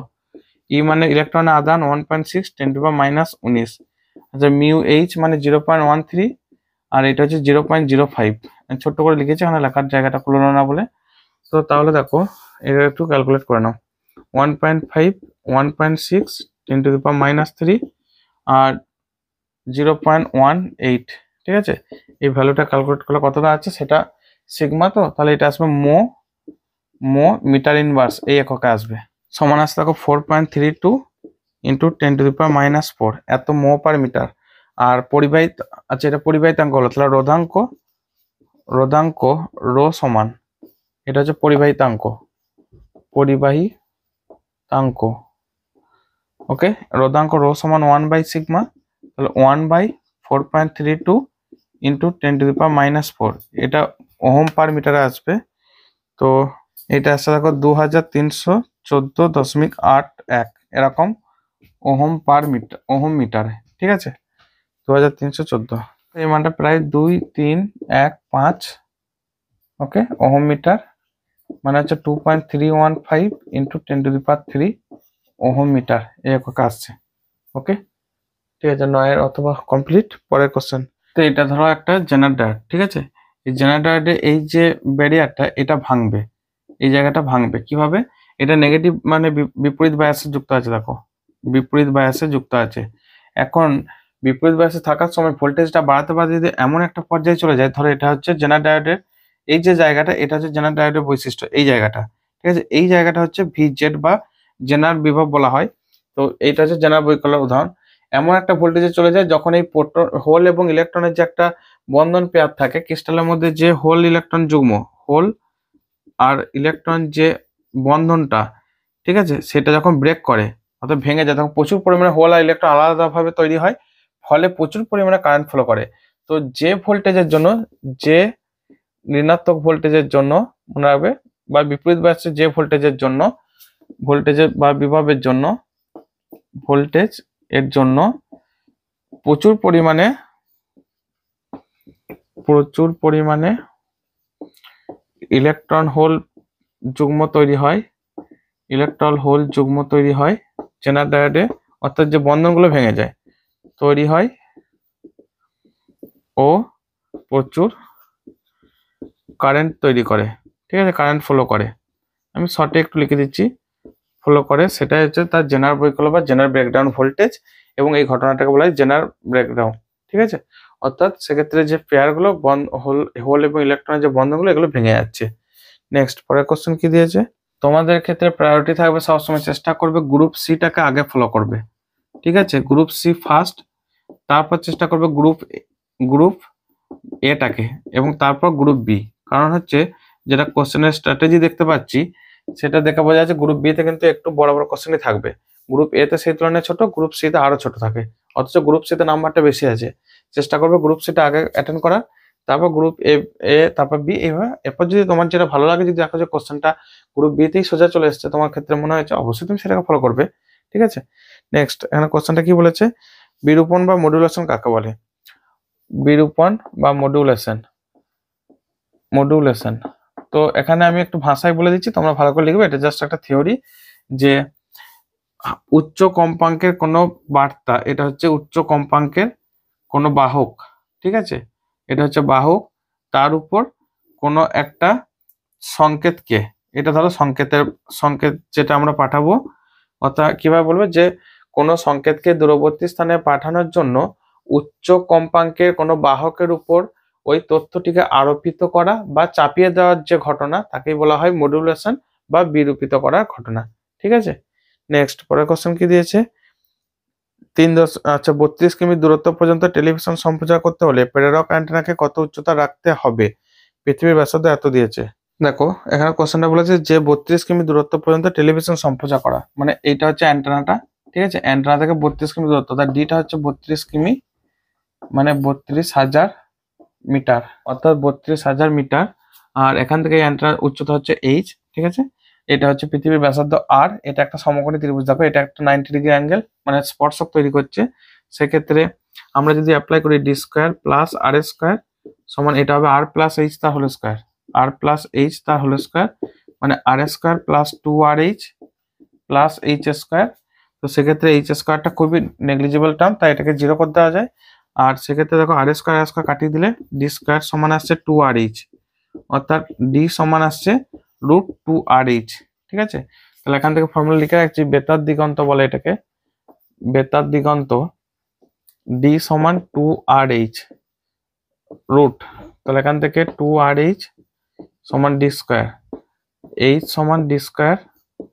ই মানে ইলেকট্রনের আদান 1.6 10⁻−19, আচ্ছা মিউ এইচ মানে 0.13, আর এটা হচ্ছে 0.05, ছোট্ট করে লিখেছি এখানে লেখার জায়গাটা খুললো না বলে। তো তাহলে দেখো এটা একটু ক্যালকুলেট করে নাও, 1.5 1.6 10⁻−3 আর 0.18, ঠিক আছে, এই ভ্যালুটা ক্যালকুলেট করলে কতটা আছে সেটা সিগমা, তো তাহলে এটা আসবে মো মো মিটার ইনভার্স এই এককে আসবে। সমান আসছে দেখো 4.32 ইন্টু 10⁻⁻4 এত মো পার মিটার। আর পরিবাহিত, আচ্ছা এটা পরিবাহিতাঙ্ক হলো, তাহলে রোধাঙ্ক রো সমান, এটা হচ্ছে পরিবাহিতাঙ্ক। ওকে, রোধাঙ্ক রো সমান 1/σ, তাহলে 1/4.32 ইন্টু 10⁻⁻4 এটা ওহম পার মিটারে আসবে। তো এটা আসছে দেখো 2314.81 এরকম ওহম মিটারে, ঠিক আছে, 2314। এই মানটা প্রায় 2315, ওকে, ওহম মিটার মানে হচ্ছে 2.315 ইন্টু 10⁻³ ওহম মিটার এই এককে আসছে। ওকে, ঠিক আছে, 9 অথবা কমপ্লিট। পরের কোশ্চেন। তো এটা ধরো একটা জেনারেটর, ঠিক আছে, এই জেনারেটরে এই যে ব্যারিয়ারটা এটা ভাঙবে, এই জায়গাটা ভাঙবে কিভাবে? এটা নেগেটিভ মানে বিপরীত বায়াসে যুক্ত আছে, দেখো বিপরীত বায়াসে যুক্ত আছে। এখন বিপরীত বায়াসে থাকার সময় ভোল্টেজটা বাড়াতে বাড়াতে যদি এমন একটা পর্যায়ে চলে যায়, ধরো এটা হচ্ছে জেনারেটরের এই যে জায়গাটা, এটা হচ্ছে জেনারেটরের বৈশিষ্ট্য, এই জায়গাটা, ঠিক আছে, এই জায়গাটা হচ্ছে ভিজেড বা জেনারেল বিভব বলা হয়। তো এইটা হচ্ছে জেনারেল বৈকল্যের উদাহরণ। এমন একটা ভোল্টেজে চলে যায় যখন এই হোল এবং ইলেকট্রনের যে একটা বন্ধন পেয়ার থাকে ক্রিস্টালের মধ্যে, যে হোল ইলেকট্রন যুগ্ম, হোল আর ইলেকট্রন যে বন্ধনটা, ঠিক আছে, সেটা যখন ব্রেক করে অর্থাৎ ভেঙে যায়, তখন প্রচুর পরিমাণে হোল আর ইলেকট্রন আলাদাভাবে তৈরি হয়, ফলে প্রচুর পরিমাণে কারেন্ট ফ্লো করে। তো যে ভোল্টেজের জন্য, যে ঋণাত্মক ভোল্টেজের জন্য মনে রাখবে, বা বিপরীত বায়াসে যে ভোল্টেজের জন্য, ভোল্টেজের বা বিভবের জন্য, ভোল্টেজ এর জন্য প্রচুর পরিমাণে ইলেকট্রন হোল যুগ্ম তৈরি হয়, জেনারেটরে, অর্থাৎ যে বন্ধনগুলো ভেঙে যায় তৈরি হয় ও প্রচুর কারেন্ট তৈরি করে, ঠিক আছে, কারেন্ট ফ্লো করে। আমি শর্টে একটু লিখে দিচ্ছি, ফ্লো করে, সেটাই হচ্ছে তার জেনারেল বৈকল্য বা জেনারেল ব্রেকডাউন ভোল্টেজ, এবং এই ঘটনাটাকে বলা হয় জেনারেল ব্রেকডাউন, ঠিক আছে। অর্থাৎ সেক্ষেত্রে যে পেয়ারগুলো হোল এবং ইলেকট্রনের যে বন্ধনগুলো এগুলো ভেঙে যাচ্ছে। নেক্সট, পরের কোশ্চেন কি দিয়েছে? তোমাদের ক্ষেত্রে প্রায়োরিটি থাকবে সবসময় চেষ্টা করবে গ্রুপ সিটাকে আগে ফলো করবে, ঠিক আছে, গ্রুপ সি ফার্স্ট, তারপর চেষ্টা করবে গ্রুপ এটাকে, এবং তারপর গ্রুপ বি। কারণ হচ্ছে যেটা কোশ্চেনের স্ট্র্যাটেজি দেখতে পাচ্ছি সেটা দেখা বোঝা যাচ্ছে গ্রুপ বি তে কিন্তু একটু বড় বড় কোশ্চেনই থাকবে, গ্রুপ এ তে সেই তুলনায় ছোট, গ্রুপ সি তে আরো ছোট থাকে, অথচ গ্রুপ সি তে নাম্বারটা বেশি আছে। চেষ্টা করবে গ্রুপ সিটা আগে অ্যাটেন্ড করার, তারপর গ্রুপ এ তারপর বি, এইভাবে। এরপর যদি তোমার যেটা ভালো লাগে, যদি দেখো যে কোশ্চেনটা গ্রুপ বি তেই সোজা চলে এসেছে তোমার ক্ষেত্রে মনে হয়েছে, অবশ্যই তুমি সেটাকে ফলো করবে, ঠিক আছে। নেক্সট, এখানে কোশ্চেনটা কি বলেছে? বিরূপণ বা মডুলেশন কাকে বলে? বিরূপণ বা মডুলেশন। তো এখানে আমি একটু ভাষায় বলে দিচ্ছি, তোমরা ভালো করে লিখবে, এটা জাস্ট একটা থিওরি, যে উচ্চ কম্পাঙ্কের কোনো বার্তা, এটা হচ্ছে উচ্চ কম্পাঙ্কের কোনো বাহক, ঠিক আছে, এটা হচ্ছে বাহক, তার উপর কোনো একটা সংকেতকে, এটা ধরো সংকেত যেটা আমরা পাঠাবো, অর্থাৎ কিভাবে বলবো, যে কোনো সংকেতকে দূরবর্তী স্থানে পাঠানোর জন্য উচ্চ কম্পাঙ্কের কোনো বাহকের উপর ওই তথ্যটিকে আরোপিত করা বা চাপিয়ে দেওয়ার যে ঘটনা, তাকেই বলা হয় মডুলেশন বা বিরূপিত করার ঘটনা, ঠিক আছে। নেক্সট, পরের কোশ্চেন কি দিয়েছে? 32 কিমি দূরত্ব পর্যন্ত টেলিভিশন সম্প্রচার করতে হলে প্রেরক অ্যান্টেনাকে কত উচ্চতা রাখতে হবে? পৃথিবীর ব্যাসার্ধ এত দিয়েছে। দেখো এখানে কোশ্চেনটা বলেছে যে 32 কিমি দূরত্ব পর্যন্ত টেলিভিশন সম্প্রচার করা, মানে এইটা হচ্ছে অ্যান্টেনাটা, ঠিক আছে, অ্যান্টেনা থেকে 32 কিমি দূরত্ব, তার ডিটা হচ্ছে 32 কিমি, মানে 32,000 মিটার, অর্থাৎ 32,000 মিটার। আর এখান থেকে অ্যান্টেনার উচ্চতা হচ্ছে এইচ, ঠিক আছে, এটা হচ্ছে পৃথিবীর ব্যাসার্ধ আর, এটা একটা সমকোণী ত্রিভুজ, দেখো এটা একটা 90 ডিগ্রি অ্যাঙ্গেল মানে স্পর্শক তৈরি করছে। সেক্ষেত্রে আমরা যদি অ্যাপ্লাই করি d square plus r square সমান, এটা হবে আর প্লাস এইচ তার হোল স্কোয়ার, মানে r square plus 2RH plus h square. তো সেক্ষেত্রে এইচ স্কোয়ারটা খুবই নেগলিজিবল টার্ম, তাই এটাকে 0 করে দেওয়া যায়। আর সেক্ষেত্রে দেখো আর স্কোয়ার কাটিয়ে দিলে ডি স্কোয়ার সমান আসছে 2RH, অর্থাৎ ডি সমান আসছে √2RH, ঠিক আছে। তাহলে এখান থেকে ফর্মুলা লিখে রাখছি, বেতার দিগন্ত বলে এটাকে, বেতার দিগন্ত ডি সমান 2RH রুট, তাহলে এখান থেকে 2RH সমান ডি স্কোয়ার, এইচ সমান ডি স্কোয়ার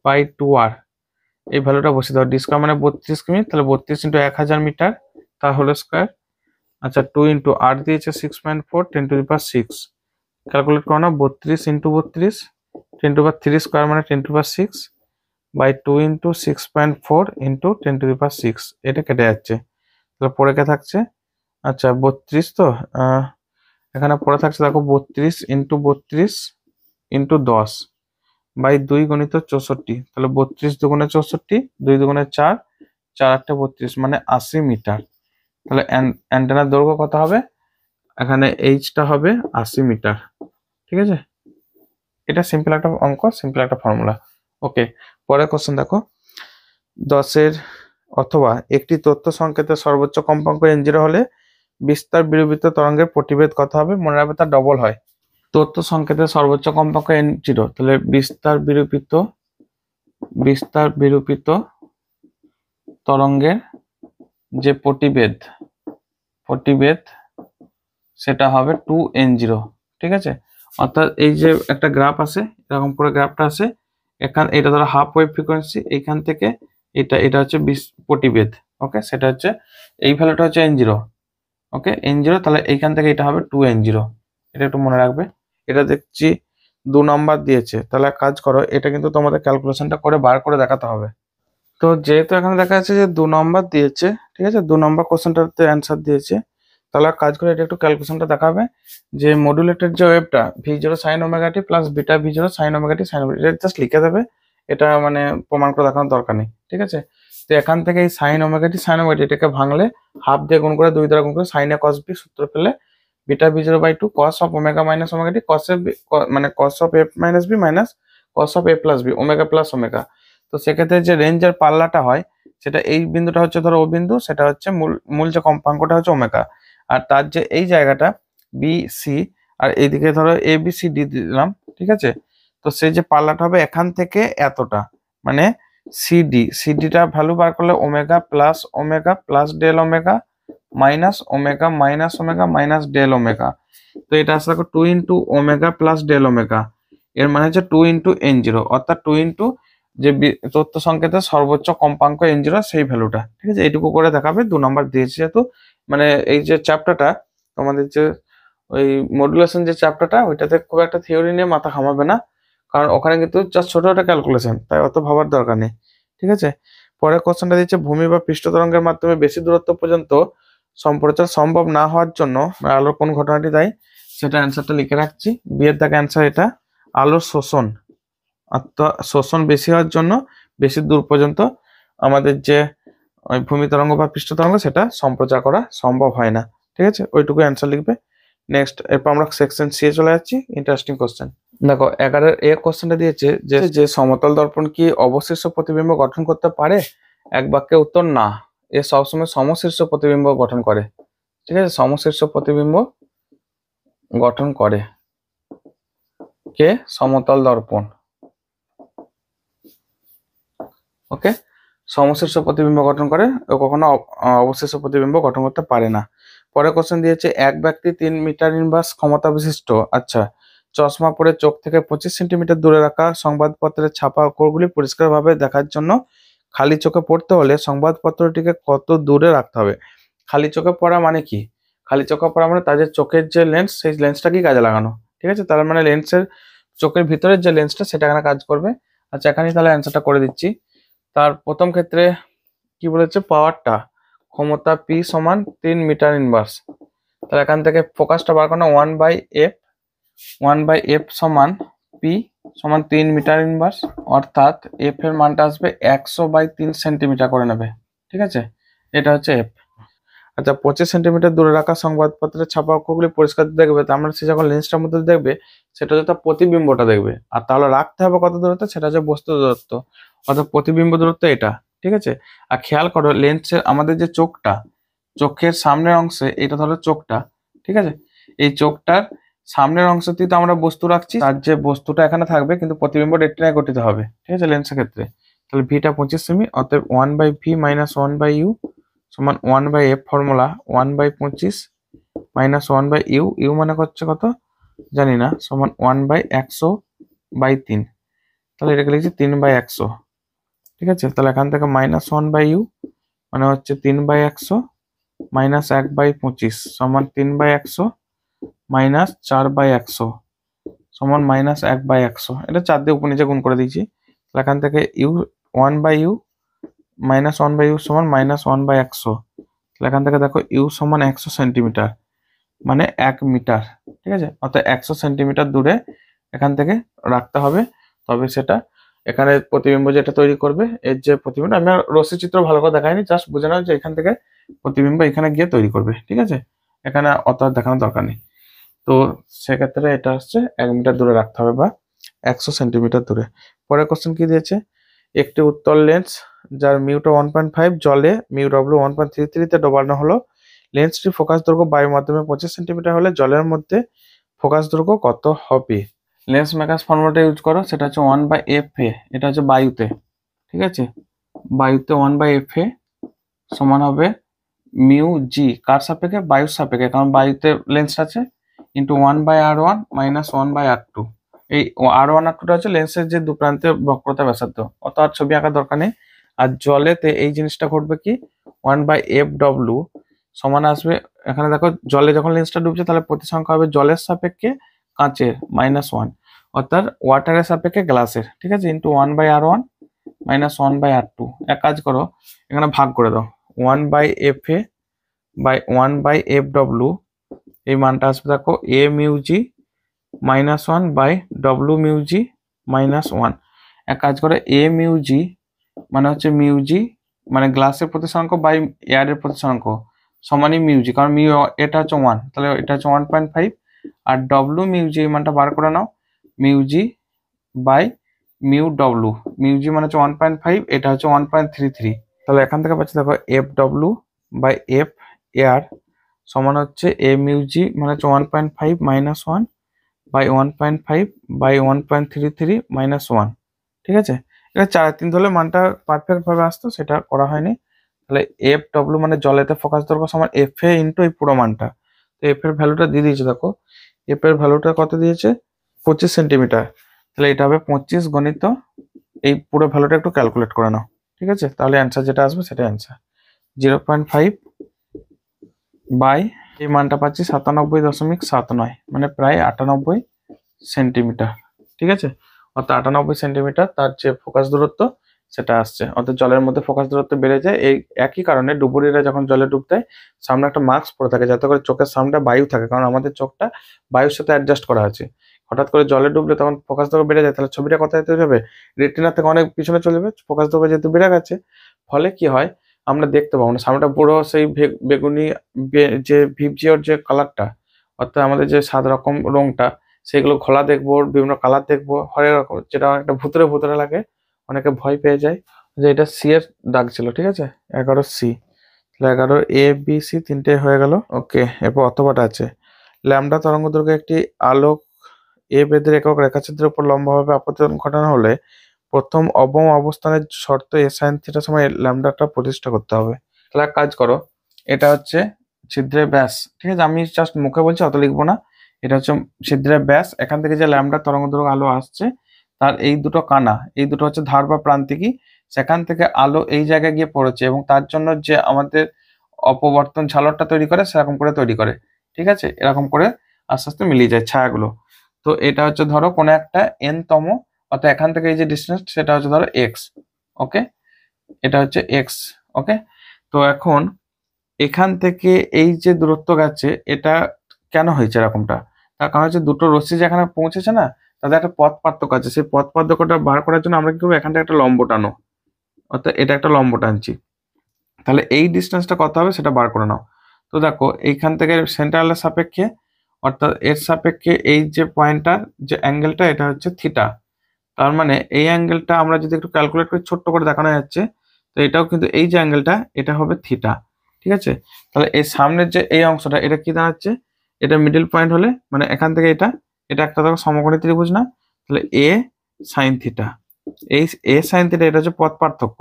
বাই 2r। এই ভ্যালুটা বসিয়ে দাও। ডি স্কোয়ার মানে 32 কিমি, তাহলে 32 ইন্টু 1000 মিটার তার হোল স্কোয়ার। আচ্ছা 2 ইন্টু আর দিয়েছে 6.4 10⁶। ক্যালকুলেট করো না, 32 ইন্টু 32 10⁻³ স্কোয়ার মানে 10⁻6 বাই 2 ইন্টু 6.4 ইন্টু 10⁶। এটা কেটে যাচ্ছে, তাহলে পরে কে থাকছে, আচ্ছা 32 তো এখানে পরে থাকছে দেখো 32 ইন্টু 32 ইন্টু 10 বাই 2 গুণিত 64। তাহলে 32 দুগুণে 64, 2 দুগুণে 4, 4 8 32 মানে 80 মিটার। তাহলে অ্যান্টেনার দৈর্ঘ্য কত হবে, এখানে এইচটা হবে 80 মিটার। ঠিক আছে, এটা সিম্পল একটা অঙ্ক, সিম্পল একটা ফর্মুলা। ওকে, পরের কোশ্চেন দেখো, 10 অথবা একটি তথ্য সংকেতের সর্বোচ্চ কম্পাঙ্ক n0 হলে বিস্তার বিরূপিত তরঙ্গের প্রতিভেদ কত হবে? মনে রাখবে তার ডবল হয়। তথ্য সংকেতের সর্বোচ্চ কম্পাঙ্ক n0, তাহলে বিস্তার বিরূপিত তরঙ্গের যে প্রতিভেদ সেটা হবে 2n0। ঠিক আছে, অর্থাৎ এই যে একটা গ্রাফ আছে, এরকম করে গ্রাফটা আছে, এটা ধরো হাফ ওয়েভ ফ্রিকোয়েন্সি, এইখান থেকে এটা হচ্ছে প্রতিভেদ। ওকে, সেটা হচ্ছে এই ভ্যালুটা হচ্ছে n0। ওকে, n0, তাহলে এইখান থেকে এটা হবে 2n0। এটা একটু মনে রাখবে। এটা দেখছি 2 নম্বর দিয়েছে, তাহলে এক কাজ করো, এটা কিন্তু তোমাদের ক্যালকুলেশনটা করে বার করে দেখাতে হবে। তো যেহেতু এখানে দেখা যাচ্ছে যে 2 নম্বর দিয়েছে, ঠিক আছে, 2 নম্বর কোশ্চেনটাতে অ্যান্সার দিয়েছে, তাহলে কাজ করে এটা একটু ক্যালকুলেশনটা দেখাবে যে মডুলেটেড যে ওয়েভটা v0 sin ωt plus beta v0 sin ωt sin ωt, এটা জাস্ট লিখে দেবে, এটা মানে প্রমাণ করে দেখানোর দরকার নেই। ঠিক আছে, তো এখান থেকে এই sin ωt এটাকে ভাঙলে হাফ দিয়ে গুণ করে 2 দ্বারা গুণ করে sin a cos b সূত্র পেলে beta v0/2 cos of omega minus ωt cos of মানে cos of f minus b minus cos of a plus b omega plus omega। তো সেক্ষেত্রে যে রেঞ্জের পাল্লাটা হয় সেটা এই বিন্দুটা হচ্ছে ধরো ও বিন্দু, সেটা হচ্ছে মূল যে কম্পাঙ্কটা হচ্ছে ওমেগা, আর তার যে এই জায়গাটা বি সি, আর এইদিকে ধরো এ বি সি ডি দিলাম। ঠিক আছে, তো সেই যে পাল্লাটা হবে এখান থেকে এতটা, মানে সিডিটা ভ্যালু বার করলে omega plus del omega minus omega minus del omega. তো এটা আসলে 2 into omega plus del omega, এর মানে হচ্ছে 2 ইন্টু n0, অর্থাৎ 2 ইন্টু যে তথ্য সংকেতের সর্বোচ্চ কম্পাঙ্ক n0 সেই ভ্যালুটা। ঠিক আছে, এইটুকু করে দেখাবে। 2 নম্বর দিয়েছে যেহেতু, মানে এই যে চ্যাপ্টারটা তোমাদের যে ওই মডুলেশন যে চ্যাপ্টারটা, ওইটাতে খুব একটা থিওরি নিয়ে মাথা ঘামাবে না, কারণ ওখানে কিন্তু জাস্ট ছোট একটা ক্যালকুলেশন, তাই অত ভাবার দরকার নেই। ঠিক আছে, পরের কোশ্চেনটা দিচ্ছে ভূমি বা পৃষ্ঠ তরঙ্গের মাধ্যমে বেশি দূরত্ব পর্যন্ত সম্প্রচার সম্ভব না হওয়ার জন্য আলোর কোন ঘটনাটি দায়ী? সেটা অ্যান্সারটা লিখে রাখছি, বিয়ের দাগ অ্যান্সার এটা, আলোর শোষণ। অর্থাৎ শোষণ বেশি হওয়ার জন্য বেশি দূর পর্যন্ত আমাদের যে ভূমি তরঙ্গ বা পৃষ্ঠ তরঙ্গ সেটা সম্প্রচার করা সম্ভব হয় না। ঠিক আছে, ওইটুকু অ্যান্সার লিখবে। নেক্সট, এরপর আমরা সেকশন সি চলে যাচ্ছি। ইন্টারেস্টিং কোশ্চেন দেখো, 11 এ কোশ্চেনটা দিয়েছে যে সমতল দর্পণ কি অবশিষ্ট প্রতিবিম্ব গঠন করতে পারে? এক বাক্যে উত্তর না, এ সবসময় সমশীর্ষ প্রতিবিম্ব গঠন করে। ঠিক আছে, সমশীর্ষ প্রতিবিম্ব গঠন করে কে? সমতল দর্পণ। ওকে, সমশীর্ষ প্রতিবিম্ব গঠন করে, ও কখনো অবশিষ্ট প্রতিবিম্ব গঠন করতে পারে না। পরে কোশ্চেন দিয়েছে এক ব্যক্তি 3 মিটার ইনভার্স ক্ষমতা বিশিষ্ট, আচ্ছা, চশমা পরে চোখ থেকে 25 সেন্টিমিটার দূরে রাখা সংবাদপত্রের ছাপা অক্ষরগুলি পরিষ্কারভাবে দেখার জন্য খালি চোখে পড়তে হলে সংবাদপত্রটিকে কত দূরে রাখতে হবে? খালি চোখে পড়া মানে কি? খালি চোখে পড়া মানে তাদের চোখের যে লেন্স, সেই লেন্সটাকে কাজে লাগানো। ঠিক আছে, তার মানে লেন্সের চোখের ভিতরের যে লেন্সটা সেটা এখানে কাজ করবে। আচ্ছা, এখানে তাহলে অ্যান্সারটা করে দিচ্ছি। তার প্রথম ক্ষেত্রে কি বলেছে, পাওয়ারটা ক্ষমতা পি সমান 3 মিটার ইনভার্স, তাহলে এখান থেকে ফোকাসটা বার করানো 1/f সমান পি সমান 3 মিটার ইনভার্স, অর্থাৎ এফ এর মানটা আসবে 100/3 সেন্টিমিটার করে নেবে। ঠিক আছে, এটা হচ্ছে এফ। আচ্ছা, 25 সেন্টিমিটার দূরে রাখা সংবাদপত্রের ছাপা অক্ষরগুলি পরিষ্কার দেখবে, তার মানে সে যখন লেন্সটার মধ্যে দেখবে সেটা হচ্ছে তার প্রতিবিম্বটা দেখবে, আর তাহলে রাখতে হবে কত দূরত্ব, সেটা হচ্ছে বস্তু দূরত্ব, অর্থাৎ প্রতিবিম্ব দূরত্ব এটা। ঠিক আছে, আর খেয়াল করো লেন্সের আমাদের যে চোখটা, চোখের সামনের অংশে, এটা ধরো চোখটা, ঠিক আছে, এই চোখটার সামনের অংশতেই তো আমরা বস্তু রাখছি, তার যে বস্তুটা এখানে থাকবে কিন্তু প্রতিবিম্ব রেটিনায় গঠিত হবে। ঠিক আছে, লেন্সের ক্ষেত্রে তাহলে ভিটা 25 সেমি, অতএব 1/v মাইনাস 1/u সমান 1/f formula 1/25 minus 1/u, you মানে হচ্ছে কত জানি না সমান 1/100/3, তাহলে এটাকে লিখছি 3/100। ঠিক আছে, তাহলে এখান থেকে -1/u মানে হচ্ছে 3/100 মাইনাস 1/25 সমান 3/100 মাইনাস 4/100 সমান -1/100। এটা 4 দিয়ে উপর নিচে গুণ করে দিয়েছি। তাহলে এখান থেকে ইউ 1/u মাইনাস 1/u সমান -1/100। তাহলে এখান থেকে দেখো ইউ সমান 100 সেন্টিমিটার মানে 1 মিটার। ঠিক আছে, অর্থাৎ 100 সেন্টিমিটার দূরে এখান থেকে রাখতে হবে, তবে সেটা এখানে প্রতিবিম্ব যেটা তৈরি করবে এর যে প্রতিবিম্ব, আমি রশ্মি চিত্র ভালো করে দেখাইনি, জাস্ট বুঝে নাও যে এখান থেকে প্রতিবিম্ব এখানে গিয়ে তৈরি করবে। ঠিক আছে, এখানে অত দেখানোর দরকার নেই। তো সেক্ষেত্রে এটা হচ্ছে 1 মিটার দূরে রাখতে হবে বা 100 সেন্টিমিটার দূরে। পরের কোশ্চেন কি দিয়েছে, একটি উত্তল লেন্স যার মিউটা 1.5 জলে মিউ ডব্লিউ 1.33 তে ডোবানো হলো। লেন্সটি ফোকাস দৈর্ঘ্য বায়ুর মাধ্যমে 25 সেন্টিমিটার হলে জলের মধ্যে ফোকাস দৈর্ঘ্য কত হবে? লেন্স মেকার্স ফর্মুলাটা ইউজ করো, সেটা হচ্ছে 1/fa, এটা হচ্ছে বায়ুতে। ঠিক আছে, বায়ুতে 1/fa সমান হবে মিউ জি, কার সাপেক্ষে? বায়ুর সাপেক্ষে, কারণ বায়ুতে লেন্স আছে, ইন্টু 1/r1 মাইনাস 1/r2। এই r1 r2টা হচ্ছে লেন্সের যে দু প্রান্তে বক্রতা ব্যাসার্ধ, অত আর ছবি আঁকার দরকার নেই। আর জলেতে এই জিনিসটা ঘটবে কি, 1/f/w সমান আসবে, এখানে দেখো জলে যখন লেন্সটা ডুবছে তাহলে প্রতিসংখ্যা হবে জলের সাপেক্ষে কাঁচের -1, অর্থাৎ ওয়াটারের সাপেক্ষে গ্লাসের। ঠিক আছে, ইন্টু 1/r1 মাইনাস 1/r2। এক কাজ করো, এখানে ভাগ করে দাও, 1/fa বাই 1/f/w, এই মানটা আসবে দেখো a mu g -1/w mu g -1। এক কাজ করে a মিউ জি মানে হচ্ছে মিউ জি মানে গ্লাসের প্রতিসরাঙ্ক বাই এয়ারের প্রতিসরাঙ্ক সমানই মিউ জি, কারণ মিউ এটা হচ্ছে 1, তাহলে এটা হচ্ছে 1.5। আর ডব্লিউ মিউ জি এই মানটা বার করে নাও, মিউ জি বাই মিউ ডব্লিউ, মিউ জি মানে হচ্ছে 1.5, এটা হচ্ছে 1.33। তাহলে এখান থেকে পাচ্ছি দেখো f/w বাই f এয়ার সমান হচ্ছে a মিউ জি মানে হচ্ছে 1.5 -1 বাই 1.5 বাই 1.33 -1। ঠিক আছে, এটা 4-3 ধরলে মানটা পারফেক্ট ভাবে আসতো, সেটা করা হয়নি। তাহলে f/w মানে জলেতে ফোকাস দৈর্ঘ্য সমান fa ইন্টু এই পুরো মানটা। তো f এর ভ্যালুটা দিয়ে দিয়েছে, দেখো f এর ভ্যালুটা কত দিয়েছে, 25 সেন্টিমিটার। তাহলে এটা হবে 25 গণিত এই পুরো ভ্যালুটা একটু ক্যালকুলেট করে নাও। ঠিক আছে, তাহলে অ্যান্সার যেটা আসবে সেটা অ্যান্সার 0.5 বাই এই মানটা পাচ্ছি 97.79, মানে প্রায় 98 সেন্টিমিটার। ঠিক আছে, অর্থাৎ 98 সেন্টিমিটার তার যে ফোকাস দূরত্ব সেটা আসছে। অর্থাৎ জলের মধ্যে ফোকাস দূরত্ব বেড়ে যায়, এই একই কারণে ডুবুরিরা যখন জলে ডুব দেয় সামনে একটা মাস্ক পরে থাকে যাতে করে চোখের সামনে বায়ু থাকে, কারণ আমাদের চোখটা বায়ুর সাথে অ্যাডজাস্ট করা আছে। হঠাৎ করে জলে ডুবলে তখন ফোকাস দৈর্ঘ্য বেড়ে যায়, তাহলে ছবিটা কোথায় তৈরি হবে, রেটিনা থেকে অনেক পিছনে চলে যাবে, ফোকাস দৈর্ঘ্য যেহেতু বেড়ে গেছে, ফলে কি হয় আমরা দেখতে পাবো না, সামনেটা পুরো সেই বেগুনি যে ভিপজিওর যে কালারটা, অর্থাৎ আমাদের যে 7 রকম রংটা, সেগুলো ঘোলা দেখবো, বিভিন্ন কালার দেখবো, হরেক রকম, যেটা একটা ভুতুরে ভুতুরে লাগে, অনেকে ভয় পেয়ে যায়। যে এটা সি এর দাগ ছিল। ঠিক আছে, 11C, 11 A B C তিনটে হয়ে গেল। ওকে, এরপর অথবাটা আছে, ল্যামডা তরঙ্গ দৈর্ঘ্যে একটি আলোক এ বেদের একক রেখাচিত্রের উপর লম্বভাবে আপতিত ঘটানো হলে প্রথম অবম অবস্থানের শর্ত এ সাইন থিটা সময় ল্যামডাটা প্রতিষ্ঠা করতে হবে। তাহলে এক কাজ করো, এটা হচ্ছে ছিদ্রের ব্যাস। ঠিক আছে, আমি জাস্ট মুখে বলছি, অত লিখবো না। এটা হচ্ছে ছিদ্রের ব্যাস, এখান থেকে যে ল্যামডা তরঙ্গ দৈর্ঘ্য আলো আসছে তার এই দুটো কানা, এই দুটো হচ্ছে ধার বা প্রান্তিকী, সেখান থেকে আলো এই জায়গায় গিয়ে পড়েছে এবং তার জন্য যে আমাদের অপবর্তন ঝালরটা তৈরি করে সেরকম করে তৈরি করে। ঠিক আছে, এরকম করে আস্তে আস্তে মিলিয়ে যায় ছায়াগুলো। তো এটা হচ্ছে ধরো কোনো একটা n তম, অর্থাৎ এখান থেকে এই যে ডিস্টেন্স সেটা হচ্ছে ধরো x। ওকে, এটা হচ্ছে x। ওকে, তো এখন এখান থেকে এই যে দূরত্ব গেছে এটা কেন হয়েছে এরকমটা, তার কারণ হচ্ছে দুটো রশ্মি যেখানে পৌঁছেছে না, তাদের একটা পথ পার্থক্য আছে, সেই পথ পার্থক্যটা বার করার জন্য আমরা কি করবো, এখান থেকে একটা লম্ব টানো, অর্থাৎ এটা একটা লম্ব টানছি। তাহলে এই ডিস্টেন্সটা কত হবে সেটা বার করে নাও। তো দেখো এইখান থেকে সেন্ট্রালের সাপেক্ষে, অর্থাৎ এর সাপেক্ষে এই যে পয়েন্টটার যে অ্যাঙ্গেলটা এটা হচ্ছে থিটা। তার মানে এই অ্যাঙ্গেলটা আমরা যদি একটু ক্যালকুলেট করি, ছোট্ট করে দেখানো যাচ্ছে, তো এটাও কিন্তু এই যে অ্যাঙ্গেলটা এটা হবে থিটা। ঠিক আছে, তাহলে এই সামনের যে এই অংশটা এটা কি দাঁড়াচ্ছে, এটা মিডল পয়েন্ট হলে মানে এখান থেকে এটা এটা একটা দেখো সমকোণী ত্রিভুজ না, তাহলে এ সাইন থিটা, এই এ সাইন থিটা এটা হচ্ছে পথ পার্থক্য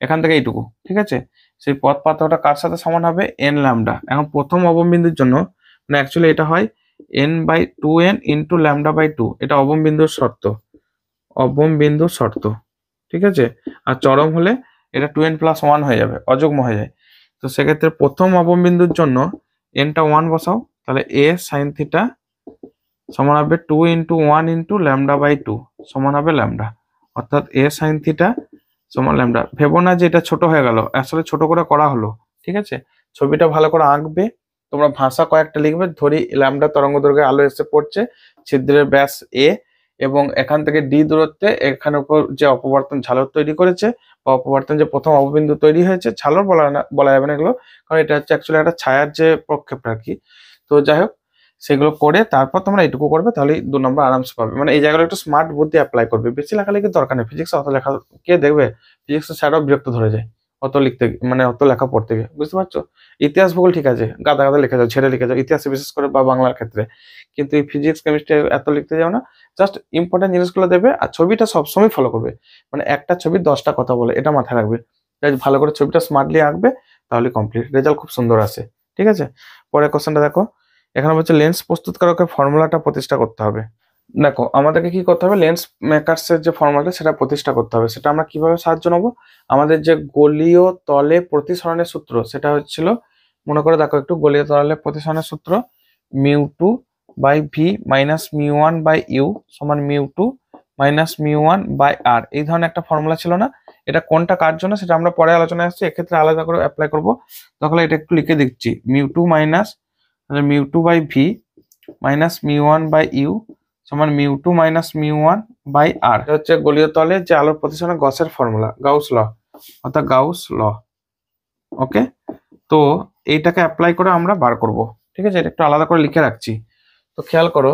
এখান থেকে এইটুকু। ঠিক আছে, সেই পথ পার্থক্যটা কার সাথে সমান হবে, এন ল্যামডা। এখন প্রথম অবম বিন্দুর জন্য মানে অ্যাকচুয়ালি এটা হয় n/2n ইন্টু λ/2, এটা অবম বিন্দুর শর্ত, অবম বিন্দুর শর্ত, ঠিক আছে। আর চরম হলে এটা 2n+1 হয়ে যাবে, অযুগ্ম হয়ে যায়। তো সেক্ষেত্রে প্রথম অবম বিন্দুর জন্য nটা 1 বসাও, তাহলে a sin থিটা সমান হবে 2 × 1 × λ/2 সমান হবে ল্যামডা, অর্থাৎ a sin থিটা সমান ল্যামডা। ভেবো না যে এটা ছোট হয়ে গেল, আসলে ছোট করে করা হলো, ঠিক আছে। ছবিটা ভালো করে আঁকবে, তোমরা ভাষা কয়েকটা লিখবে, ধরি ল্যামডা তরঙ্গদৈর্ঘ্যে আলো এসে পড়ছে, ছিদ্রের ব্যাস a, এবং এখান থেকে d দূরত্বে এখানের উপর যে অপবর্তন ঝালর তৈরি করেছে, বা অপবর্তন যে প্রথম অববিন্দু তৈরি হয়েছে, ঝালর বলা যাবে না এগুলো, কারণ এটা হচ্ছে অ্যাকচুয়ালি একটা ছায়ার যে প্রক্ষেপ আর কি। তো যাই হোক, সেগুলো করে তারপর তোমরা এইটুকু করবে, তাহলে 2 নম্বর আরামসে পাবে। মানে এই জায়গাটা একটু স্মার্ট বুদ্ধি অ্যাপ্লাই করবে, বেশি লেখালেখির দরকার নেই। ফিজিক্স অত লেখা কে দেখবে, ফিজিক্সের স্যারও বিরক্ত ধরে যায় অত লিখতে, মানে অত লেখা পড়তে গিয়ে, বুঝতে পারছো। ইতিহাস ভূগোল ঠিক আছে, গাদা গাদা লিখে যাও, ছেড়ে লিখে যাও, ইতিহাসে বিশেষ করে বা বাংলার ক্ষেত্রে, কিন্তু এই ফিজিক্স কেমিস্ট্রি এত লিখতে যাও না। জাস্ট ইম্পর্টেন্ট জিনিসগুলো দেবে, আর ছবিটা সবসময় ফলো করবে, মানে একটা ছবি 10টা কথা বলে, এটা মাথায় রাখবে। ভালো করে ছবিটা স্মার্টলি আঁকবে, তাহলে কমপ্লিট, রেজাল্ট খুব সুন্দর আসে, ঠিক আছে। পরের কোশ্চেনটা দেখো, এখানে বলছে লেন্স প্রস্তুতকারকের ফর্মুলাটা প্রতিষ্ঠা করতে হবে। দেখো আমাদেরকে কি করতে হবে, লেন্স মেকার্সের যে ফর্মুলাটা সেটা প্রতিষ্ঠা করতে হবে। সেটা আমরা কিভাবে সাহায্য নেব, আমাদের যে গোলীয় তলে প্রতিসরণের সূত্র সেটা হচ্ছিল, মনে করে দেখো একটু, গোলীয় তলে প্রতিসরণের সূত্র μ2/v-μ1/u সমান μ2-μ1/r, এই ধরনের একটা ফর্মুলা ছিল না। এটা কোনটা কার জন্য সেটা আমরা পরে আলোচনায় আসছি, এক্ষেত্রে আলাদা করে অ্যাপ্লাই করব। তখন এটা একটু লিখে দিচ্ছি, μ2/v মাইনাস μ1/u সমান μ2-μ1/r, হচ্ছে গোলীয় তলে যে আলোর প্রতিসরণ গসের ফর্মুলা, গাউস ল, অর্থাৎ গাউস ল। ওকে, তো এইটাকে অ্যাপ্লাই করে আমরা বার করব, ঠিক আছে। এটা একটু আলাদা করে লিখে রাখছি। তো খেয়াল করো,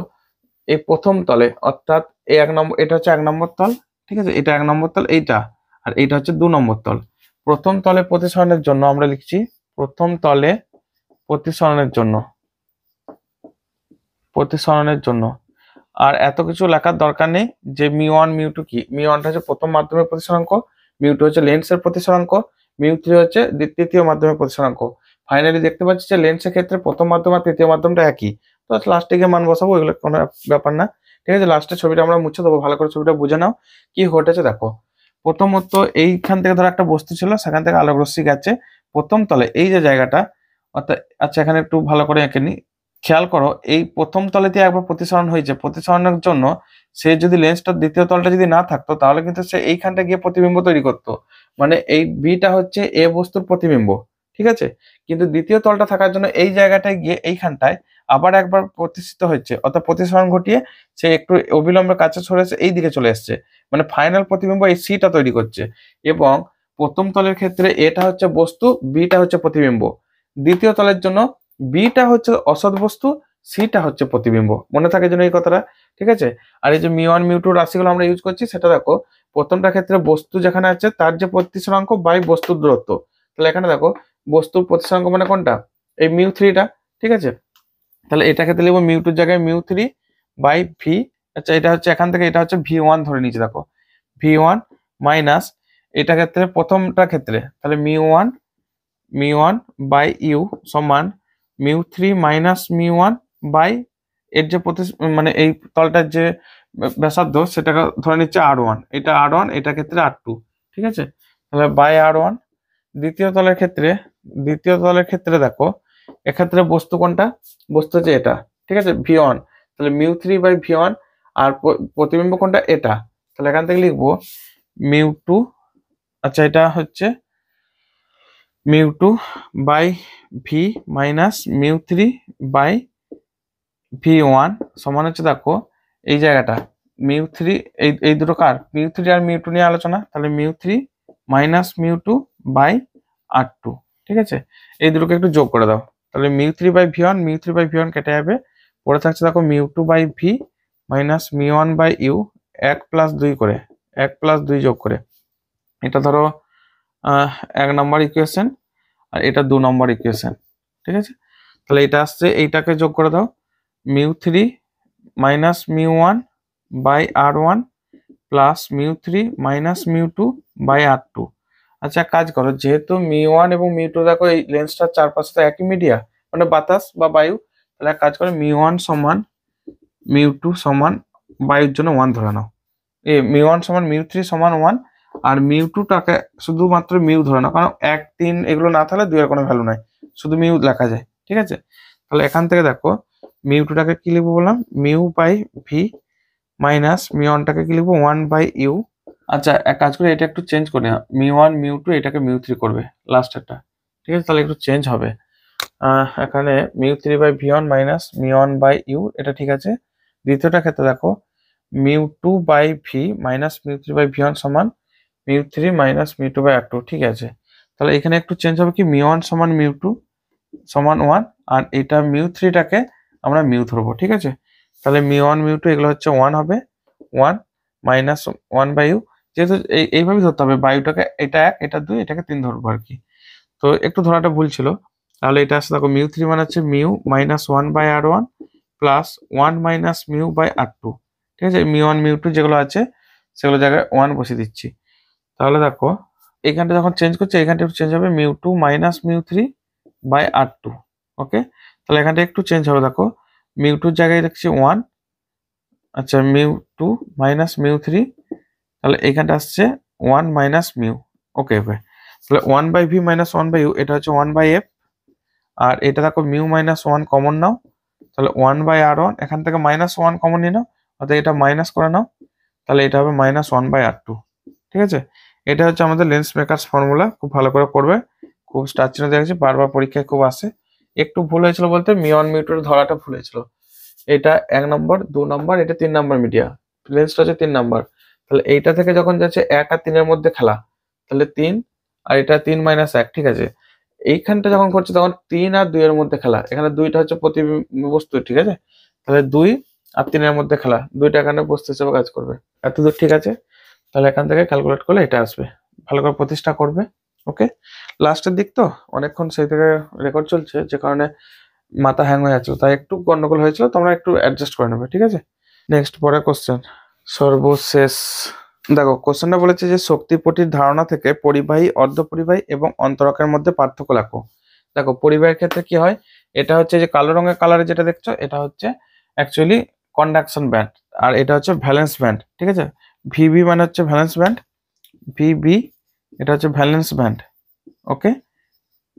এই প্রথম তলে, অর্থাৎ এই 1 নম্বর, এটা হচ্ছে 1 নম্বর তল, ঠিক আছে, এটা 1 নম্বর তল এইটা, আর এইটা হচ্ছে 2 নম্বর তল। প্রথম তলে প্রতিসরণের জন্য আমরা লিখছি, প্রথম তলে প্রতিসরণের জন্য, প্রতিসরণের জন্য আর এত কিছু লেখার দরকার নেই। যে μ1 μ2 কি, μ1টা হচ্ছে প্রথম মাধ্যমের প্রতিসরাঙ্ক, μ2 হচ্ছে লেন্সের প্রতিসরাঙ্ক, μ3 হচ্ছে তৃতীয় মাধ্যমের প্রতিসরাঙ্ক। ফাইনালি দেখতে পাচ্ছি যে লেন্সের ক্ষেত্রে প্রথম মাধ্যম আর তৃতীয় মাধ্যমটা একই, তো লাস্টে গিয়ে মান বসাবো, এগুলো কোনো ব্যাপার না, ঠিক আছে। লাস্টে ছবিটা আমরা মুছে দেবো, ভালো করে ছবিটা বুঝে নাও কি ঘটেছে। দেখো প্রথমত এইখান থেকে ধরো একটা বস্তু ছিল, সেখান থেকে আলোক রশ্মি গেছে প্রথম তলে, এই যে জায়গাটা, অর্থাৎ আচ্ছা এখানে একটু ভালো করে এঁকে নি, খেয়াল করো এই প্রথম তলেতে একবার প্রতিসরণ হয়েছে, প্রতিসরণের জন্য সে যদি লেন্সটা দ্বিতীয় তলটা যদি না থাকতো, তাহলে কিন্তু সে এইখানটা গিয়ে প্রতিবিম্ব তৈরি করতো, মানে এই বিটা হচ্ছে এ বস্তুর প্রতিবিম্ব, ঠিক আছে। কিন্তু দ্বিতীয় তলটা থাকার জন্য এই জায়গাটায় গিয়ে এইখানটায় আবার একবার প্রতিষ্ঠিত হচ্ছে, অর্থাৎ প্রতিসরণ ঘটিয়ে সে একটু অবিলম্বে কাছে সরেছে, এই দিকে চলে এসছে, মানে ফাইনাল প্রতিবিম্ব এই সিটা তৈরি করছে। এবং প্রথম তলের ক্ষেত্রে এটা হচ্ছে বস্তু, বিটা হচ্ছে প্রতিবিম্ব। দ্বিতীয় তলের জন্য বিটা হচ্ছে অসৎ বস্তু, সিটা হচ্ছে প্রতিবিম্ব, মনে থাকে যেন এই কথাটা, ঠিক আছে। আর এই যে μ1 μ2 রাশিগুলো আমরা ইউজ করছি, সেটা দেখো প্রথমটা ক্ষেত্রে বস্তু যেখানে আছে তার যে প্রতিসরাঙ্ক বাই বস্তুর দূরত্ব, তাহলে এখানে দেখো বস্তুর প্রতিসরাঙ্ক মানে কোনটা, এই μ3টা, ঠিক আছে। তাহলে এটা ক্ষেত্রে লিখবো μ2 জায়গায় μ3/v, আচ্ছা এটা হচ্ছে এখান থেকে, এটা হচ্ছে v1 ধরে নিয়েছি, দেখো v1 মাইনাস এটা ক্ষেত্রে প্রথমটা ক্ষেত্রে, তাহলে μ1/u সমান μ3 মাইনাস μ1 এর যে মানে এই তলটার যে ব্যাসার্ধ সেটাকে ধরে নিচ্ছে r1, এটা r1, এটা ক্ষেত্রে r2, ঠিক আছে। তাহলে বাই r1। দ্বিতীয় তলের ক্ষেত্রে দেখো এক্ষেত্রে বস্তু কোনটা, বস্তু হচ্ছে এটা, ঠিক আছে, v1, তাহলে μ3/v1, আর প্রতিবিম্ব কোনটা, এটা, তাহলে এখান থেকে লিখবো μ2, আচ্ছা এটা হচ্ছে μ2/v মাইনাস μ3/v1 সমান হচ্ছে, দেখো এই জায়গাটা μ3, এই দুটো কার, μ3 আর μ2 নিয়ে আলোচনা, তাহলে μ3 মাইনাস μ2/r2, ঠিক আছে। এই দুটোকে একটু যোগ করে দাও, তাহলে μ3/v1 কেটে যাবে, পরে থাকছে দেখো μ2/v মাইনাস μ1/u, 1+2 করে, 1+2 যোগ করে, এটা ধরো 1 নম্বর ইকুয়েশন, আর এটা 2 নম্বর ইকুয়েশন, ঠিক আছে। তাহলে এটা আসছে, এইটাকে যোগ করে দাও, μ3 minus μ1/r1 plus μ3 minus μ2/r2। আচ্ছা কাজ করো, যেহেতু μ1 এবং μ2 দেখো এই লেন্সটার চারপাশে তো একই মিডিয়া, মানে বাতাস বা বায়ু, তাহলে এক কাজ করে μ1 সমান μ2 সমান বায়ুর জন্য 1 ধরে নাও, μ1 সমান μ3 সমান 1, আর μ2টাকে শুধুমাত্র মিউ ধরে নাও, কারণ 1 3 এগুলো না থাকলে 2 এর কোনো ভ্যালু নাই, শুধু মিউ লেখা যায়। ঠিক আছে, তাহলে এখান থেকে দেখো μ2টাকে কি লিখবো বললাম, μ/v মাইনাস μ1টাকে কি লিখবো 1/u। আচ্ছা এক কাজ করে এটা একটু চেঞ্জ করে নাও, μ1 μ2 এটাকে μ3 করবে লাস্টেরটা। ঠিক আছে, তাহলে একটু চেঞ্জ হবে, এখানে μ3/v1 মাইনাস μ1/u, এটা ঠিক আছে। দ্বিতীয়টা ক্ষেত্রে দেখো μ2/v মাইনাস μ3/v1 সমান μ3 মাইনাস μ2/r2, ঠিক আছে। তাহলে এখানে একটু চেঞ্জ হবে কি, μ1 সমান μ2 সমান 1, আর এটা μ3টাকে আমরা মিউ ধরবো। ঠিক আছে, তাহলে μ1 μ2 এগুলো হচ্ছে 1 হবে, 1 মাইনাস 1/u, যেহেতু এইভাবে ধরতে হবে, বায়ুটাকে এটা 1 এটা 2 এটাকে 3 ধরবো আর কি। তো একটু ধরাটা ভুল ছিল, তাহলে এটা আসলে দেখো μ3 মানে হচ্ছে mu minus 1/r1 plus 1 minus μ/r2। ঠিক আছে, μ1 μ2 যেগুলো আছে সেগুলো জায়গায় 1 বসিয়ে দিচ্ছি। তাহলে দেখো এইখানটা যখন চেঞ্জ করছে এইখানটা একটু চেঞ্জ হবে, μ2 মাইনাস μ3/r2। ওকে, তাহলে এখানটা একটু চেঞ্জ হবে, দেখো μ2 জায়গায় দেখছি 1, আচ্ছা μ2 মাইনাস μ3, তাহলে এইখানটা আসছে 1 মাইনাস মিউ। ওকে ওকে, তাহলে 1/v মাইনাস 1/u, এটা হচ্ছে 1/f, আর এটা দেখো মিউ মাইনাস 1 কমন নাও, তাহলে 1/r1, এখান থেকে মাইনাস 1 কমন নিয়ে নাও, অর্থাৎ এটা মাইনাস করে নাও, তাহলে এটা হবে মাইনাস 1/r2। ঠিক আছে, এটা হচ্ছে আমাদের লেন্স মেকার্স ফর্মুলা, খুব ভালো করে পড়বে, খুব স্টার চিহ্ন দেখেছি, বারবার পরীক্ষায় খুব আসে। একটু ভুল হয়েছিল বলতে μ1 μ2 ধরাটা ভুল হয়েছিল, এটা 1 নম্বর 2 নম্বর, এটা 3 নম্বর মিডিয়া, লেন্সটা হচ্ছে 3 নম্বর। তাহলে এইটা থেকে যখন যাচ্ছে 1 আর 3 এর মধ্যে খেলা, তাহলে 3, আর এটা 3 মাইনাস 1। ঠিক আছে, এইখানটা যখন করছে তখন 3 আর 2 এর মধ্যে খেলা, এখানে 2টা হচ্ছে প্রতিবস্তু। ঠিক আছে, তাহলে 2 আর 3 এর মধ্যে খেলা, 2টা এখানে বস্তু হিসেবে কাজ করবে, এতদূর ঠিক আছে। তাহলে এখান থেকে ক্যালকুলেট করলে এটা আসবে, ভালো করে প্রতিষ্ঠা করবে। ওকে, লাস্টের দিক তো অনেকক্ষণ সেই থেকে রেকর্ড চলছে, যে কারণে মাথা হ্যাং হয়ে যাচ্ছিল, তাই একটু গন্ডগোল হয়েছিল, তোমরা একটু অ্যাডজাস্ট করে নেবে। ঠিক আছে, নেক্সট পরের কোশ্চেন, সর্বশেষ দেখো কোশ্চেনটা বলেছে যে শক্তিপটির ধারণা থেকে পরিবাহী, অর্ধপরিবাহী এবং অন্তরকের মধ্যে পার্থক্য লেখো। দেখো পরিবাহীর ক্ষেত্রে কি হয়, এটা হচ্ছে যে কালো রঙের কালারে যেটা দেখছো এটা হচ্ছে অ্যাকচুয়ালি কন্ডাকশন ব্যান্ড, আর এটা হচ্ছে ভ্যালেন্স ব্যান্ড। ঠিক আছে, ভিবি মানে হচ্ছে ভ্যালেন্স ব্যান্ড, ভিবি এটা হচ্ছে ভ্যালেন্স ব্যান্ড, ওকে,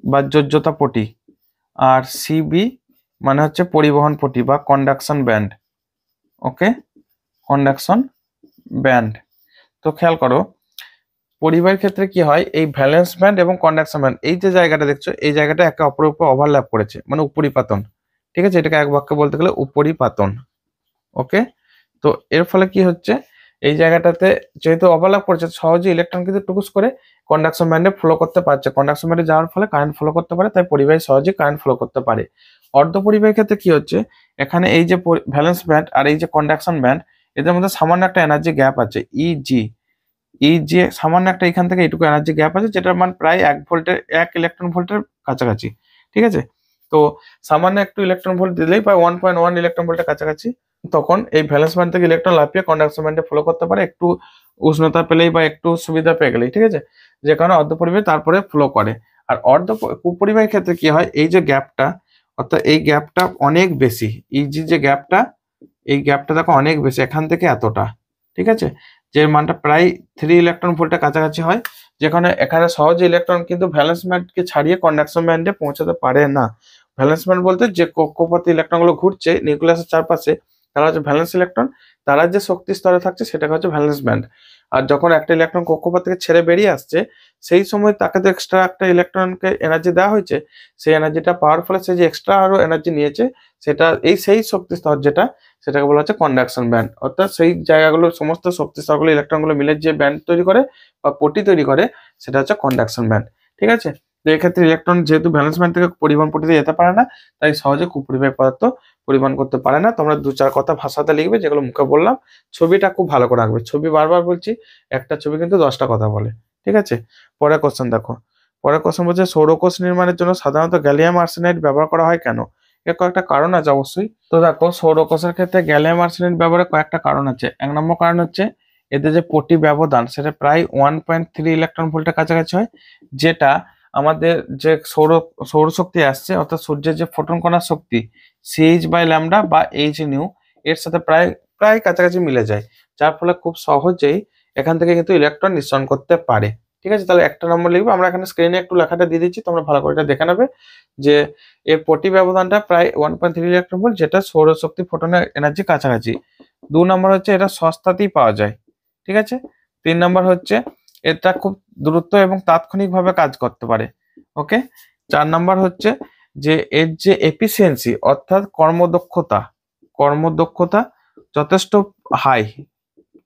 বা যোজ্যতা পটি, আর সিবি মানে হচ্ছে পরিবহন পটি বা কন্ডাকশন ব্যান্ড। ওকে, কন্ডাকশন ব্যান্ড। তো খেয়াল করো পরিবাহীর ক্ষেত্রে কি হয়, এই ভ্যালেন্স ব্যান্ড এবং কন্ডাকশন ব্যান্ড, এই যে জায়গাটা দেখছো এই জায়গাটা একে অপরের উপর ওভারল্যাপ করেছে, মানে উপরিপাতন। ঠিক আছে, এটাকে এক বাক্যে বলতে গেলে উপরিপাতন। ওকে, তো এর ফলে কি হচ্ছে, এই জায়গাটাতে যেহেতু ওভারল্যাপ করেছে, সহজে ইলেকট্রন কিন্তু টুকুস করে কন্ডাকশন ব্যান্ডে ফ্লো করতে পারছে, কন্ডাকশন ব্যান্ডে যাওয়ার ফলে কারেন্ট ফ্লো করতে পারে, তাই পরিবাহী সহজে কারেন্ট ফ্লো করতে পারে। অর্ধপরিবাহীর ক্ষেত্রে কি হচ্ছে, এখানে এই যে ভ্যালেন্স ব্যান্ড আর এই যে কন্ডাকশন ব্যান্ড, এদের মধ্যে সামান্য একটা এনার্জি গ্যাপ আছে, ইজি সামান্য একটা এখান থেকে এইটুকু এনার্জি গ্যাপ আছে, যেটার মান প্রায় 1 ইলেকট্রন ভোল্টের কাছাকাছি। ঠিক আছে, তো সামান্য একটু ইলেকট্রন ভোল্ট দিলেই প্রায় 1.1 ইলেকট্রন ভোল্টের কাছাকাছি, তখন এই ভ্যালেন্স ব্যান্ড থেকে ইলেকট্রন লাফিয়ে কন্ডাকশন ব্যান্ডে ফ্লো করতে পারে, একটু উষ্ণতা পেলেই বা একটু সুবিধা পেয়ে গেলেই। ঠিক আছে, যে কারণে অর্ধপরিবাহী তারপরে ফ্লো করে। আর কুপরিবাহীর ক্ষেত্রে কি হয়, এই যে গ্যাপটা, অর্থাৎ এই গ্যাপটা অনেক বেশি, ইজি যে গ্যাপটা, এই গ্যাপটা দেখো অনেক বেশি, এখান থেকে এতটা। ঠিক আছে, যে মানটা প্রায় 3 ইলেকট্রন ভোল্টের কাছাকাছি হয়, যেখানে এখানে সহজে ইলেকট্রন কিন্তু ভ্যালেন্স ব্যান্ডকে ছাড়িয়ে কন্ডাকশন ব্যান্ডে পৌঁছাতে পারে না। ভ্যালেন্স ব্যান্ড বলতে যে কক্ষপথে ইলেকট্রনগুলো ঘুরছে নিউক্লিয়াসের চারপাশে, তারা হচ্ছে ভ্যালেন্স ইলেকট্রন, তারা যে শক্তি স্তরে থাকছে সেটাকে হচ্ছে ভ্যালেন্স ব্যান্ড। আর যখন একটা ইলেকট্রন কক্ষপথ থেকে ছেড়ে বেরিয়ে আসছে, সেই সময় তাকে তো এক্সট্রা একটা ইলেকট্রনকে এনার্জি দেওয়া হয়েছে, সেই এনার্জিটা পাওয়ার ফলে সে যে এক্সট্রা আরো এনার্জি নিয়েছে, সেটা সেই শক্তি স্তর যেটা, সেটাকে বলা হচ্ছে কন্ডাকশন ব্যান্ড। অর্থাৎ সেই জায়গাগুলো সমস্ত শক্তি স্তরগুলো ইলেকট্রনগুলো মিলে যে ব্যান্ড তৈরি করে বা পটি তৈরি করে, সেটা হচ্ছে কন্ডাকশন ব্যান্ড। ঠিক আছে, তো এক্ষেত্রে ইলেকট্রন যেহেতু ভ্যালেন্স ব্যান্ড থেকে পরিবহন পটিতে যেতে পারে না, তাই সহজে কুপরিবাহী পদার্থ পরিবহন করতে পারে না। তোমরা 2-4 কথা ভাষাতে লিখবে, যেগুলো মুখে বললাম। ছবিটা খুব ভালো করে রাখবে, ছবি বারবার বলছি, একটা ছবি কিন্তু 10টা কথা বলে। ঠিক আছে, পরের কোশ্চেন দেখো, পরের কোশ্চেন বলছে সৌরকোষ নির্মাণের জন্য সাধারণত গ্যালিয়াম আর্সেনাইড ব্যবহার করা হয় কেন? এর কয়েকটা কারণ আছে অবশ্যই। তো দেখো সৌরকোষের ক্ষেত্রে গ্যালিয়াম আর্সেনাইড ব্যবহারের কয়েকটা কারণ আছে। 1 নম্বর কারণ হচ্ছে এদের যে পটি ব্যবধান সেটা প্রায় 1.3 ইলেকট্রন ভোল্টের কাছাকাছি হয়, যেটা আমাদের যে সৌরশক্তি আসছে, অর্থাৎ সূর্যের যে ফোটন কণার শক্তি, সিএইচ বাই ল্যামডা বা এইচ নিউ এর সাথে প্রায় প্রায় কাছাকাছি মিলে যায়, যার ফলে খুব সহজেই এখান থেকে কিন্তু ইলেকট্রন নিঃসরণ করতে পারে। ঠিক আছে, তাহলে একটা নম্বর লিখবে। আমরা এখানে স্ক্রিনে একটু লেখাটা দিয়ে দিচ্ছি, তোমরা ভালো করে এটা দেখে নেবে যে এর প্রতি ব্যবধানটা প্রায় 1.3 ইলেকট্রন ভোল্ট, যেটা সৌরশক্তি ফোটনের এনার্জি কাছাকাছি। 2 নম্বর হচ্ছে এটা সস্তাতেই পাওয়া যায়। ঠিক আছে, 3 নম্বর হচ্ছে এটা খুব দ্রুত এবং তাৎক্ষণিকভাবে কাজ করতে পারে। ওকে, 4 নম্বর হচ্ছে যে এর যে এফিসিয়েন্সি অর্থাৎ কর্মদক্ষতা যথেষ্ট হাই।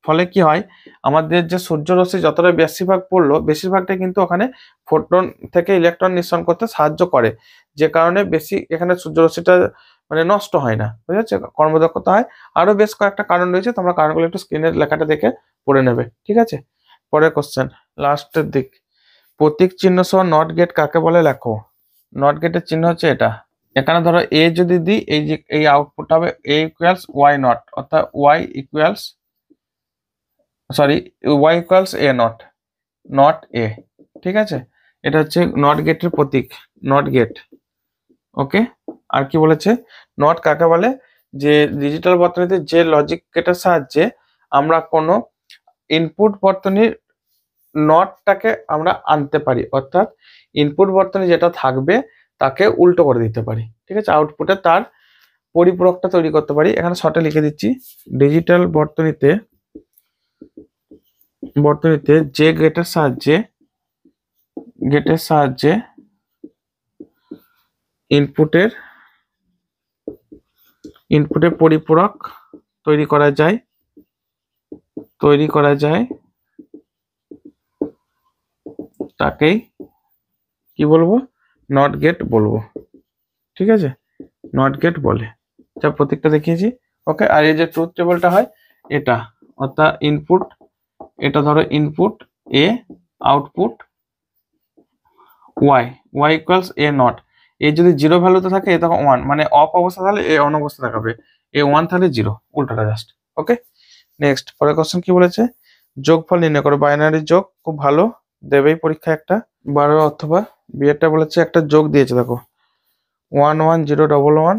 ফলে কি হয়, আমাদের যে সূর্যরশ্মি যতটা বেশিরভাগ পড়লো, বেশিরভাগটা কিন্তু ওখানে ফোটন থেকে ইলেকট্রন নিঃসরণ করতে সাহায্য করে, যে কারণে বেশি এখানে সূর্যরশ্মিটা মানে নষ্ট হয় না। বুঝা যাচ্ছে, কর্মদক্ষতা হয়। আরো বেশ কয়েকটা কারণ রয়েছে, তোমরা কারণগুলো একটু স্ক্রিনের লেখাটা দেখে পড়ে নেবে। ঠিক আছে, পরের কোশ্চেন, লাস্টের দিক। প্রতীক চিহ্ন সহ নট গেট কাকে বলে লেখো। নট গেটের চিহ্ন হচ্ছে এটা। এখানে ধরো এ যদি দিই, এই যে এই আউটপুট হবে এ ইকুয়ালস ওয়াই নট, অর্থাৎ y equals y equals a not a. ঠিক আছে, এটা হচ্ছে নট গেটের প্রতীক, নট গেট। ওকে, আর কি বলেছে, নট কাকে বলে, যে ডিজিটাল বর্তনীতে যে লজিক গেটের সাহায্যে আমরা কোনো ইনপুট বর্তনীর নটটাকে আমরা আনতে পারি, অর্থাৎ ইনপুট বর্তনী যেটা থাকবে তাকে উল্টো করে দিতে পারি। ঠিক আছে, আউটপুটে তার পরিপূরকটা তৈরি করতে পারি। এখানে শর্টে লিখে দিচ্ছি, ডিজিটাল বর্তনীতে যে গেটের সাহায্যে ইনপুটের পরিপূরক তৈরি করা যায় তাকেই কি বলবো, নট গেট বলবো। ঠিক আছে, নট গেট বলে, যা প্রতীকটা দেখিয়েছি। ওকে, আর এই যে ট্রুথ টেবিলটা হয় এটা, অর্থাৎ ইনপুট, এটা ধরো input a, output y equals a not. A যদি 0 ভ্যালুতে থাকে এ তখন 1, মানে অফ অবস্থা থাকলে এ অন অবস্থা দেখাবে, এ 1 থাকলে 0, উল্টাটা জাস্ট। ওকে, নেক্সট, পরের কোশ্চেন কি বলেছে, যোগফল নির্ণয় করো। বাইনারি যোগ খুব ভালো, দেবেই পরীক্ষা একটা 12 অথবা বিয়েরটা বলেছে একটা যোগ দিয়েছে, দেখো 11011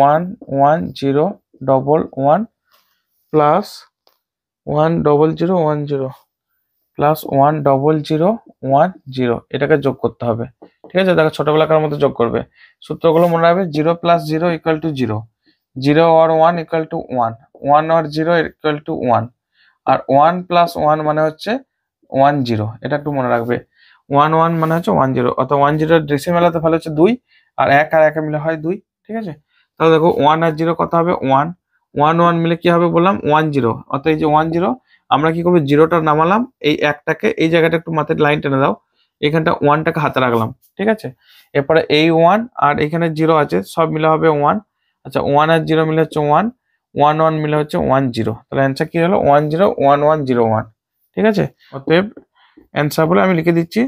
11011 প্লাস 10010 প্লাস 10010, এটাকে যোগ করতে হবে। ঠিক আছে, দেখো ছোটবেলাকার মতো যোগ করবে, সূত্রগুলো মনে রাখবে। 0 + 0 = 0, 0 or 1 = 1, 1 or 0 = 1, আর 1 + 1 মানে হচ্ছে 10, এটা একটু মনে রাখবে। 1 1 মানে হচ্ছে 10, অর্থাৎ 10 ডেসিমেলাতে ভ্যালু হচ্ছে 2, আর 1 আর 1 মিলে হয় 2। ঠিক আছে, তাহলে দেখো 1 আর 0 কত হবে, 1 1 1 মিলে কি হবে বললাম 10, অর্থাৎ এই যে 10 আমরা কি করবো, 0টা নামালাম, এই একটাকে এই জায়গাটা একটু মাথায় লাইন টেনে দাও, এখানটা 1টাকে হাতে রাখলাম। ঠিক আছে, এরপরে এই 1 আর এখানে 0 আছে, সব মিলে হবে 1। আচ্ছা, 1 আর 0 মিলে হচ্ছে 1, 1 1 মিলে হচ্ছে 10, তাহলে অ্যান্সার কি হলো 101101। ঠিক আছে, অতএব অ্যান্সার বলে আমি লিখে দিচ্ছি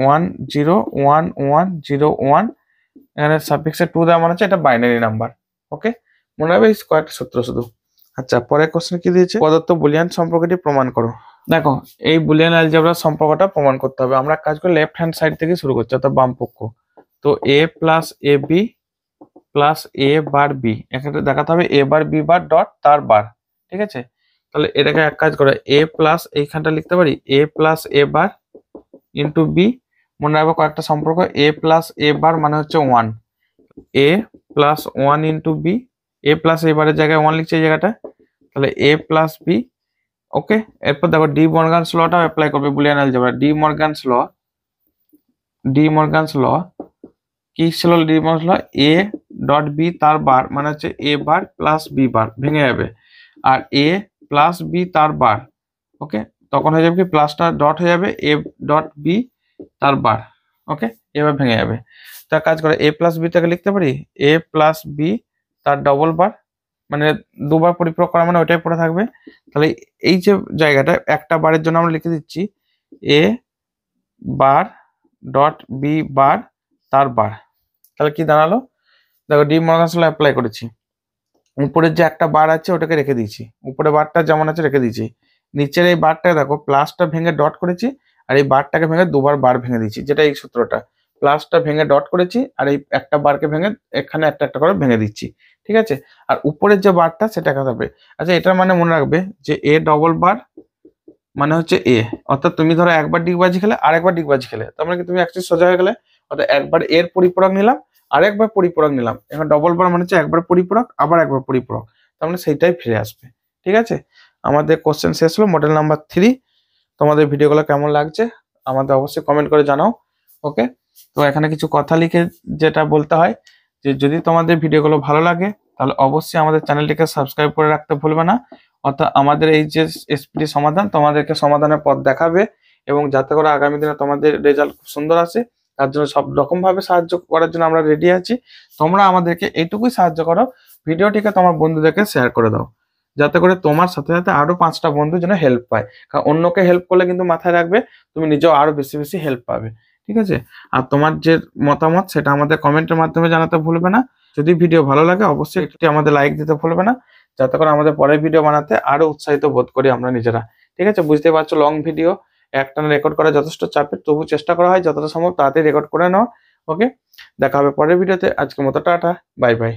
101101। এখানে সাফিক্সে 2 দেওয়া মানে হচ্ছে এটা বাইনারি নাম্বার। ওকে, মনে হবে এই কয়েকটা সূত্র শুধু। আচ্ছা, পরের কোশ্চেন কি দিয়েছে, প্রদত্ত বুলিয়ান সম্পর্কটি প্রমাণ করো। দেখো, এই বুলিয়ান অ্যালজেব্রার সম্পর্কটা প্রমাণ করতে হবে। আমরা কাজ করে লেফট হ্যান্ড সাইড থেকে শুরু করছি, অর্থাৎ বাম পক্ষ। তো a plus a b plus a bar b, এখানে দেখাতে হবে এ বার বি বার ডট তার বার। ঠিক আছে, তাহলে এটাকে এক কাজ করে এ প্লাস, এইখানটা লিখতে পারি এ plus a bar into B. মনে রাখবো কয়েকটা সম্পর্ক, এ প্লাস এ বার মানে হচ্ছে 1, এ প্লাস 1 ইন্টু বি, এ প্লাস এ বারের জায়গায় 1 লিখছে এই জায়গাটা, তাহলে এ প্লাস বি। ওকে, এরপর দেখো ডি মর্গানস লটা অ্যাপ্লাই করবে Boolean algebra. De Morgan's law কি ছিল, De Morgan's law, a dot b তার বার মানে হচ্ছে এ বার প্লাস বি বার, ভেঙে যাবে, আর এ প্লাস বি তার বার। ওকে, তখন হয়ে যাবে কি, প্লাসটা ডট হয়ে যাবে এ ডট বি তার বার। ওকে, এবার ভেঙে যাবে। তার কাজ করে এ প্লাস বি টাকে লিখতে পারি এ প্লাস বি তার ডবল বার, মানে দুবার পরিপূরক করা মানে ওইটাই পড়ে থাকবে। তাহলে এই যে জায়গাটা একটা বারের জন্য আমরা লিখে দিচ্ছি এ বার ডট বি বার তার বার। তাহলে কি দাঁড়ালো, দেখো ডি মর্গানস ল অ্যাপ্লাই করেছি, উপরের যে একটা বার আছে ওটাকে রেখে দিয়েছি, উপরে বারটা যেমন আছে রেখে দিয়েছি, নিচের এই বারটা দেখো প্লাসটা ভেঙে ডট করেছি, আর এই বারটাকে ভেঙে দুবার বার ভেঙে দিয়েছি, যেটা এই সূত্রটা প্লাসটা ভেঙে ডট করেছি, আর এই একটা বারকে ভেঙে এখানে একটা একটা করে ভেঙে দিচ্ছি, ঠিক আছে। আর উপরের যে বারটা সেটা হবে, আচ্ছা এটার মানে মনে রাখবে যে এ ডবল বার মানে হচ্ছে এ, অর্থাৎ তুমি ধরো একবার ডিগবাজি খেলে আর একবার ডিগবাজি খেলে, তার মানে কি তুমি অ্যাকচুয়ালি সোজা হয়ে গেলে, অর্থাৎ একবার এর পরিপূরক নিলাম আর একবার পরিপূরক নিলাম, এখন ডবল বার মানে হচ্ছে একবার পরিপূরক আবার একবার পরিপূরক, তার মানে সেইটাই ফিরে আসবে, ঠিক আছে। আমাদের কোশ্চেন শেষ হলো মডেল নাম্বার 3। তোমাদের ভিডিওগুলো কেমন লাগছে আমাদের অবশ্যই কমেন্ট করে জানাও, ওকে। তো এখানে কিছু কথা লিখে যেটা বলতে হয় যে যদি তোমাদের ভিডিওগুলো ভালো লাগে তাহলে অবশ্যই আমাদের চ্যানেলটিকে সাবস্ক্রাইব করে রাখতে ভুলবে না, অর্থাৎ আমাদের এই যে এসপিডি সমাধান তোমাদেরকে সমাধানের পথ দেখাবে, এবং যাতে করে আগামী দিনে তোমাদের রেজাল্ট খুব সুন্দর আসে তার জন্য সব রকম ভাবে সাহায্য করার জন্য আমরা রেডি আছি। তোমরা আমাদেরকে এইটুকুই সাহায্য করো, ভিডিওটিকে তোমার বন্ধুদেরকে শেয়ার করে দাও, যাতে করে তোমার সাথে সাথে আরো 5টা বন্ধু যেন হেল্প পায়, কারণ অন্যকে হেল্প করলে কিন্তু মাথায় রাখবে তুমি নিজেও আরো বেশি বেশি হেল্প পাবে, ঠিক আছে। আর তোমার যে মতামত সেটা আমাদের কমেন্টের মাধ্যমে জানাতে ভুলবে না। যদি ভিডিও ভালো লাগে অবশ্যই একটি আমাদের লাইক দিতে ভুলবে না, যাতে করে আমাদের পরের ভিডিও বানাতে আরো উৎসাহিত বোধ করি আমরা নিজেরা, ঠিক আছে। বুঝতে পারছো লং ভিডিও একটানা রেকর্ড করা যথেষ্ট চাপের, তবু চেষ্টা করা হয় যতটা সম্ভব তাড়াতাড়ি রেকর্ড করে নেওয়া, ওকে। দেখা হবে পরের ভিডিওতে, আজকের মতো টাটা, বাই বাই।